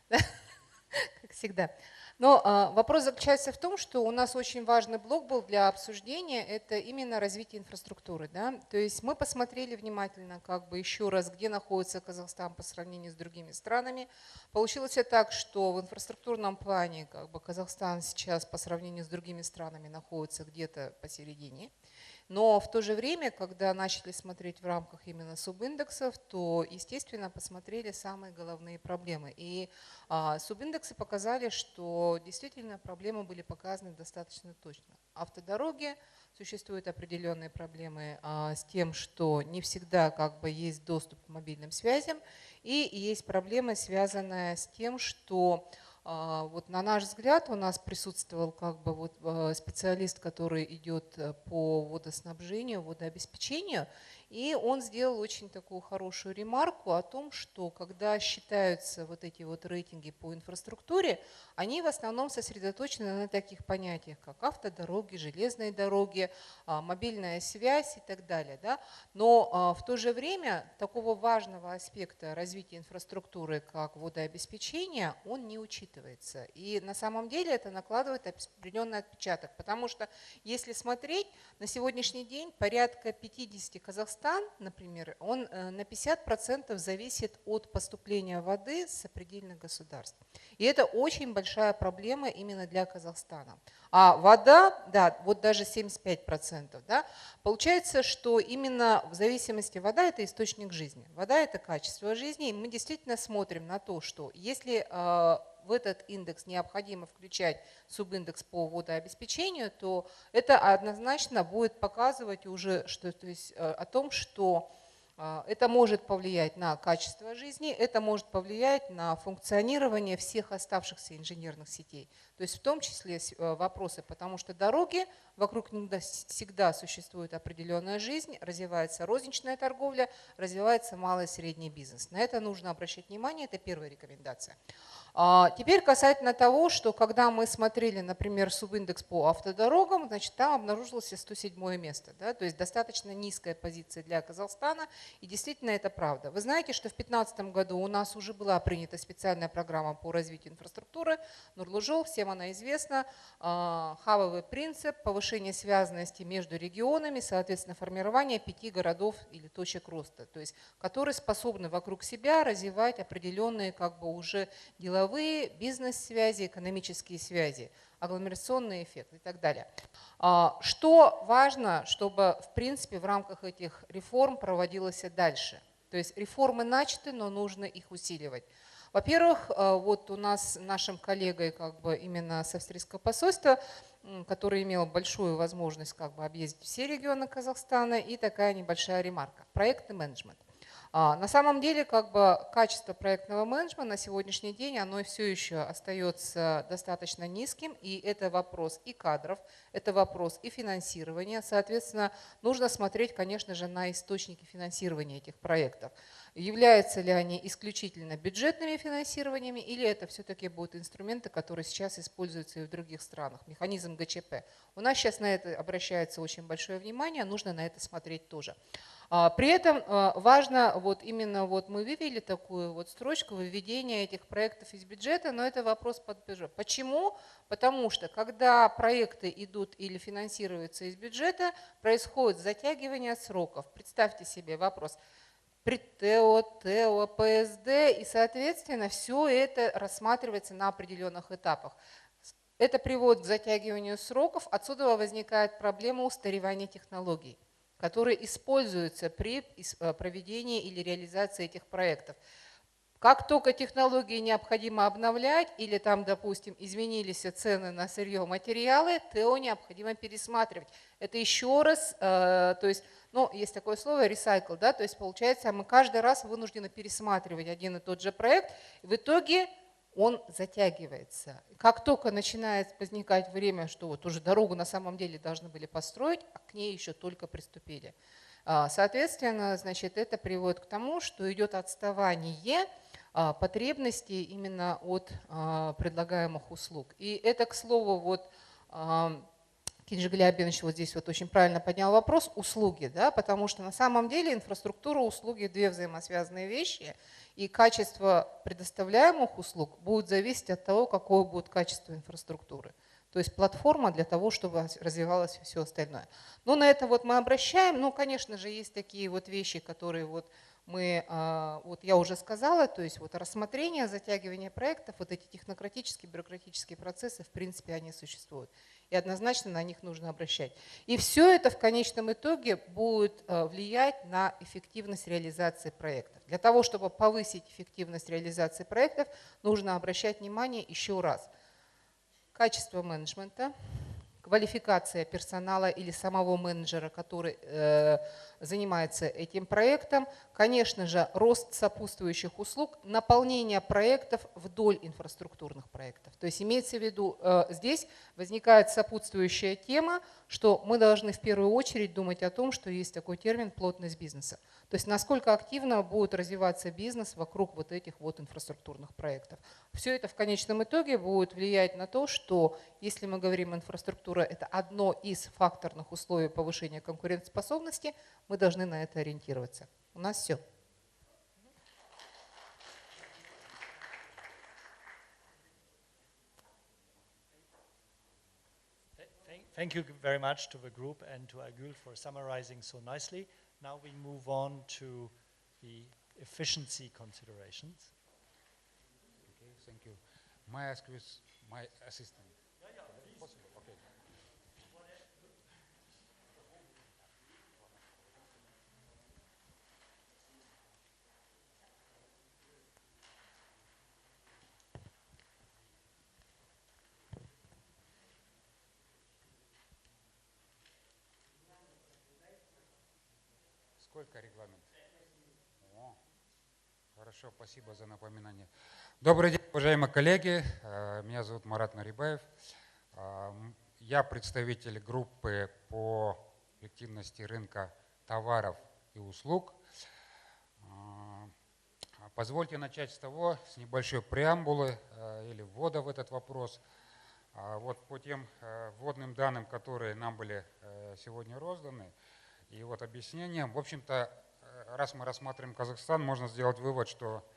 как всегда. Но вопрос заключается в том, что у нас очень важный блок был для обсуждения, это именно развитие инфраструктуры. Да? То есть мы посмотрели внимательно, как бы еще раз, где находится Казахстан по сравнению с другими странами. Получилось так, что в инфраструктурном плане как бы Казахстан сейчас по сравнению с другими странами находится где-то посередине. Но в то же время, когда начали смотреть в рамках именно субиндексов, то, естественно, посмотрели самые головные проблемы. И субиндексы показали, что действительно проблемы были показаны достаточно точно. Автодороги, существуют определенные проблемы с тем, что не всегда как бы есть доступ к мобильным связям, и есть проблемы, связанные с тем, что Вот на наш взгляд у нас присутствовал как бы вот специалист, который идет по водоснабжению, водообеспечению, и он сделал очень такую хорошую ремарку о том, что когда считаются вот эти вот рейтинги по инфраструктуре, они в основном сосредоточены на таких понятиях, как автодороги, железные дороги, мобильная связь и так далее. Да? Но в то же время такого важного аспекта развития инфраструктуры, как водообеспечение, он не учитывается. И на самом деле это накладывает определенный отпечаток, потому что если смотреть, на сегодняшний день порядка 50 Казахстан, например, он на 50% зависит от поступления воды с сопредельных государств. И это очень большая проблема именно для Казахстана. А вода, да, вот даже 75%, да, получается, что именно в зависимости вода – это источник жизни. Вода – это качество жизни, и мы действительно смотрим на то, что если в этот индекс необходимо включать субиндекс по водообеспечению, то это однозначно будет показывать уже что, то есть, о том, что это может повлиять на качество жизни, это может повлиять на функционирование всех оставшихся инженерных сетей. То есть в том числе вопросы, потому что дороги, вокруг них всегда существует определенная жизнь, развивается розничная торговля, развивается малый и средний бизнес. На это нужно обращать внимание, это первая рекомендация. Теперь касательно того, что когда мы смотрели, например, субиндекс по автодорогам, значит, там обнаружилось 107 место. Да? То есть достаточно низкая позиция для Казахстана, и действительно это правда. Вы знаете, что в 2015 году у нас уже была принята специальная программа по развитию инфраструктуры, Нурлужол, всем она известна, хабовый принцип, повышение связанности между регионами, соответственно, формирование 5 городов или точек роста, то есть которые способны вокруг себя развивать определенные как бы уже деловые, бизнес-связи, экономические связи, агломерационный эффект и так далее. Что важно, чтобы в принципе в рамках этих реформ проводилось и дальше? То есть реформы начаты, но нужно их усиливать. Во-первых, вот у нас нашим коллегой как бы именно с австрийского посольства, который имел большую возможность как бы объездить все регионы Казахстана, и такая небольшая ремарка. Проектный менеджмент. На самом деле, как бы качество проектного менеджмента на сегодняшний день, оно все еще остается достаточно низким, и это вопрос и кадров, это вопрос и финансирования. Соответственно, нужно смотреть, конечно же, на источники финансирования этих проектов. Являются ли они исключительно бюджетными финансированиями, или это все-таки будут инструменты, которые сейчас используются и в других странах, механизм ГЧП. У нас сейчас на это обращается очень большое внимание, нужно на это смотреть тоже. При этом важно, вот именно вот мы вывели такую вот строчку выведения этих проектов из бюджета, но это вопрос под бюджет. Почему? Потому что когда проекты идут или финансируются из бюджета, происходит затягивание сроков. Представьте себе вопрос. ТЭО, ТЭО, ПСД, и, соответственно, все это рассматривается на определенных этапах. Это приводит к затягиванию сроков, отсюда возникает проблема устаревания технологий, которые используются при проведении или реализации этих проектов. Как только технологии необходимо обновлять, или там, допустим, изменились цены на сырье, материалы, ТЭО необходимо пересматривать. Это еще раз, то есть, ну, есть такое слово recycle, да, то есть получается, мы каждый раз вынуждены пересматривать один и тот же проект, и в итоге он затягивается. Как только начинает возникать время, что вот уже дорогу на самом деле должны были построить, а к ней еще только приступили. Соответственно, значит, это приводит к тому, что идет отставание потребностей именно от предлагаемых услуг. И это, к слову, вот Кинжи Глябинович вот здесь вот очень правильно поднял вопрос услуги, да, потому что на самом деле инфраструктура, услуги – две взаимосвязанные вещи, и качество предоставляемых услуг будет зависеть от того, какое будет качество инфраструктуры. То есть платформа для того, чтобы развивалось все остальное. Но на это вот мы обращаем. Ну, конечно же, есть такие вот вещи, которые вот мы, вот я уже сказала, то есть вот рассмотрение, затягивание проектов, вот эти технократические, бюрократические процессы, в принципе, они существуют. И однозначно на них нужно обращать. И все это в конечном итоге будет влиять на эффективность реализации проектов. Для того, чтобы повысить эффективность реализации проектов, нужно обращать внимание еще раз. Качество менеджмента, квалификация персонала или самого менеджера, который занимается этим проектом. Конечно же, рост сопутствующих услуг, наполнение проектов вдоль инфраструктурных проектов. То есть имеется в виду, здесь возникает сопутствующая тема, что мы должны в первую очередь думать о том, что есть такой термин плотность бизнеса. То есть насколько активно будет развиваться бизнес вокруг вот этих вот инфраструктурных проектов. Все это в конечном итоге будет влиять на то, что если мы говорим инфраструктура, это одно из факторных условий повышения конкурентоспособности, мы должны на это ориентироваться. У нас все. Thank you very much to the group and to Agül for summarizing so nicely. Now we move on to the efficiency considerations. Okay, thank you. May I ask with my assistant? Possible? Okay. Сколько регламент? О, хорошо, спасибо за напоминание. Добрый день, уважаемые коллеги. Меня зовут Марат Нарибаев. Я представитель группы по эффективности рынка товаров и услуг. Позвольте начать с того, с небольшой преамбулы или ввода в этот вопрос. Вот по тем вводным данным, которые нам были сегодня розданы, и вот объяснением, в общем-то, раз мы рассматриваем Казахстан, можно сделать вывод, что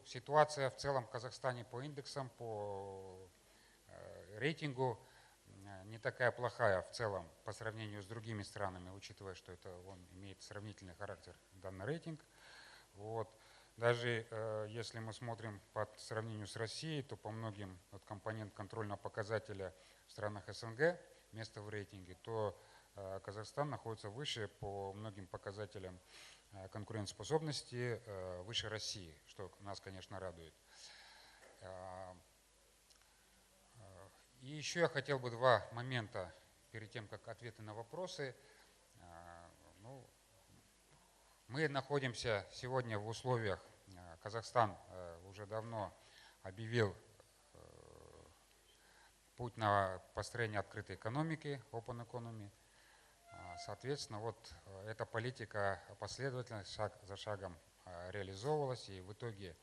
ситуация в целом в Казахстане по индексам, по рейтингу не такая плохая в целом по сравнению с другими странами, учитывая, что он имеет сравнительный характер, данный рейтинг. Вот. Даже если мы смотрим по сравнению с Россией, то по многим компонентам контрольного показателя в странах СНГ место в рейтинге, то Казахстан находится выше по многим показателям конкурентоспособности, выше России, что нас, конечно, радует. И еще я хотел бы два момента перед тем, как ответы на вопросы. Мы находимся сегодня в условиях, Казахстан уже давно объявил путь на построение открытой экономики, open economy. Соответственно, вот эта политика последовательно, шаг за шагом реализовывалась, и в итоге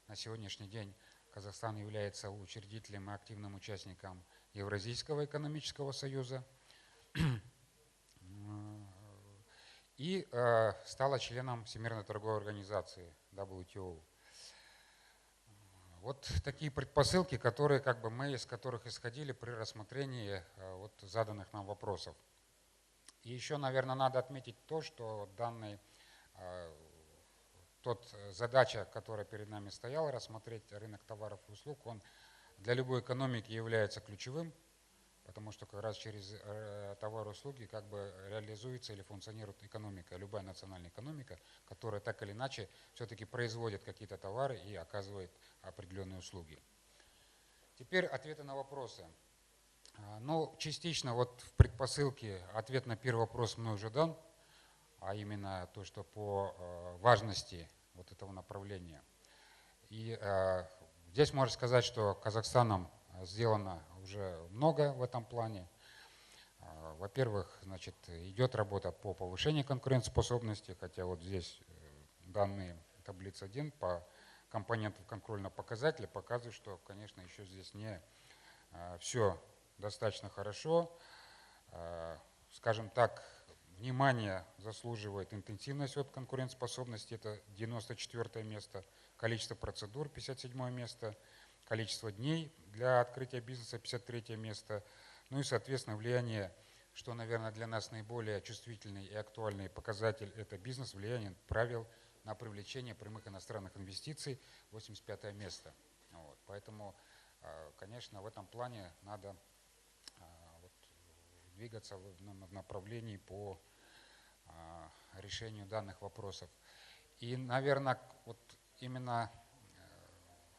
на сегодняшний день Казахстан является учредителем и активным участником Евразийского экономического союза и стала членом Всемирной торговой организации WTO. Вот такие предпосылки, которые мы из которых исходили при рассмотрении заданных нам вопросов. И еще, наверное, надо отметить то, что задача, которая перед нами стояла, рассмотреть рынок товаров и услуг, он для любой экономики является ключевым, потому что как раз через товары и услуги реализуется или функционирует экономика, любая национальная экономика, которая так или иначе все-таки производит какие-то товары и оказывает определенные услуги. Теперь ответы на вопросы. Частично в предпосылке ответ на первый вопрос мной уже дан, а именно то, что по важности этого направления. И здесь можно сказать, что Казахстаном сделано уже много в этом плане. Во-первых, идет работа по повышению конкурентоспособности, хотя вот здесь данные таблицы 1 по компонентам контрольного показателя показывают, что, конечно, еще здесь не все достаточно хорошо. Скажем так, внимание заслуживает интенсивность от конкурентоспособности, это 94 место, количество процедур 57 место, количество дней для открытия бизнеса 53 место, и, соответственно, влияние, что, наверное, для нас наиболее чувствительный и актуальный показатель, это бизнес, влияние правил на привлечение прямых иностранных инвестиций 85 место. Поэтому, конечно, в этом плане надо двигаться в направлении по решению данных вопросов. И, наверное, именно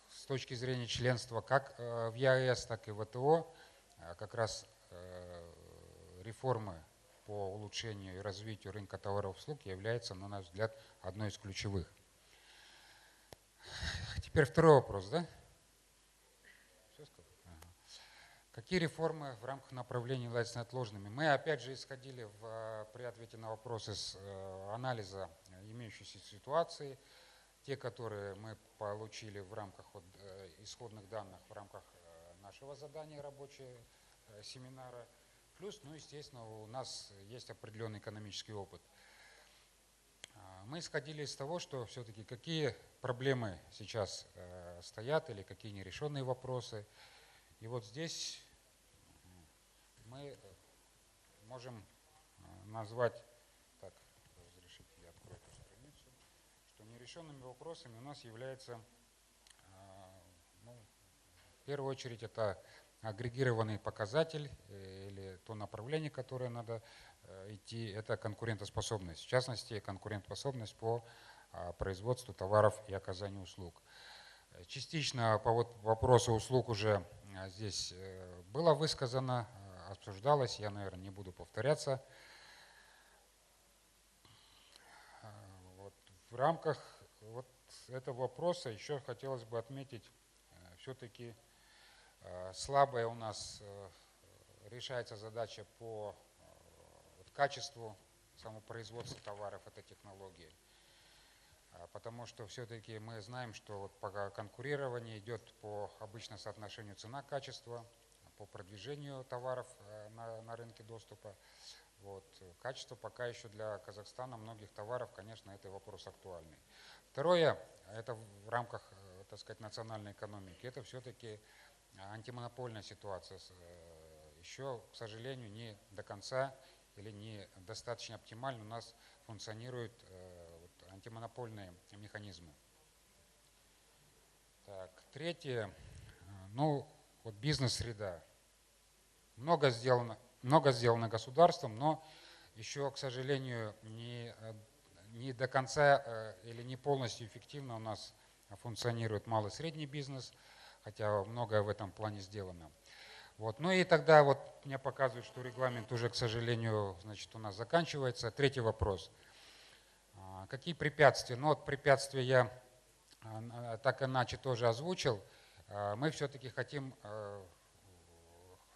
с точки зрения членства как в ЕАЭС, так и в ВТО, как раз реформы по улучшению и развитию рынка товаров и услуг является, на наш взгляд, одной из ключевых. Теперь второй вопрос, да? Какие реформы в рамках направления власти с неотложными? Мы опять же исходили при ответе на вопросы с анализа имеющейся ситуации, те, которые мы получили в рамках исходных данных, в рамках нашего задания рабочего семинара. Плюс, ну, естественно, у нас есть определенный экономический опыт. Мы исходили из того, что все-таки какие проблемы сейчас стоят или какие нерешенные вопросы. И вот здесь мы можем назвать, так, разрешите, я открою эту страницу, что нерешенными вопросами у нас является, ну, в первую очередь, это агрегированный показатель или то направление, которое надо идти, это конкурентоспособность. В частности, конкурентоспособность по производству товаров и оказанию услуг. Частично по вопросу услуг уже здесь было высказано, обсуждалось, я, наверное, не буду повторяться. Вот. В рамках вот этого вопроса еще хотелось бы отметить, все-таки слабая у нас решается задача по качеству самопроизводства товаров, это технологии. Потому что все-таки мы знаем, что вот пока конкурирование идет по обычно соотношению цена-качество, по продвижению товаров на рынке доступа. Вот. Качество пока еще для Казахстана многих товаров, конечно, это вопрос актуальный. Второе, это в рамках, так сказать, национальной экономики, это все-таки антимонопольная ситуация. Еще, к сожалению, не до конца или не достаточно оптимально у нас функционируют антимонопольные механизмы. Так, третье, ну, вот бизнес-среда. Много сделано государством, но еще, к сожалению, не до конца или не полностью эффективно у нас функционирует малый и средний бизнес, хотя многое в этом плане сделано. Вот. Ну и тогда вот мне показывают, что регламент уже, к сожалению, значит, у нас заканчивается. Третий вопрос. Какие препятствия? Ну вот препятствия я так иначе тоже озвучил. Мы все-таки хотим,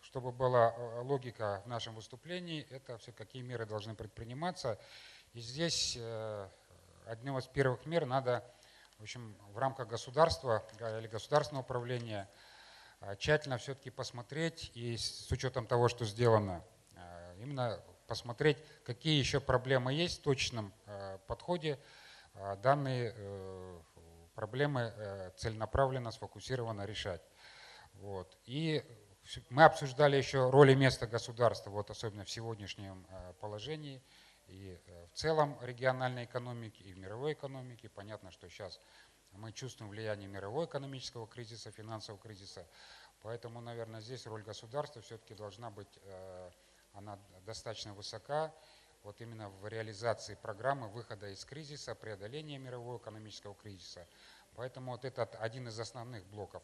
чтобы была логика в нашем выступлении, это все, какие меры должны предприниматься. И здесь одним из первых мер надо, в общем, в рамках государства или государственного управления тщательно все-таки посмотреть и с учетом того, что сделано, именно посмотреть, какие еще проблемы есть в точном подходе, данные проблемы целенаправленно, сфокусированно решать. Вот. И мы обсуждали еще роль и место государства, вот особенно в сегодняшнем положении, и в целом региональной экономики, и в мировой экономике. Понятно, что сейчас мы чувствуем влияние мирового экономического кризиса, финансового кризиса. Поэтому, наверное, здесь роль государства все-таки должна быть, она достаточно высока, вот именно в реализации программы выхода из кризиса, преодоления мирового экономического кризиса. Поэтому вот это один из основных блоков.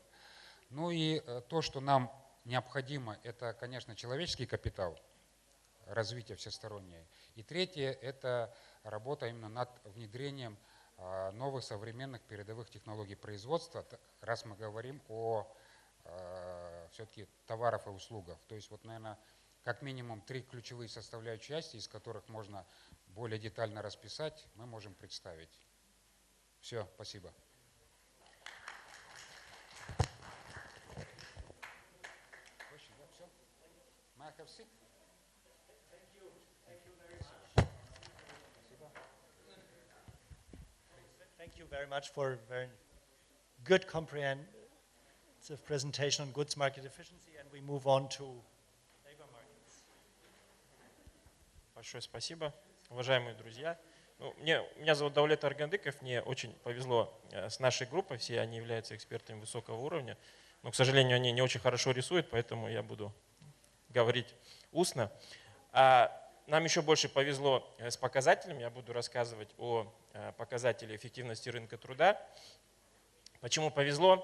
Ну и то, что нам необходимо, это, конечно, человеческий капитал, развитие всестороннее. И третье, это работа именно над внедрением новых современных передовых технологий производства, раз мы говорим о все-таки товарах и услугах. То есть, вот, наверное, как минимум 3 ключевые составляющие части, из которых можно более детально расписать, мы можем представить. Все, спасибо. Thank you very much for a very good comprehensive presentation on goods market efficiency, and we move on to labor markets. Большое спасибо, уважаемые друзья. Ну, меня зовут Даулет Аргандыков, мне очень повезло с нашей группой, все они являются экспертами высокого уровня, но, к сожалению, они не очень хорошо рисуют, поэтому я буду говорить устно. Нам еще больше повезло с показателями, я буду рассказывать о показателе эффективности рынка труда. Почему повезло?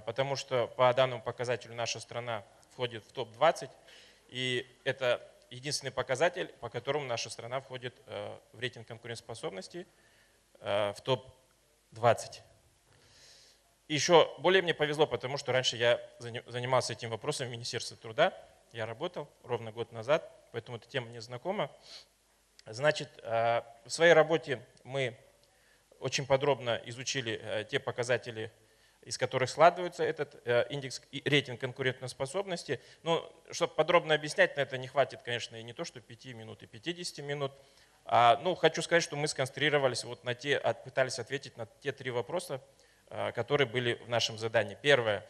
Потому что по данному показателю наша страна входит в топ-20, И это единственный показатель, по которому наша страна входит в рейтинг конкурентоспособности в топ-20. Еще более мне повезло, потому что раньше я занимался этим вопросом в Министерстве труда. Я работал ровно год назад, поэтому эта тема мне знакома. Значит, в своей работе мы очень подробно изучили те показатели, из которых складывается этот индекс и рейтинг конкурентоспособности. Но чтобы подробно объяснять, на это не хватит, конечно, и не то, что 5 минут и 50 минут. Ну, хочу сказать, что мы сконцентрировались вот на пытались ответить на те 3 вопроса, которые были в нашем задании. Первое.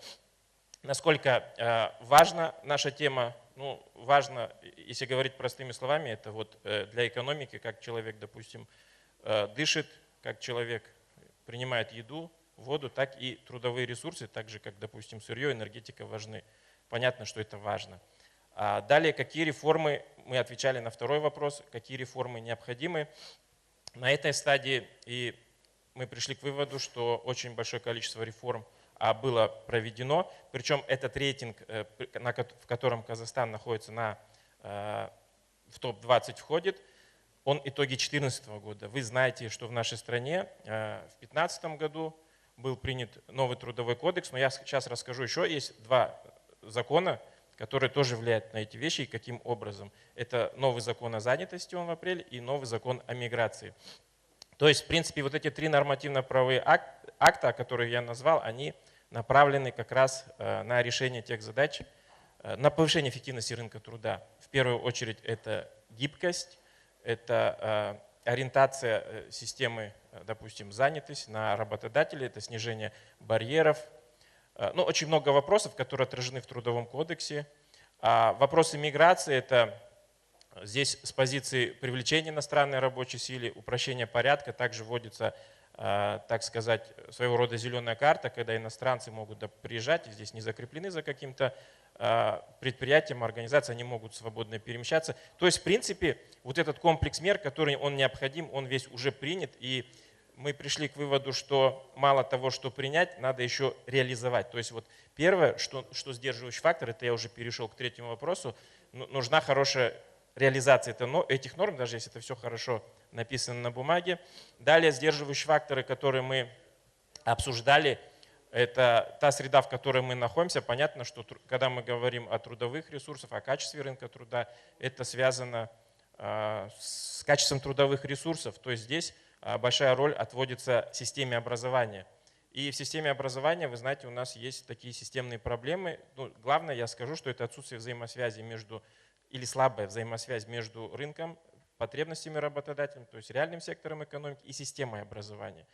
Насколько важна наша тема? Ну, важно, если говорить простыми словами, это вот для экономики, как человек, допустим, дышит, как человек принимает еду, воду, так и трудовые ресурсы, так же, как, допустим, сырье, энергетика важны. Понятно, что это важно. Далее, какие реформы, мы отвечали на второй вопрос, какие реформы необходимы. На этой стадии и мы пришли к выводу, что очень большое количество реформ было проведено. Причем этот рейтинг, в котором Казахстан находится в топ-20 входит, он итоги 2014 года. Вы знаете, что в нашей стране в 2015 году был принят новый трудовой кодекс, но я сейчас расскажу еще, есть 2 закона, которые тоже влияют на эти вещи и каким образом. Это новый закон о занятости, он в апреле, и новый закон о миграции. То есть, в принципе, вот эти 3 нормативно-правовые акта, о которых я назвал, они направлены как раз на решение тех задач, на повышение эффективности рынка труда. В первую очередь это гибкость, это ориентация системы, допустим, занятости на работодателей, это снижение барьеров. Ну, очень много вопросов, которые отражены в Трудовом кодексе. Вопросы миграции – это здесь с позиции привлечения иностранной рабочей силы, упрощения порядка, также вводится, так сказать, своего рода зеленая карта, когда иностранцы могут приезжать, и здесь не закреплены за каким-то предприятием, организацией, они могут свободно перемещаться. То есть, в принципе, вот этот комплекс мер, который он необходим, он весь уже принят, и мы пришли к выводу, что мало того, что принять, надо еще реализовать. То есть вот первое, что сдерживающий фактор, это я уже перешел к 3-му вопросу, нужна хорошая реализация этих норм, даже если это все хорошо написано на бумаге. Далее сдерживающие факторы, которые мы обсуждали, это та среда, в которой мы находимся. Понятно, что когда мы говорим о трудовых ресурсах, о качестве рынка труда, это связано с качеством трудовых ресурсов. То есть здесь большая роль отводится системе образования. И в системе образования, вы знаете, у нас есть такие системные проблемы. Ну, главное, я скажу, что это отсутствие взаимосвязи или слабая взаимосвязь между рынком, потребностями работодателя, то есть реальным сектором экономики и системой образования.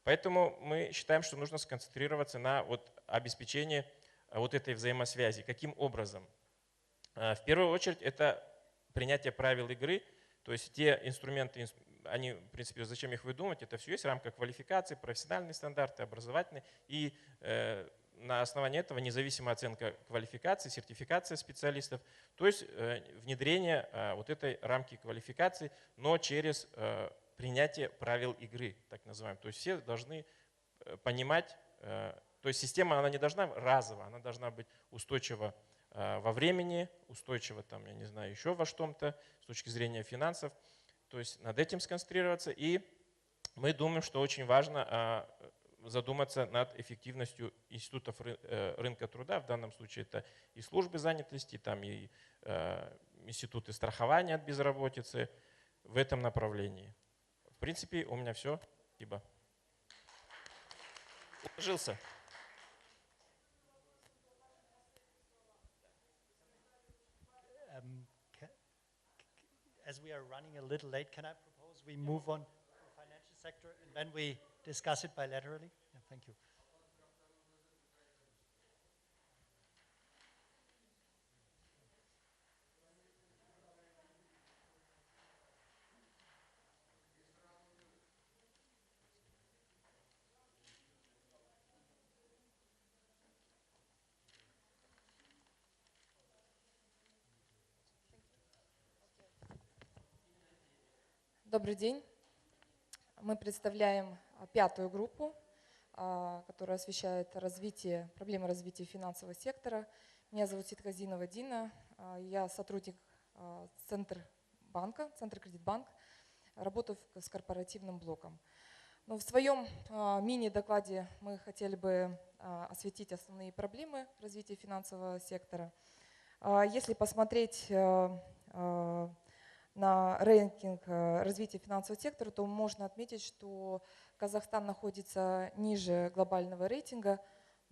Поэтому мы считаем, что нужно сконцентрироваться на обеспечении вот этой взаимосвязи. Каким образом? В первую очередь это принятие правил игры, то есть те инструменты, они, в принципе, зачем их выдумывать, это все есть в рамках квалификации, профессиональные стандарты, образовательные, и на основании этого независимая оценка квалификации, сертификация специалистов, то есть внедрение вот этой рамки квалификации, но через принятие правил игры, так называемых. То есть все должны понимать, то есть система, она не должна разово, она должна быть устойчива во времени, устойчива там, я не знаю, еще во что-то с точки зрения финансов. То есть над этим сконцентрироваться. И мы думаем, что очень важно задуматься над эффективностью институтов рынка труда. В данном случае это и службы занятости, там и институты страхования от безработицы в этом направлении. В принципе, у меня все. Спасибо. Уложился. As we are running a little late, can I propose we move on to the financial sector and then we discuss it bilaterally? Yeah, thank you. Добрый день. Мы представляем 5-ю группу, которая освещает проблемы развития финансового сектора. Меня зовут Ситказинова Дина. Я сотрудник Центробанка, Центркредитбанк. Работаю с корпоративным блоком. Но в своем мини-докладе мы хотели бы осветить основные проблемы развития финансового сектора. Если посмотреть на рейтинг развития финансового сектора, то можно отметить, что Казахстан находится ниже глобального рейтинга,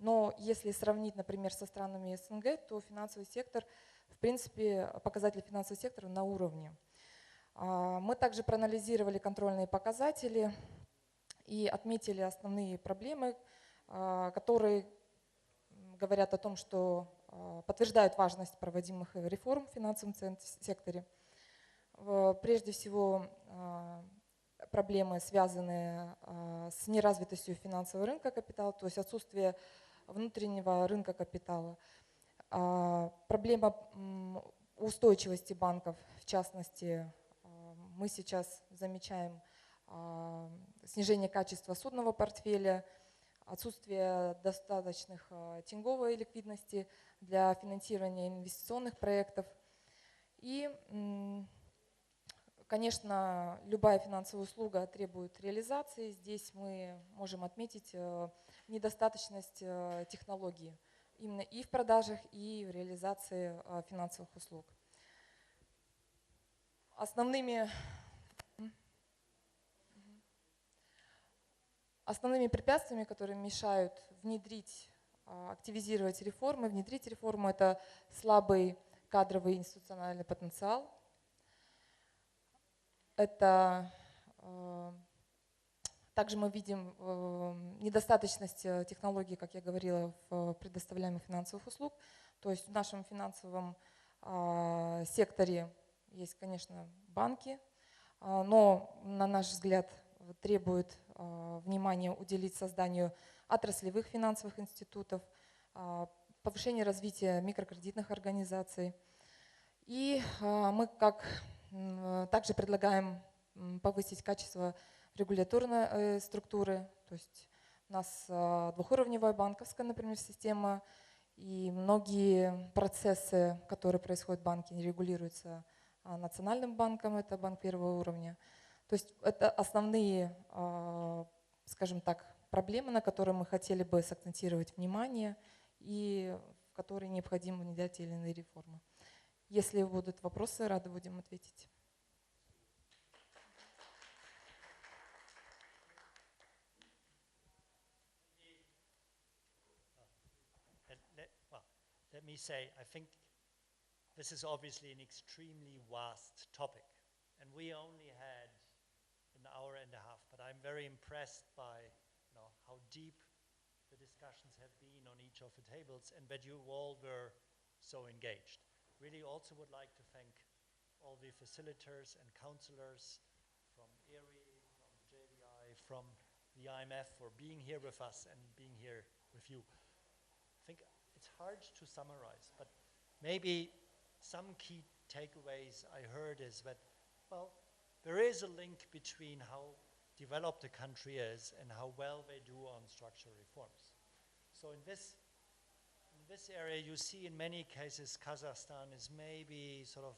но если сравнить, например, со странами СНГ, то финансовый сектор, в принципе, показатели финансового сектора на уровне. Мы также проанализировали контрольные показатели и отметили основные проблемы, которые говорят о том, что подтверждают важность проводимых реформ в финансовом секторе. Прежде всего, проблемы, связанные с неразвитостью финансового рынка капитала, то есть отсутствие внутреннего рынка капитала. Проблема устойчивости банков, в частности, мы сейчас замечаем снижение качества судного портфеля, отсутствие достаточных тенговой ликвидности для финансирования инвестиционных проектов. И, конечно, любая финансовая услуга требует реализации. Здесь мы можем отметить недостаточность технологий именно и в продажах, и в реализации финансовых услуг. Основными препятствиями, которые мешают активизировать реформы, внедрить реформу, это слабый кадровый институциональный потенциал. Это также мы видим недостаточность технологий, как я говорила, в предоставляемых финансовых услуг. То есть в нашем финансовом секторе есть, конечно, банки, но, на наш взгляд, требует внимания уделить созданию отраслевых финансовых институтов, повышению развития микрокредитных организаций. И мы также предлагаем повысить качество регуляторной структуры. То есть у нас двухуровневая банковская, например, система, и многие процессы, которые происходят в банке, регулируются Национальным банком, это банк первого уровня. То есть это основные, скажем так, проблемы, на которые мы хотели бы сакцентировать внимание и в которые необходимо внедрять те или иные реформы. Если будут вопросы, рады будем ответить. Let me say, I think this is obviously an extremely vast topic, and we only had an hour and a half, but I'm very impressed by how deep the discussions have been on each of the tables and that you all were so engaged. Really also would like to thank all the facilitators and counselors from ERI, from JVI, from the IMF for being here with us and being here with you. I think it's hard to summarize, but maybe some key takeaways I heard is that, well, there is a link between how developed a country is and how well they do on structural reforms. So in this area, you see in many cases Kazakhstan is maybe sort of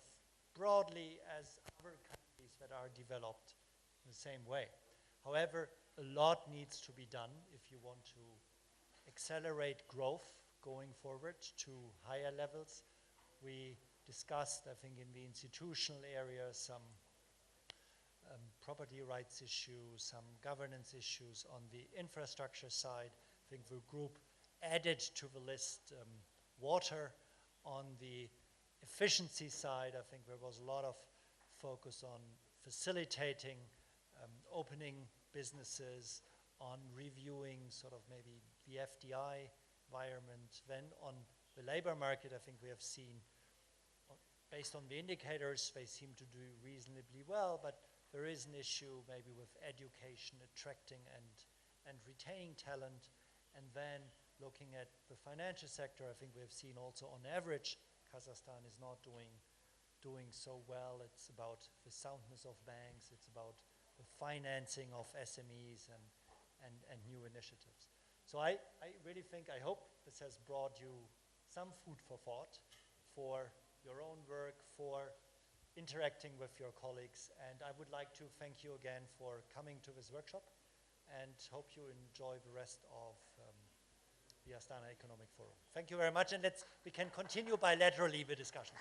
broadly as other countries that are developed in the same way. However, a lot needs to be done if you want to accelerate growth going forward to higher levels. We discussed, I think, in the institutional area, some property rights issues, some governance issues on the infrastructure side. I think the group added to the list water. On the efficiency side, I think there was a lot of focus on facilitating opening businesses, on reviewing sort of maybe the FDI environment. Then on the labor market, I think we have seen, based on the indicators, they seem to do reasonably well, but there is an issue maybe with education, attracting and retaining talent. And then looking at the financial sector, I think we have seen also on average, Kazakhstan is not doing so well. It's about the soundness of banks, it's about the financing of SMEs and new initiatives. So I really think, I hope this has brought you some food for thought for your own work, for interacting with your colleagues. And I would like to thank you again for coming to this workshop and hope you enjoy the rest of the Astana Economic Forum. Thank you very much, and we can continue bilaterally the discussions.